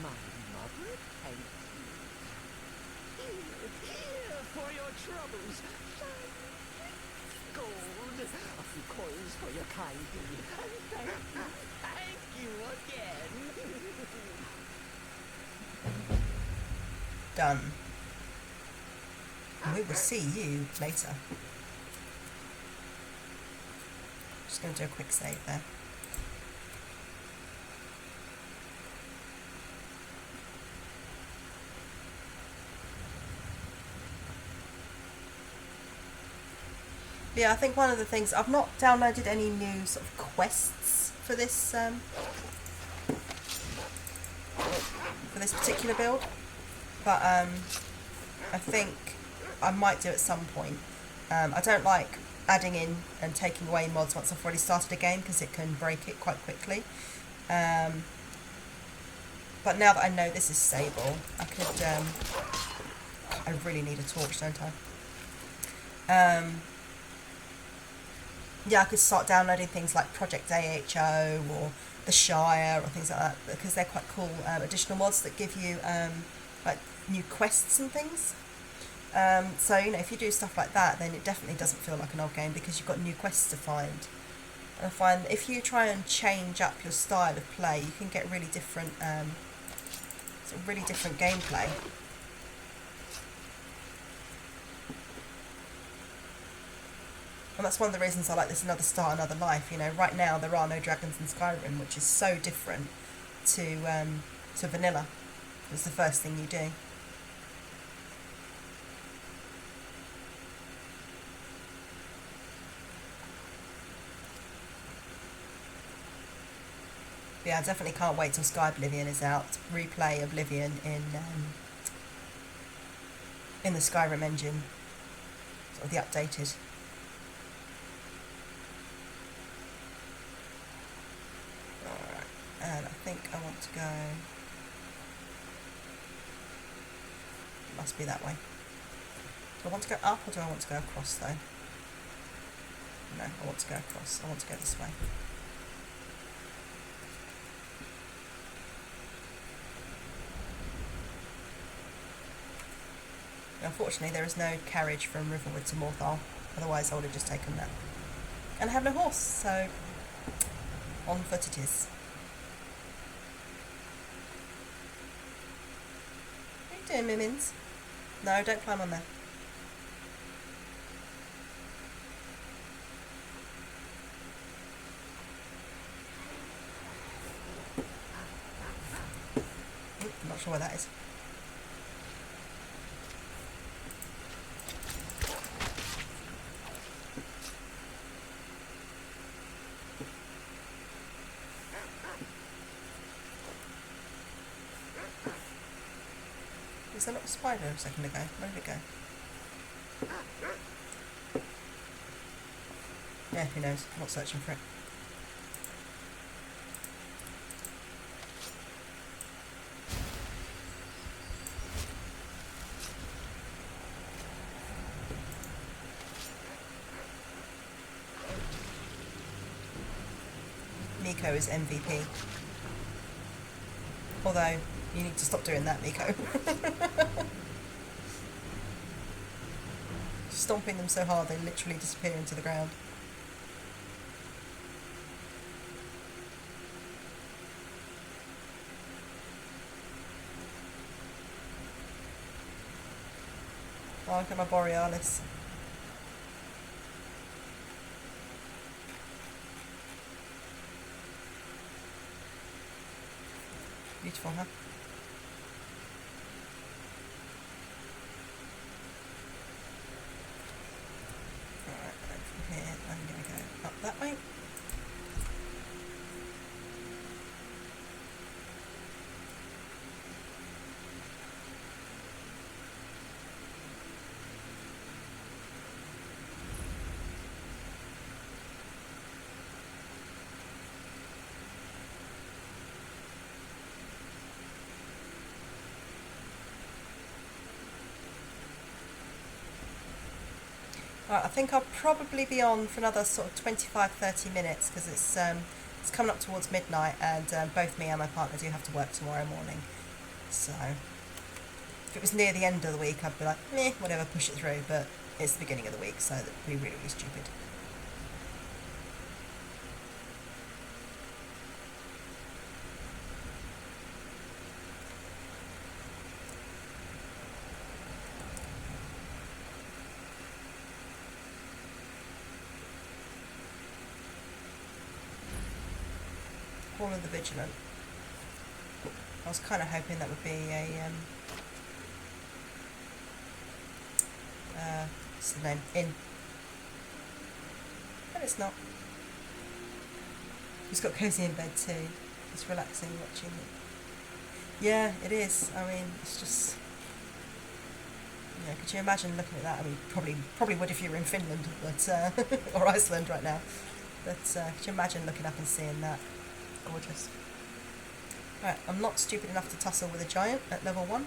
my mother thanked you. Here for your troubles. Gold, a few coins for your kind deed, and thank you again. Done. And we will see you later. Just going to do a quick save there. Yeah, I think one of the things, I've not downloaded any new sort of quests for this particular build, but I think I might do at some point. I don't like adding in and taking away mods once I've already started a game because it can break it quite quickly. But now that I know this is stable, I could, I really need a torch, don't I? Yeah, I could start downloading things like Project AHO or the Shire or things like that because they're quite cool additional mods that give you like new quests and things. So, you know, if you do stuff like that, then it definitely doesn't feel like an old game because you've got new quests to find. And I find that if you try and change up your style of play, you can get really different, sort of really different gameplay. And that's one of the reasons I like this Another Start, Another Life. You know, right now there are no dragons in Skyrim, which is so different to vanilla. It's the first thing you do. But yeah, I definitely can't wait till Sky Oblivion is out to replay Oblivion in the Skyrim engine, sort of the updated. And I think I want to go... It must be that way. Do I want to go up or do I want to go across though? No, I want to go across. I want to go this way. Unfortunately there is no carriage from Riverwood to Morthal, otherwise I would have just taken that. And I have no horse, so on foot it is. What are you doing, Mimins? No, don't climb on there. I'm not sure where that is. Was there not a spider a second ago? Where did it go? Yeah, who knows? I'm not searching for it. Miko is MVP. Although, you need to stop doing that, Miko. Stomping them so hard they literally disappear into the ground. Oh, look at my Borealis. Beautiful, huh? Alright, from here I'm going to go up that way. Right, I think I'll probably be on for another sort of 25-30 minutes because it's coming up towards midnight and both me and my partner do have to work tomorrow morning. So if it was near the end of the week I'd be like, meh, whatever, push it through, but it's the beginning of the week so that'd be really, really stupid. Call of the Vigilant. I was kind of hoping that would be a what's the name? Inn. But it's not. He's got cozy in bed too. It's relaxing watching it. Yeah, it is. I mean, it's just. Yeah, could you imagine looking at that? I mean, probably would if you were in Finland, but or Iceland right now. But could you imagine looking up and seeing that? Gorgeous. Right, I'm not stupid enough to tussle with a giant at level 1.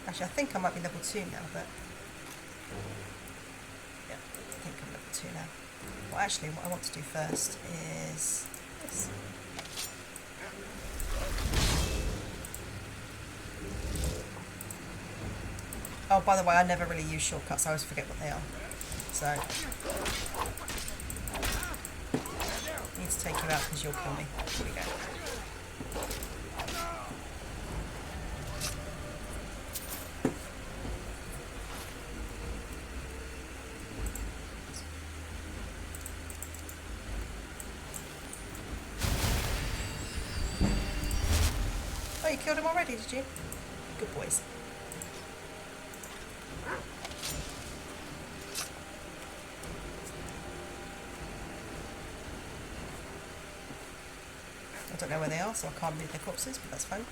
Actually, I think I might be level 2 now, but yeah, I think I'm level 2 now. Well, actually, what I want to do first is this. Oh, by the way, I never really use shortcuts. I always forget what they are. So I need to take you out because you'll kill me. Here we go. Oh, you killed him already, did you? Good boys. I don't know where they are, so I can't read their corpses, but that's fine. I'm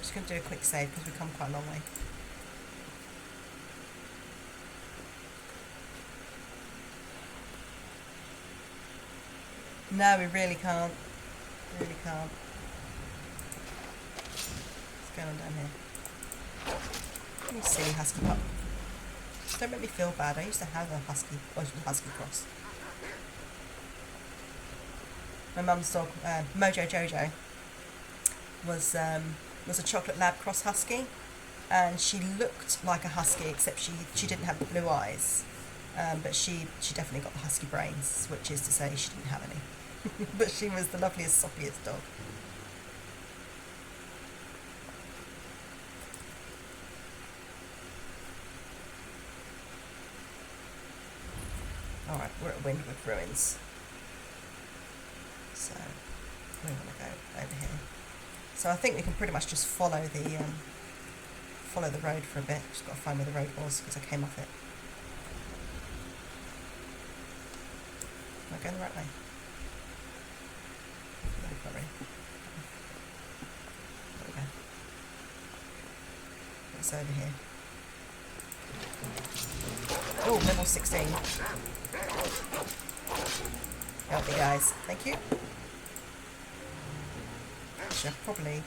just going to do a quick save because we've come quite a long way. No, we really can't. We really can't. What's going on down here? Let me see, husky pup. Don't make me feel bad. I used to have a husky cross. My mum's dog, Mojo Jojo, was a chocolate lab cross husky, and she looked like a husky except she didn't have the blue eyes, but she definitely got the husky brains, which is to say she didn't have any. But she was the loveliest, soppiest dog. Alright, we're at Windward Ruins. So we want to go over here. So I think we can pretty much just follow the road for a bit. Just got to find where the road was because I came off it. Am I going the right way? No, not really. There we go. It's over here. Oh, level 16. Help me, guys. Thank you. Should probably...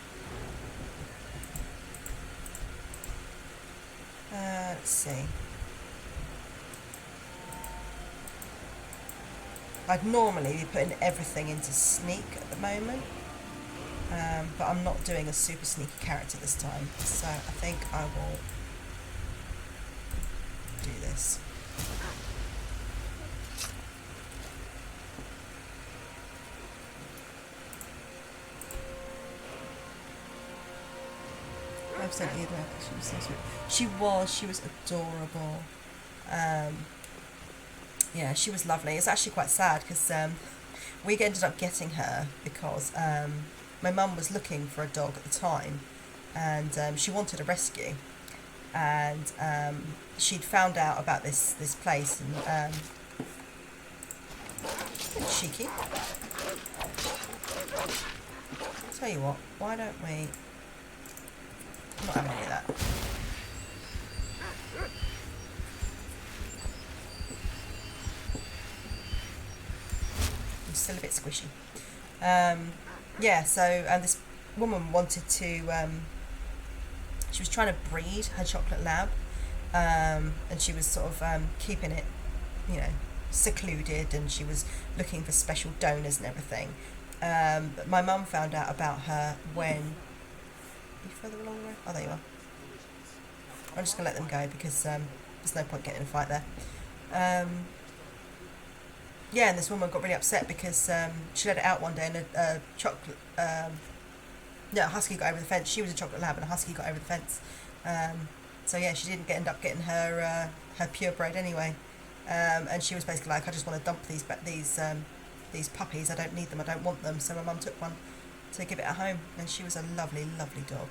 let's see. I'd normally be putting everything into sneak at the moment, but I'm not doing a super sneaky character this time, so I think I will do this. I've sent you that. She was so sweet. She was adorable. Yeah, she was lovely. It's actually quite sad because we ended up getting her because my mum was looking for a dog at the time, and she wanted a rescue, and she'd found out about this place, and it's cheeky. Tell you what, why don't we? I'm not having any of that. I'm still a bit squishy. Yeah, so this woman wanted to, she was trying to breed her chocolate lab, and she was sort of keeping it, you know, secluded, and she was looking for special donors and everything. But my mum found out about her when... Are you further along the road? Oh, there you are. I'm just going to let them go because there's no point getting in a fight there. Yeah, and this woman got really upset because she let it out one day and a chocolate... a husky got over the fence. She was a chocolate lab and a husky got over the fence. So yeah, she didn't end up getting her purebred anyway. And she was basically like, I just want to dump these puppies. I don't need them. I don't want them. So my mum took one to give it a home, and she was a lovely, lovely dog.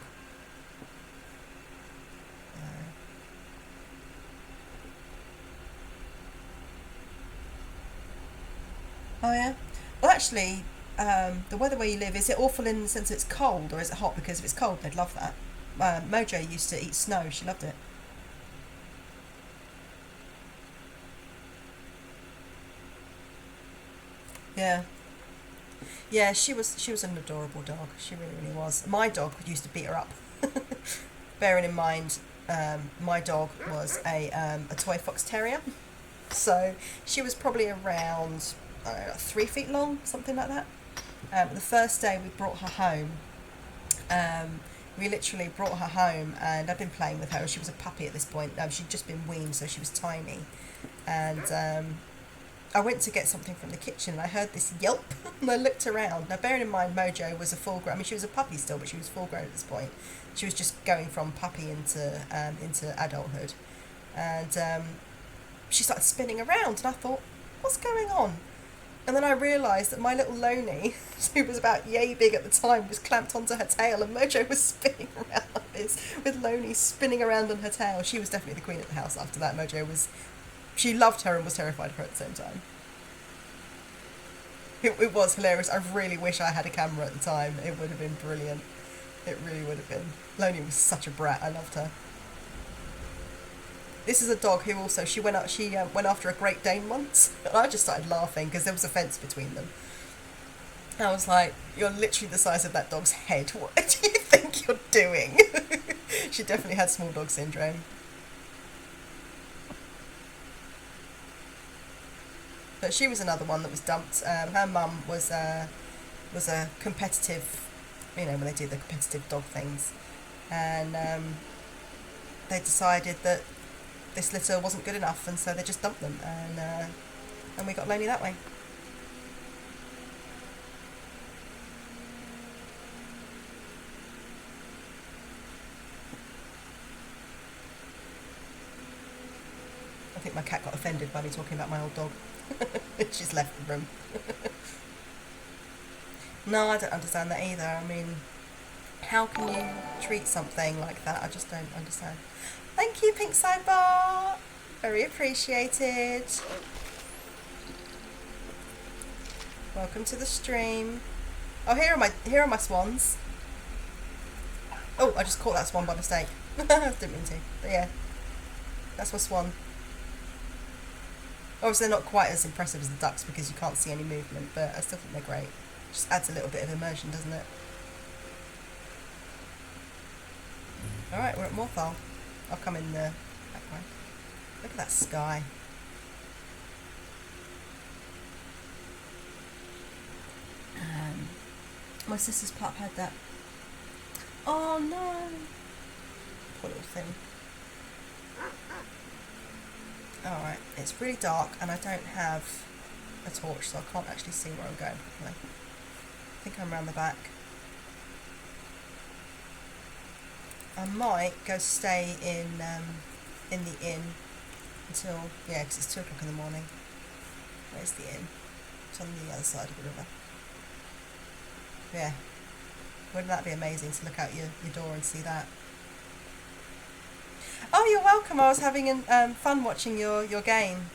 Oh yeah. Well, actually, the weather where you live, is it awful in the sense that it's cold, or is it hot? Because if it's cold, they'd love that. Mojo used to eat snow. She loved it. Yeah. Yeah, she was an adorable dog. She really, really was. My dog used to beat her up. Bearing in mind, my dog was a toy fox terrier, so she was probably around 3 feet long, something like that. The first day we brought her home, we literally brought her home, and I'd been playing with her. She was a puppy at this point. She'd just been weaned, so she was tiny, and I went to get something from the kitchen and I heard this yelp and I looked around. Now, bearing in mind, Mojo was a full grown, I mean, she was a puppy still, but she was full grown at this point. She was just going from puppy into adulthood. And she started spinning around, and I thought, what's going on? And then I realised that my little Loney, who was about yay big at the time, was clamped onto her tail, and Mojo was spinning around like this, with Loney spinning around on her tail. She was definitely the queen of the house after that. Mojo was... She loved her and was terrified of her at the same time. It was hilarious. I really wish I had a camera at the time. It would have been brilliant. It really would have been. Loney was such a brat. I loved her. This is a dog who also, she went after a Great Dane once. And I just started laughing because there was a fence between them. I was like, you're literally the size of that dog's head. What do you think you're doing? She definitely had small dog syndrome. But she was another one that was dumped. Her mum was a competitive, you know, when they do the competitive dog things, and they decided that this litter wasn't good enough, and so they just dumped them, and we got Lonely that way. I think my cat got offended by me talking about my old dog. She's left the room. No, I don't understand that either. I mean, how can you treat something like that? I just don't understand. Thank you, Pink Sidebar. Very appreciated. Welcome to the stream. Oh, here are my swans. Oh, I just caught that swan by mistake. Didn't mean to. But yeah, that's my swan. Obviously they're not quite as impressive as the ducks because you can't see any movement, but I still think they're great. Just adds a little bit of immersion, doesn't it? Alright, we're at Morthal. I'll come in the back way. Look at that sky. My sister's pup had that. Oh no! Poor little thing. Alright, it's really dark and I don't have a torch, so I can't actually see where I'm going properly. I think I'm around the back. I might go stay in the inn until, yeah, because it's 2 o'clock in the morning. Where's the inn? It's on the other side of the river. Yeah. Wouldn't that be amazing to look out your door and see that? Oh, you're welcome. I was having fun watching your game.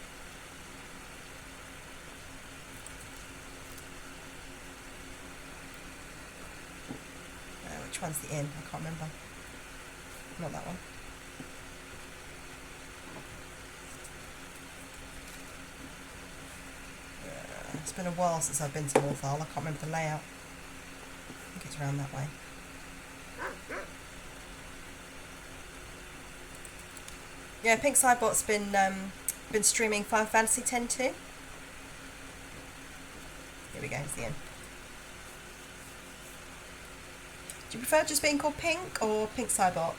Which one's the inn? I can't remember. Not that one. It's been a while since I've been to Morthal. I can't remember the layout. I think it's around that way. Yeah, Pink Sidebot's been streaming Final Fantasy X too. Here we go, it's the end. Do you prefer just being called Pink or Pink Sidebot?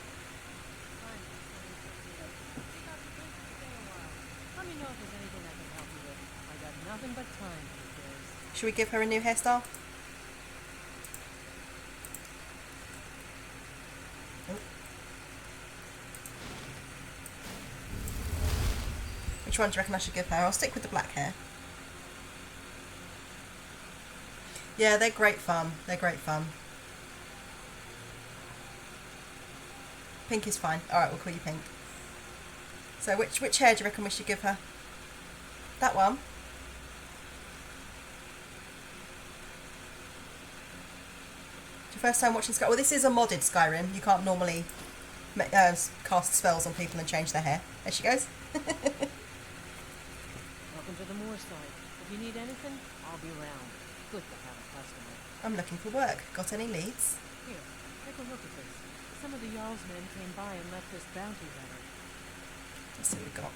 Let me know if there's anything I can help you with. I got nothing but time these days. Should we give her a new hairstyle? Which one do you reckon I should give her? I'll stick with the black hair. Yeah, they're great fun. They're great fun. Pink is fine. Alright, we'll call you Pink. So which hair do you reckon we should give her? That one? It's your first time watching Skyrim? Well, this is a modded Skyrim. You can't normally cast spells on people and change their hair. There she goes. Welcome to the moorside. If you need anything, I'll be around. Good to have a customer. I'm looking for work. Got any leads? Here, take a look at this. Some of the Jarl's men came by and left this bounty letter. Let's see what we've got.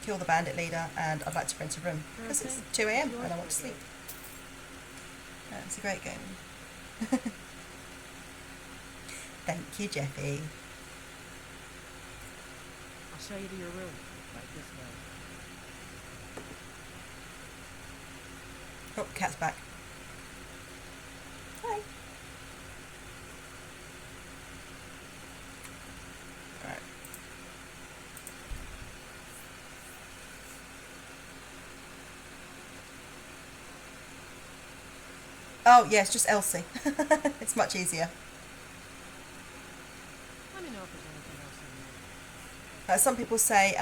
Kill the bandit leader, and I'd like to rent a room. Because it's 2 AM and I want to sleep. Yeah, it's a great game. Thank you, Jeffy. I'll show you to your room. Right this way. Oh, cat's back. Hi. Alright. Oh, yeah, it's just Elsie. It's much easier. Let me know if there's anything else you need. Some people say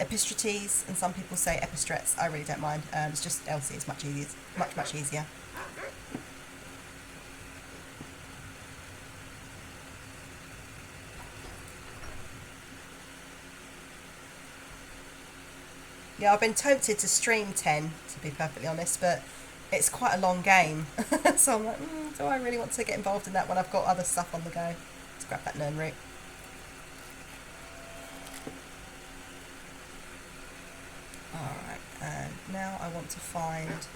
Epistrates, and some people say Epistrets. I really don't mind. It's just Elsie. It's much easier. Much easier. Yeah, I've been tempted to stream 10, to be perfectly honest, but it's quite a long game. So I'm like, do I really want to get involved in that when I've got other stuff on the go? Let's grab that Nern root. Alright, and now I want to find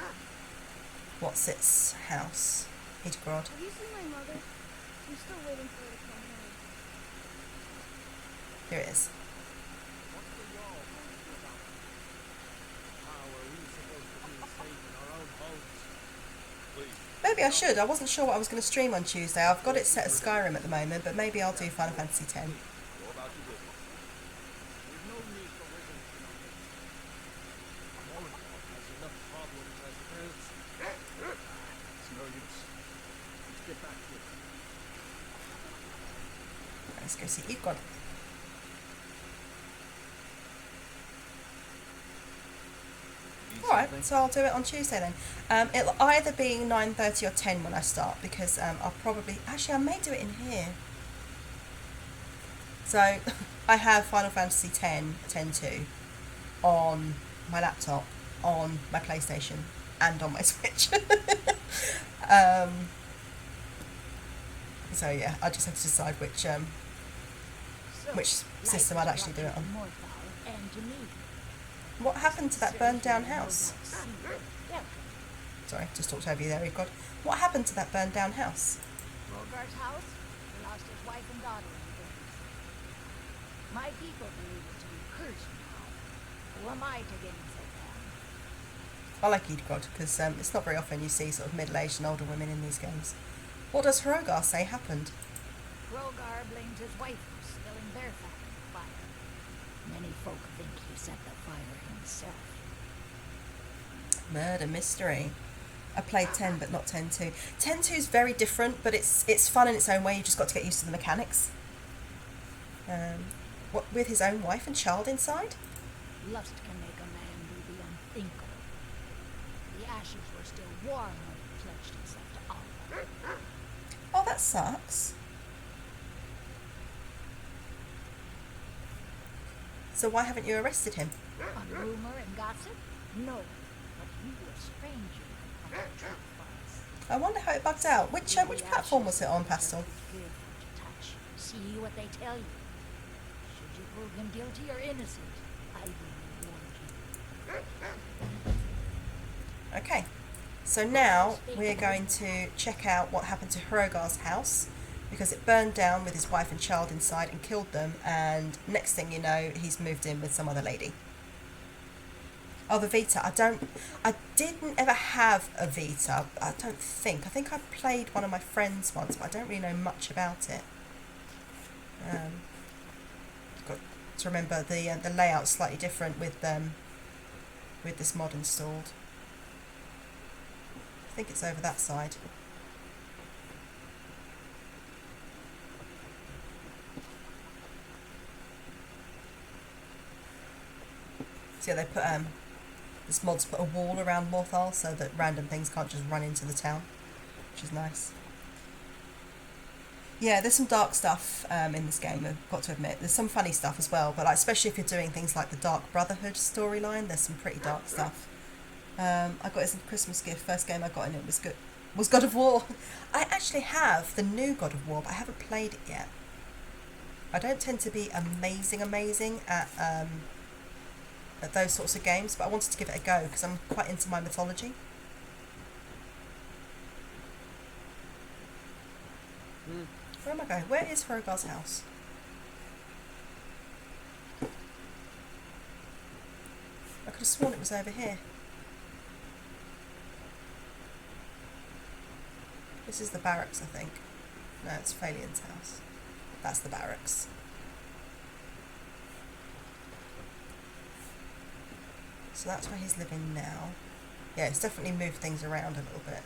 what's its house. Edegrod. Have you seen my mother? I'm still waiting for her to come home. Here it is. What's the wall about? How are we supposed to feel safe in our own homes? Please. Maybe I should. I wasn't sure what I was going to stream on Tuesday. I've got it set as Skyrim at the moment, but maybe I'll do Final Fantasy X. Go about your business. There's no need for waiting for nothing. Morthal has enough problems as it is. It's no use. Let's get back to it. Let's go see Edegrod. Alright, so I'll do it on Tuesday then. It'll either be 9:30 or 10 when I start, because I'll probably... Actually, I may do it in here. So, I have Final Fantasy X 10.2 on my laptop on my PlayStation and on my Switch. So yeah, I just have to decide which system I'd actually do it on. What happened to that burned down house? Sorry, just talked over you there, God. What happened to that burned down house? Rogar's house? He lost his wife and daughter and things. My people believe it to be cursed now. Who am I to get into that? I like Eidgod because it's not very often you see sort of middle-aged and older women in these games. What does Hrogar say happened? Rogar blames his wife for spilling their fat in the fire. Many folk think he set the fire himself. Murder mystery. I played 10 but not 10-2. 10-2 is very different, but it's fun in its own way. You just got to get used to the mechanics. What with his own wife and child inside? Lust can make a man do the unthinkable. The ashes were still warm when he pledged himself to Altmer. Oh, that sucks. So why haven't you arrested him? On rumor and gossip? No. But you were stranger than the truth was. I wonder how it bugged out. Which platform was it on, Pastel? See what they tell you. Should you prove him guilty or innocent, I will reward you. Okay. So now we're going to check out what happened to Hrogar's house, because it burned down with his wife and child inside and killed them, and next thing you know, he's moved in with some other lady. Oh, the Vita. I didn't ever have a Vita, I don't think. I think I played one of my friends once, but I don't really know much about it. Got to remember the layout's slightly different with this mod installed. I think it's over that side. So yeah, they put this mod's put a wall around Morthal so that random things can't just run into the town, which is nice. Yeah, there's some dark stuff in this game, I've got to admit. There's some funny stuff as well, but like, especially if you're doing things like the Dark Brotherhood storyline, there's some pretty dark stuff. I got it as a Christmas gift. First game I got in it was God of War. I actually have the new God of War, but I haven't played it yet. I don't tend to be amazing at those sorts of games, but I wanted to give it a go because I'm quite into my mythology. Where am I going? Where is Hrogar's house? I could have sworn it was over here. This is the barracks, I think. No, it's Phalian's house. That's the barracks. So that's where he's living now. Yeah, it's definitely moved things around a little bit.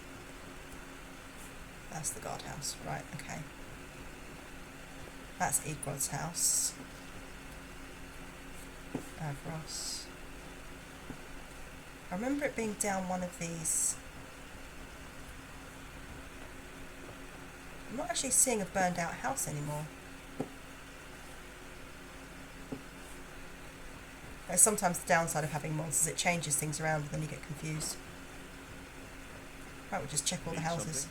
That's the guardhouse. Right, okay. That's Eidgrod's house. Avros. I remember it being down one of these. I'm not actually seeing a burned out house anymore. There's sometimes the downside of having mods is it changes things around and then you get confused. Right, we'll just check all the houses.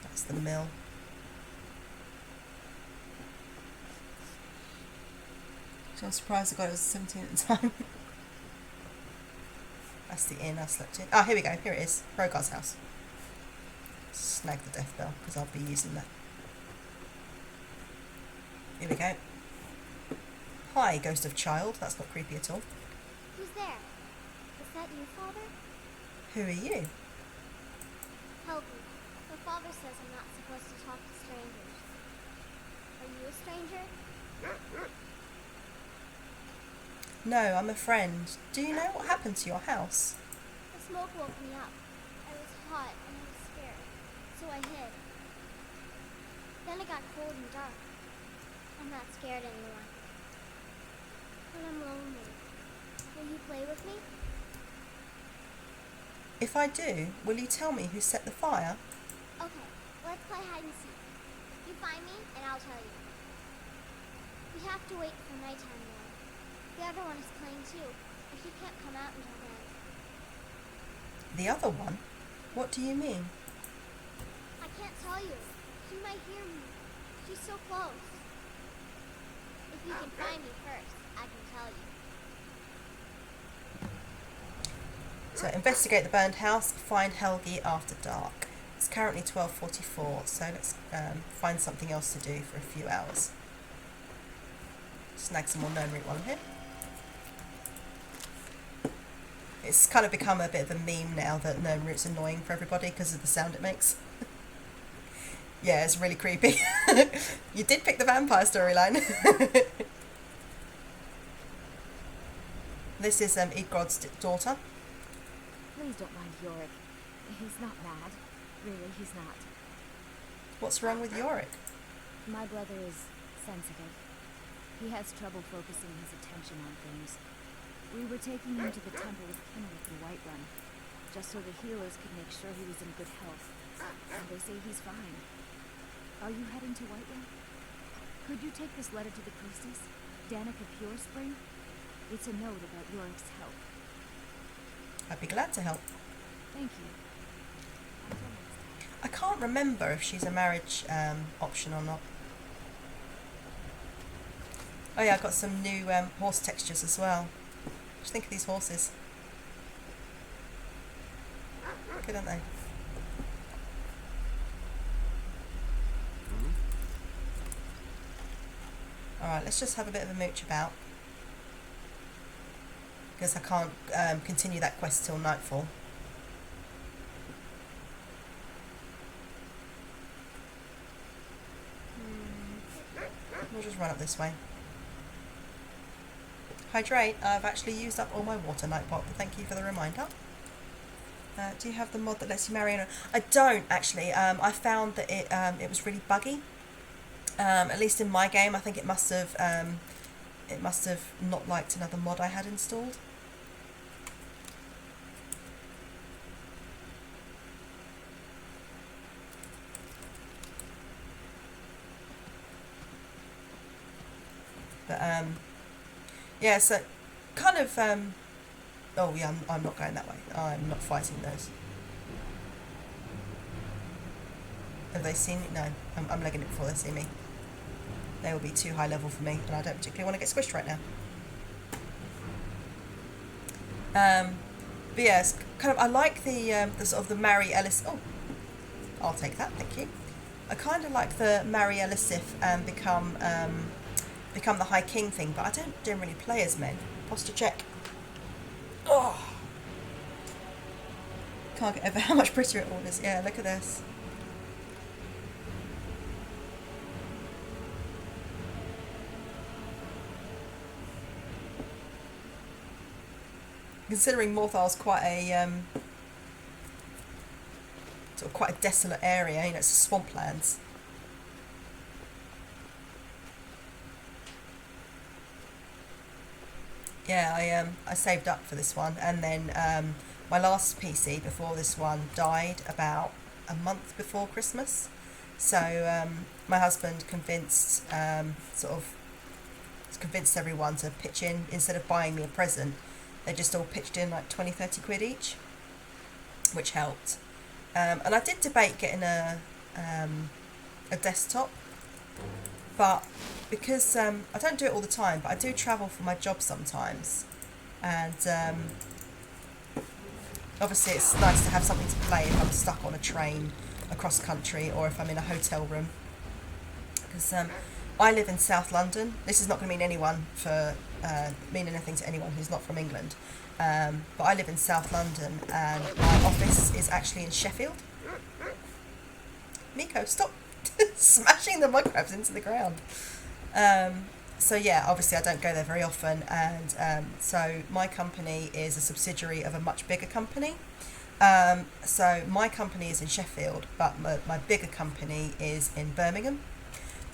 That's the mill. So I'm surprised I got it was 17 at the time. That's the inn I slept in. Oh, here we go. Here it is. Hrogar's house. Snag the death bell because I'll be using that. Here we go. Hi, ghost of child. That's not creepy at all. Who's there? Is that you, Father? Who are you? Help me. My father says I'm not supposed to talk to strangers. Are you a stranger? No, I'm a friend. Do you know what happened to your house? The smoke woke me up. I was hot and I was scared, so I hid. Then it got cold and dark. I'm not scared anymore. But I'm lonely. Will you play with me? If I do, will you tell me who set the fire? Okay, let's play hide and seek. You find me and I'll tell you. We have to wait for nighttime now. The other one is playing too, but he can't come out until then. The other one? What do you mean? I can't tell you. She might hear me. She's so close. If you can find me first, I can tell you. So investigate the burned house, find Helgi after dark. It's currently 12:44, so let's find something else to do for a few hours. Snag some more gnome root while I'm here. It's kind of become a bit of a meme now that gnome root's annoying for everybody because of the sound it makes. Yeah, it's really creepy. You did pick the vampire storyline. This is Igrod's daughter. Please don't mind Yorick. He's not mad. Really, he's not. What's wrong with Yorick? My brother is sensitive. He has trouble focusing his attention on things. We were taking him to the Temple of Kinrith in Whiterun, just so the healers could make sure he was in good health. And they say he's fine. Are you heading to Whiterun? Could you take this letter to the priestess, Danica Purespring? It's a note about Yorick's health. I'd be glad to help. Thank you. Until next time. I can't remember if she's a marriage option or not. Oh yeah, I've got some new horse textures as well. What do you think of these horses? Good, aren't they? Alright, let's just have a bit of a mooch about. Because I can't continue that quest till nightfall. We'll just run up this way. Hydrate. I've actually used up all my water, Nightbot, but thank you for the reminder. Do you have the mod that lets you marry? I don't actually. I found that it was really buggy. At least in my game, I think it must have not liked another mod I had installed. But yeah, so kind of oh yeah, I'm not going that way. I'm not fighting those. Have they seen me? No, I'm legging it before they see me. They will be too high level for me, and I don't particularly want to get squished right now. But yeah, it's kind of, I like the sort of the Mary Ellis. Oh, I'll take that, thank you. I kind of like the Mary Elisif and become the High King thing, but I don't generally play as men. Posture check. Oh, can't get over how much prettier it all is. Yeah, look at this. Considering Morthal's quite a sort of quite a desolate area, you know, it's swamplands. Yeah, I saved up for this one, and then my last PC before this one died about a month before Christmas. So my husband convinced convinced everyone to pitch in. Instead of buying me a present, they just all pitched in like 20-30 quid each, which helped. And I did debate getting a desktop, but because I don't do it all the time, but I do travel for my job sometimes, and obviously it's nice to have something to play if I'm stuck on a train across country or if I'm in a hotel room. Because I live in South London. This is not going to mean anything to anyone who's not from England. But I live in South London, and my office is actually in Sheffield. Nico, stop smashing the mud crabs into the ground. So yeah, obviously I don't go there very often, and so my company is a subsidiary of a much bigger company. So my company is in Sheffield, but my bigger company is in Birmingham.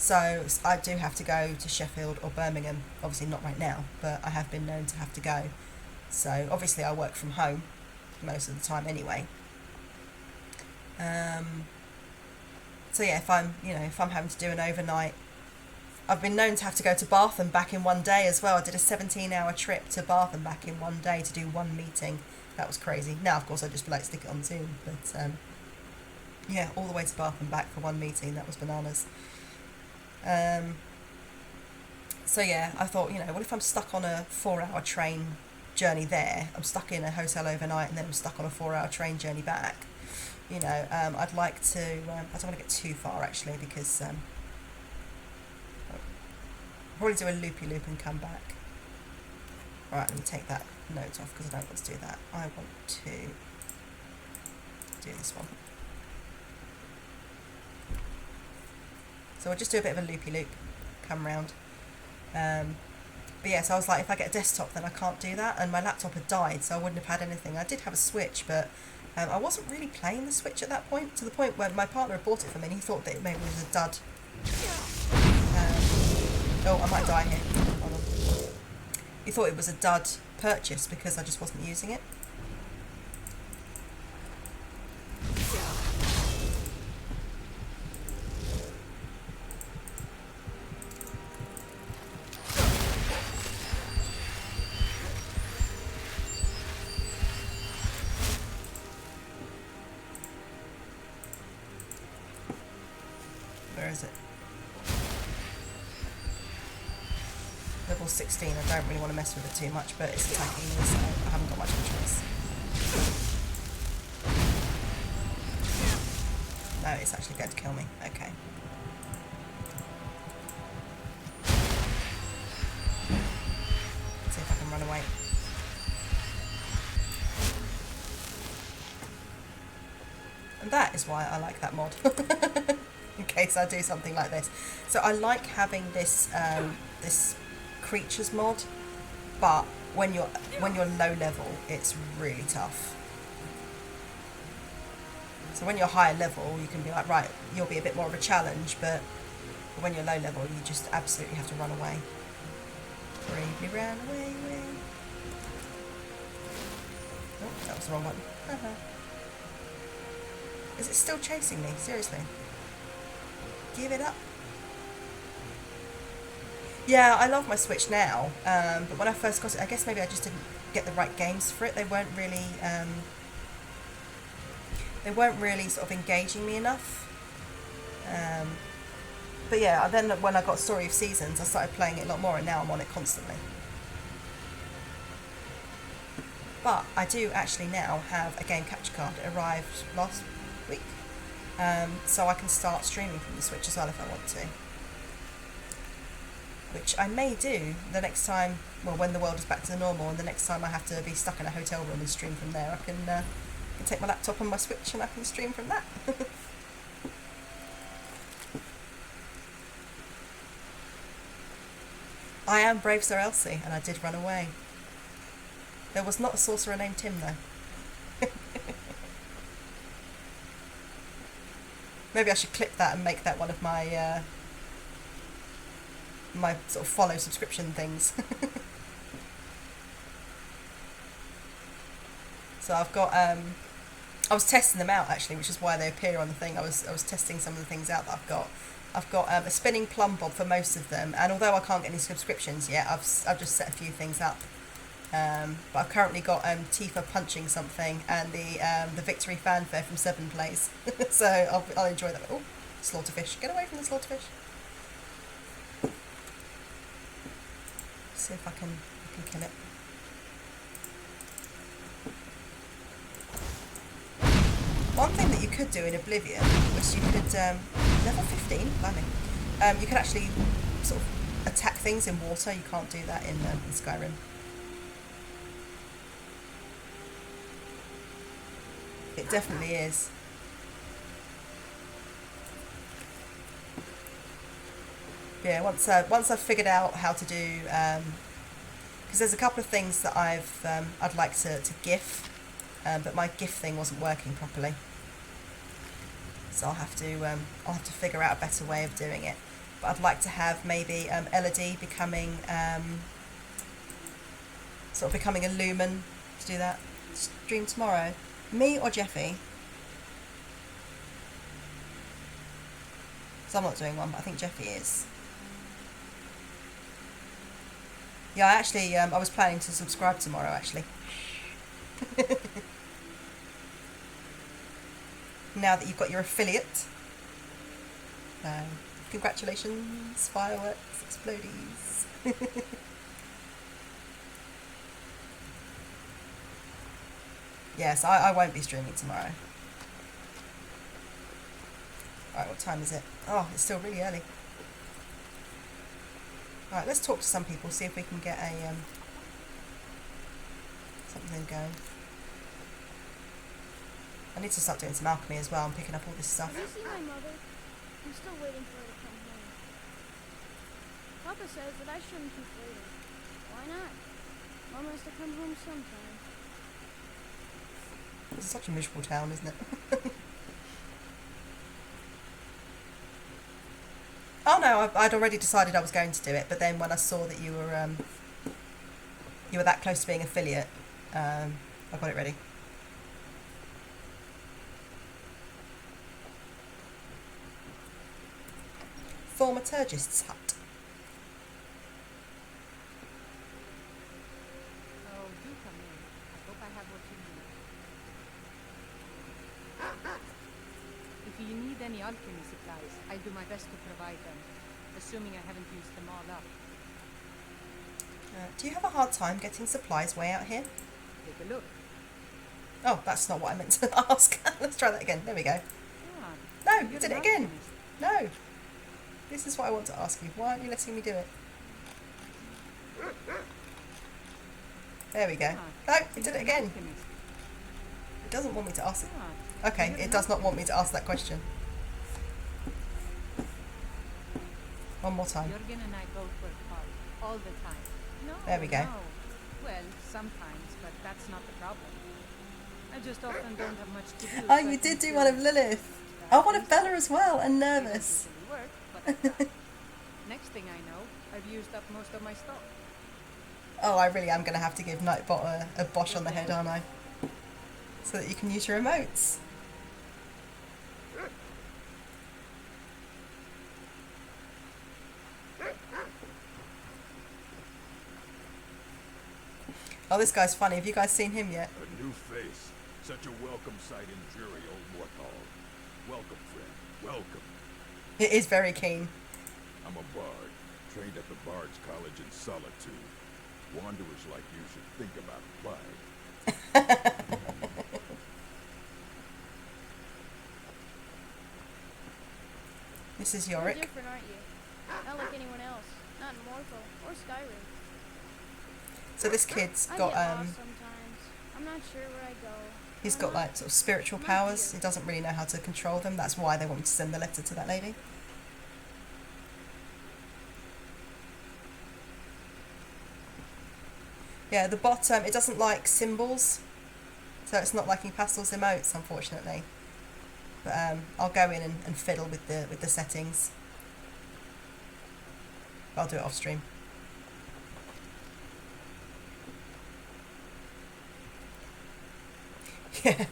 So I do have to go to Sheffield or Birmingham. Obviously not right now, but I have been known to have to go. So obviously I work from home most of the time anyway. So yeah, if I'm having to do an overnight I've been known to have to go to Bath and back in one day as well. I did a 17-hour trip to Bath and back in one day to do one meeting. That was crazy. Now, of course, I just like stick it on Zoom, but yeah, all the way to Bath and back for one meeting. That was bananas. So yeah, I thought, you know, what if I'm stuck on a 4-hour train journey there? I'm stuck in a hotel overnight, and then I'm stuck on a 4-hour train journey back. You know, I'd like to. I don't want to get too far actually, because I'll probably do a loopy loop and come back. Right, let me take that note off because I don't want to do that. I want to do this one. So I'll just do a bit of a loopy loop, come round. But yeah, so I was like, if I get a desktop, then I can't do that, and my laptop had died, so I wouldn't have had anything. I did have a Switch, but I wasn't really playing the Switch at that point, to the point where my partner had bought it for me, and he thought that it maybe was a dud. Oh, I might die here. Hold on. He thought it was a dud purchase because I just wasn't using it. Where is it? Level 16, I don't really want to mess with it too much, but it's attacking me, so I haven't got much of a choice. No, it's actually going to kill me. Okay. Let's see if I can run away. And that is why I like that mod. In case I do something like this. So I like having this this creatures mod, but when you're low level, it's really tough. So when you're higher level, you can be like, right, you'll be a bit more of a challenge, but when you're low level, you just absolutely have to run away. Bravely run away. Oh, that was the wrong one. Is it still chasing me? Seriously? Give it up. Yeah, I love my Switch now, but when I first got it, I guess maybe I just didn't get the right games for it. They weren't really sort of engaging me enough. But yeah, then when I got Story of Seasons, I started playing it a lot more, and now I'm on it constantly. But I do actually now have a game capture card. It arrived last week, so I can start streaming from the Switch as well if I want to. Which I may do the next time, well, when the world is back to the normal, and the next time I have to be stuck in a hotel room and stream from there, I can take my laptop and my Switch and I can stream from that. I am brave Sir Elsie, and I did run away. There was not a sorcerer named Tim, though. Maybe I should clip that and make that one of my my sort of follow subscription things. So I've got I was testing them out actually, which is why they appear on the thing. I was testing some of the things out that I've got. I've got a spinning plumb bob for most of them, and although I can't get any subscriptions yet, I've just set a few things up. But I've currently got Tifa punching something, and the victory fanfare from 7 Plays. So I'll enjoy that. Oh, slaughterfish! Get away from the slaughterfish. See if I can kill it. One thing that you could do in Oblivion was you could level 15, blimey. You could actually sort of attack things in water. You can't do that in Skyrim. It definitely is. Yeah, once I've figured out how to do, because there's a couple of things that I'd like to GIF, but my GIF thing wasn't working properly. So I'll have to figure out a better way of doing it. But I'd like to have maybe Elodie becoming a lumen to do that. Stream tomorrow. Me or Jeffy? So I'm not doing one, but I think Jeffy is. Yeah, I actually, I was planning to subscribe tomorrow, actually. Now that you've got your affiliate. Congratulations, fireworks, explodies. Yes, I won't be streaming tomorrow. Alright, what time is it? Oh, it's still really early. Alright, let's talk to some people, see if we can get a something going. I need to start doing some alchemy as well. I'm picking up all this stuff. Have you seen my mother? I'm still waiting for her to come home. Papa says that I shouldn't keep waiting. Why not? Mom has to come home sometime. It's such a miserable town, isn't it? Oh no, I'd already decided I was going to do it, but then when I saw that you were that close to being affiliate, I got it ready. Thaumaturgist's hut. Oh, do come in. I hope I have what you need. If you need any alchemy supplies, I'll do my best to provide them, assuming I haven't used them all up. Do you have a hard time getting supplies way out here? Take a look. Oh, that's not what I meant to ask. Let's try that again. There we go. Ah, No, you're you did an it again. alchemist. No. This is what I want to ask you. Why aren't you letting me do it? There we go. No, you did it again. Alchemist. It doesn't want me to ask it. Ah, Okay, it does not want me to ask that question. One more time. Jürgen and I both work hard, all the time. No, There we go. no. Well, sometimes, but that's not the problem. I just often don't have much to do. Oh, so I you can did do feel one of Lilith. Oh, one of Bella as well, and Nervous. Doesn't usually work, but I try. Next thing I know, I've used up most of my stock. Oh, I really am going to have to give Nightbot a bosh on the head, aren't I? So that you can use your emotes. Oh, this guy's funny. Have you guys seen him yet? A new face. Such a welcome sight in dreary old Morthal. Welcome, friend. Welcome. It is very keen. I'm a bard, trained at the Bard's College in Solitude. Wanderers like you should think about applying. This is You're Yorick. different, aren't you? Not like anyone else. Not in Morthal or Skyrim. So this kid's I got get lost sometimes. I'm not sure where I go. he's got like sort of spiritual powers. He doesn't really know how to control them. That's why they want me to send the letter to that lady. Yeah, the bottom, it doesn't like symbols, so it's not liking pastels emotes, unfortunately. But I'll go in and fiddle with the settings. I'll do it off stream. Yeah.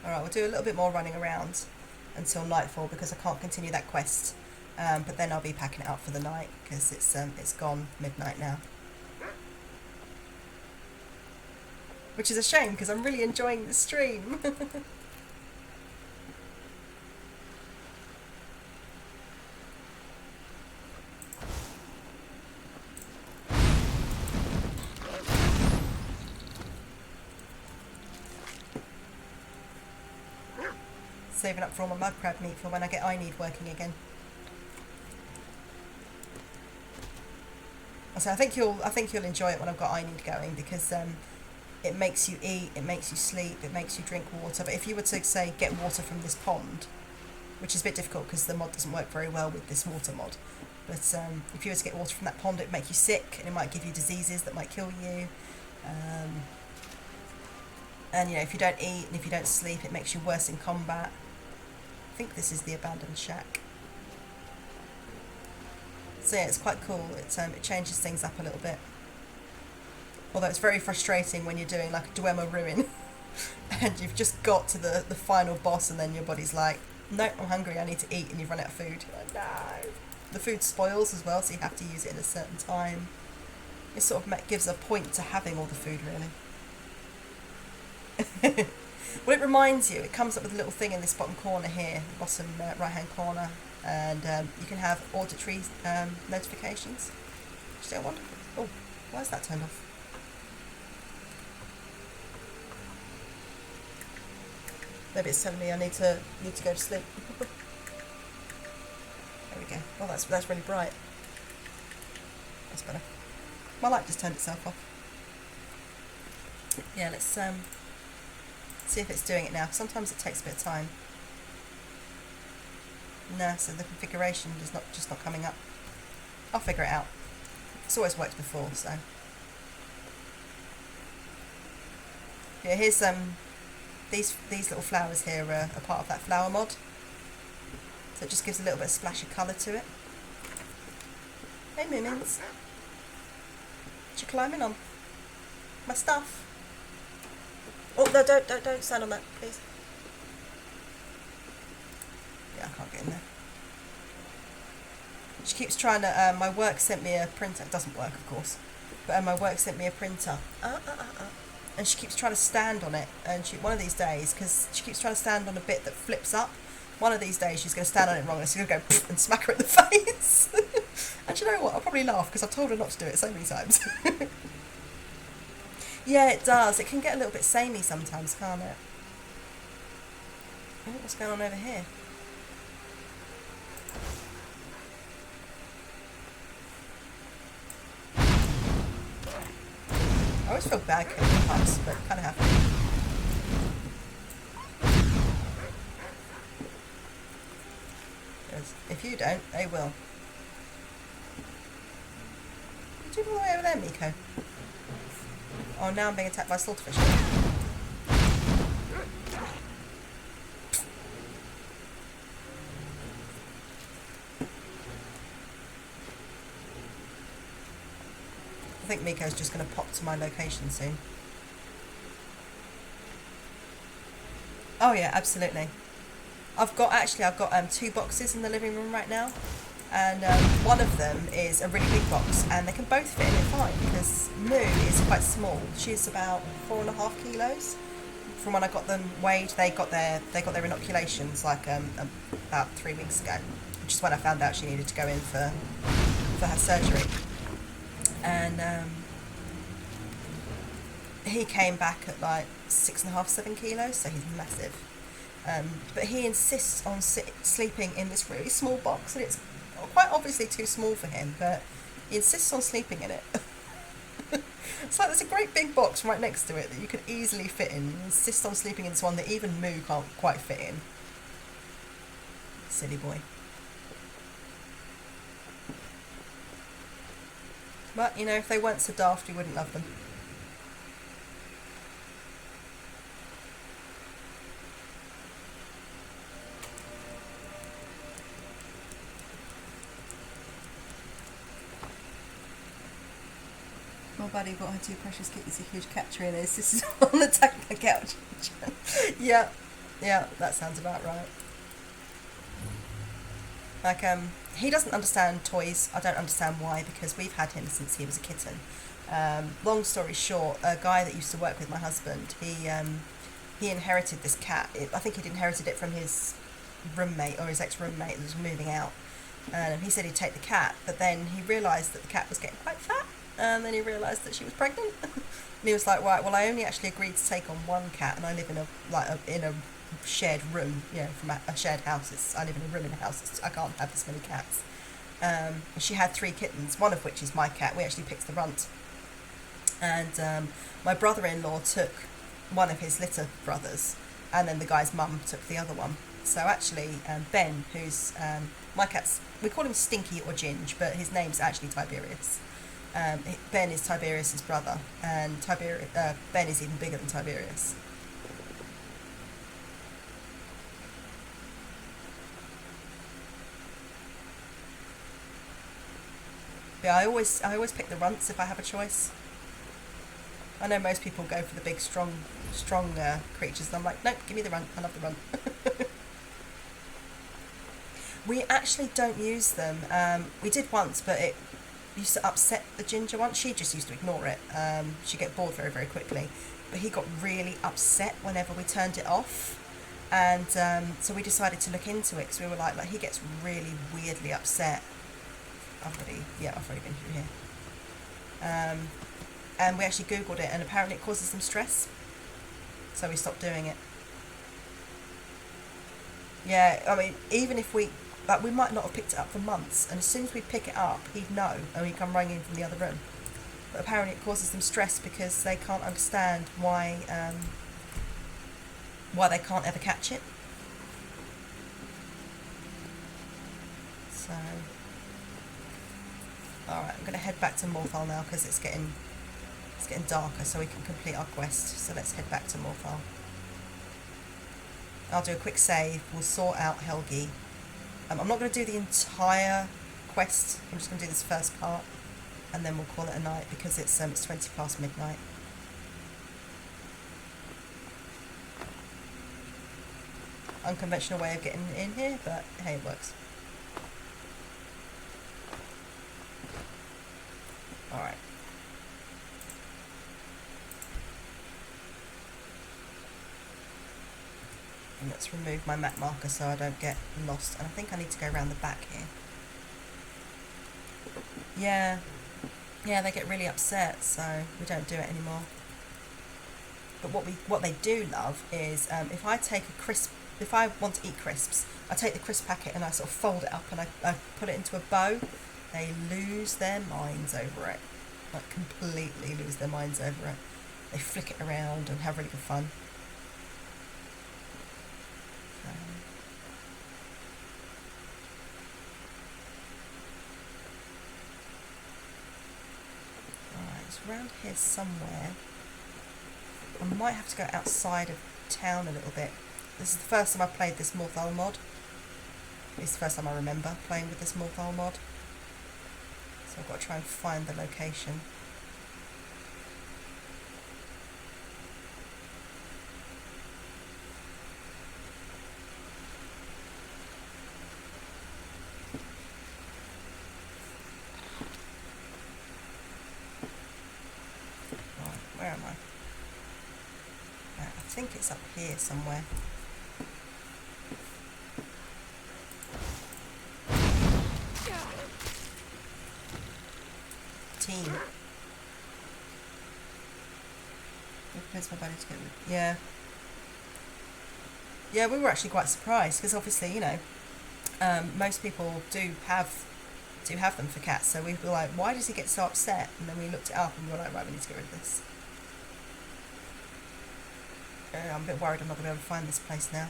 Alright, we'll do a little bit more running around until nightfall because I can't continue that quest. But then I'll be packing it up for the night because it's gone midnight now. Which is a shame because I'm really enjoying the stream. Saving up for all my mud crab meat for when I get I Need working again. So I think you'll enjoy it when I've got I Need going because it makes you eat, it makes you sleep, it makes you drink water. But if you were to say get water from this pond, which is a bit difficult because the mod doesn't work very well with this water mod, but if you were to get water from that pond, it'd make you sick and it might give you diseases that might kill you. And you know, if you don't eat and if you don't sleep, it makes you worse in combat. I think this is the abandoned shack. So yeah, it's quite cool. It changes things up a little bit. Although it's very frustrating when you're doing like a Dwemer ruin and you've just got to the final boss and then your body's like, No, I'm hungry, I need to eat, and you've run out of food. Oh, no. The food spoils as well, so you have to use it at a certain time. It sort of gives a point to having all the food, really. Well, it reminds you, it comes up with a little thing in this bottom corner here, bottom right hand corner, and you can have auditory notifications. Still wonderful. Oh, why is that turned off? Maybe it's telling me I need to go to sleep. There we go. Oh, that's really bright. That's better. My light just turned itself off. Yeah, let's see if it's doing it now. Sometimes it takes a bit of time. No, so the configuration is just not coming up. I'll figure it out. It's always worked before, so. Yeah, here's these little flowers here are part of that flower mod. So it just gives a little bit of splash of colour to it. Hey Moomins. What you climbing on? My stuff. Oh no, don't stand on that, please. Yeah, I can't get in there. She keeps trying to, my work sent me a printer. It doesn't work, of course. But my work sent me a printer. And she keeps trying to stand on it. And one of these days, because she keeps trying to stand on a bit that flips up, one of these days she's going to stand on it wrong and she's going to go and smack her in the face. And you know what? I'll probably laugh because I've told her not to do it so many times. Yeah, it does. It can get a little bit samey sometimes, can't it? Oh, what's going on over here? I always feel bad killing the pups, but kind of have to. Because if you don't, they will. Did you go all the way over there, Miko? Oh, now I'm being attacked by slaughterfish. I think Miko's just going to pop to my location soon. Oh yeah, absolutely. I've got 2 boxes in the living room right now. And one of them is a really big box, and they can both fit in it fine because Moo is quite small. She's about 4.5 kilos. From when I got them weighed, they got their inoculations like about 3 weeks ago, which is when I found out she needed to go in for her surgery. And he came back at like 6.5, 7 kilos, so he's massive. But he insists on sleeping in this really small box, and it's quite obviously too small for him, but he insists on sleeping in it. It's like there's a great big box right next to it that you could easily fit in. He insists on sleeping in this one that even Moo can't quite fit in. Silly boy. But, you know, if they weren't so daft, you wouldn't love them. My buddy got her 2 precious kittens, a huge cat tree, and this is on the top of the couch. Yeah, that sounds about right. Like, he doesn't understand toys. I don't understand why, because we've had him since he was a kitten. Long story short, a guy that used to work with my husband, he inherited this cat. I think he'd inherited it from his roommate or his ex-roommate that was moving out. And he said he'd take the cat, but then he realised that the cat was getting quite fat. And then he realised that she was pregnant. And he was like, right, well, I only actually agreed to take on 1 cat, and I live in a shared room, you know, from a shared house. I live in a room in a house. I can't have this many cats. She had 3 kittens, one of which is my cat. We actually picked the runt. And my brother-in-law took one of his litter brothers, and then the guy's mum took the other one. So actually, Ben, who's my cat's, we call him Stinky or Ginge, but his name's actually Tiberius. Ben is Tiberius's brother, and Ben is even bigger than Tiberius. Yeah, I always pick the runts if I have a choice. I know most people go for the big, strong creatures, and I'm like, nope, give me the runt. I love the runt. We actually don't use them. We did once, but it used to upset the ginger one. She just used to ignore it. She'd get bored very, very quickly. But he got really upset whenever we turned it off. And so we decided to look into it because we were like he gets really weirdly upset. I've already been through here. And we actually Googled it, and apparently it causes them stress. So we stopped doing it. Yeah, I mean, even if we might not have picked it up for months, and as soon as we pick it up, he'd know, and he'd come running in from the other room. But apparently it causes them stress because they can't understand why they can't ever catch it. So, alright, I'm going to head back to Morthal now because it's getting darker, so we can complete our quest. So let's head back to Morthal. I'll do a quick save, we'll sort out Helgi. I'm not going to do the entire quest, I'm just going to do this first part, and then we'll call it a night because it's 20 past midnight. Unconventional way of getting in here, but hey, it works. Alright. And let's remove my map marker so I don't get lost. And I think I need to go around the back here. Yeah, they get really upset, so we don't do it anymore. But what they do love is if I want to eat crisps, I take the crisp packet and I sort of fold it up and I put it into a bow. They lose their minds over it. Like completely lose their minds over it. They flick it around and have really good fun. Around here somewhere. I might have to go outside of town a little bit. This is the first time I've played this Morthal mod. It's the first time I remember playing with this Morthal mod. So I've got to try and find the location. Where am I? I think it's up here somewhere. Team. Where's my buddy to get with? Yeah. Yeah, we were actually quite surprised because obviously, you know, most people do have them for cats. So we were like, why does he get so upset? And then we looked it up and we were like, right, we need to get rid of this. I'm a bit worried I'm not going to be able to find this place now.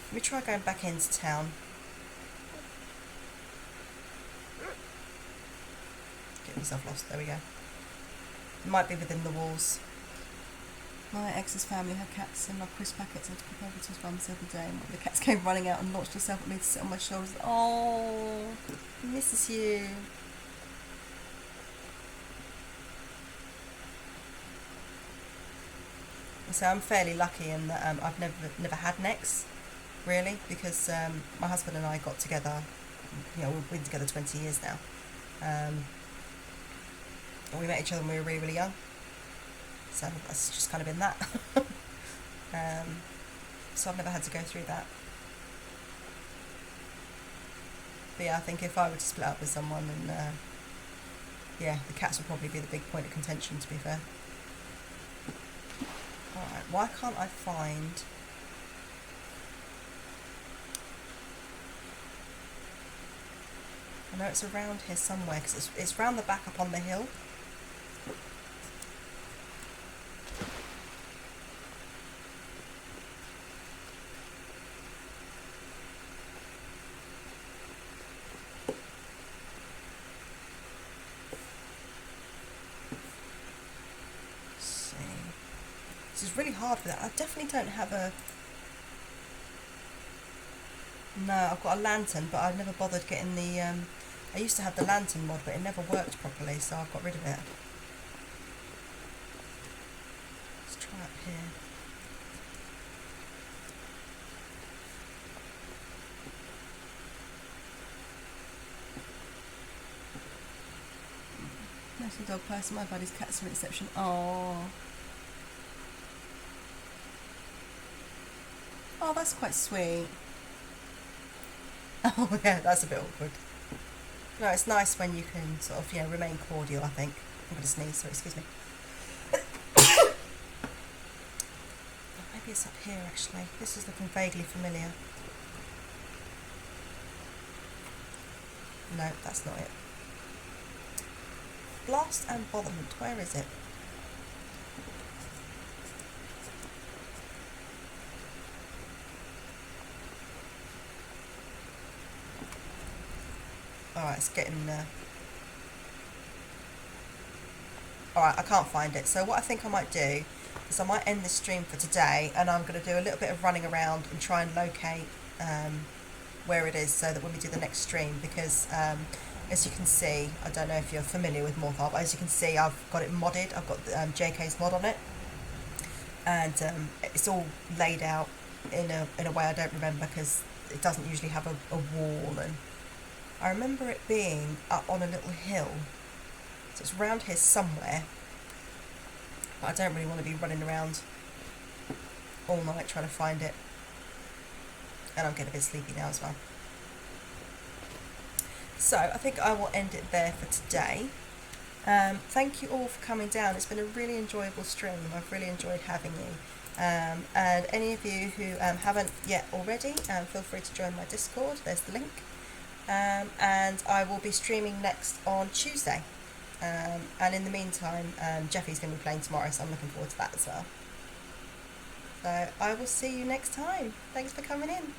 Let me try going back into town. Get myself lost. There we go. It might be within the walls. My ex's family had cats and loved crisp packets. I had to pick over to his mum's every day. And one of the cats came running out and launched herself at me to sit on my shoulders. Oh, he misses you. So I'm fairly lucky in that I've never had necks, really, because my husband and I got together. You know, we've been together 20 years now. And we met each other when we were really, really young. So that's just kind of been that. So I've never had to go through that. But yeah, I think if I were to split up with someone, and yeah, the cats would probably be the big point of contention, to be fair. Alright, why can't I find... I know it's around here somewhere, because it's round the back up on the hill. It's really hard for that. I definitely don't have a... No, I've got a lantern, but I've never bothered getting the I used to have the lantern mod, but it never worked properly, so I've got rid of it. Let's try up here. National dog person, my buddy's cats are an exception. Oh. Oh, that's quite sweet. Oh yeah, that's a bit awkward. No, it's nice when you can sort of, remain cordial, I think. I'm going to sneeze, so excuse me. Oh, maybe it's up here, actually. This is looking vaguely familiar. No, that's not it. Blast and Botherment, where is it? Alright, it's getting there. Alright, I can't find it. So what I think I might do is I might end this stream for today, and I'm going to do a little bit of running around and try and locate where it is, so that when we do the next stream, because as you can see, I don't know if you're familiar with Morthar, but as you can see, I've got it modded. I've got JK's mod on it, and it's all laid out in a way I don't remember, because it doesn't usually have a wall, and I remember it being up on a little hill, so it's around here somewhere, but I don't really want to be running around all night trying to find it, and I'm getting a bit sleepy now as well. So I think I will end it there for today. Thank you all for coming down. It's been a really enjoyable stream. I've really enjoyed having you. And any of you who haven't yet already, feel free to join my Discord. There's the link. And I will be streaming next on Tuesday. And in the meantime, Jeffy's going to be playing tomorrow, so I'm looking forward to that as well. So I will see you next time. Thanks for coming in.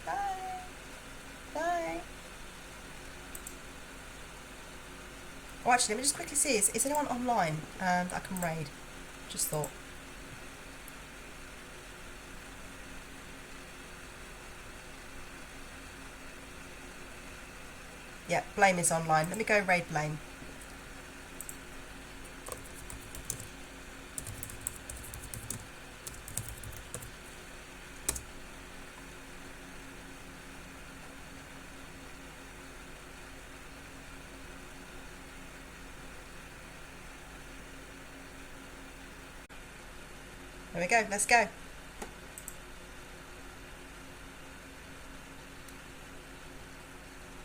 Bye. Bye. Oh, actually, let me just quickly see. Is anyone online that I can raid? Just thought. Yeah, Blame is online. Let me go raid Blame. There we go, let's go.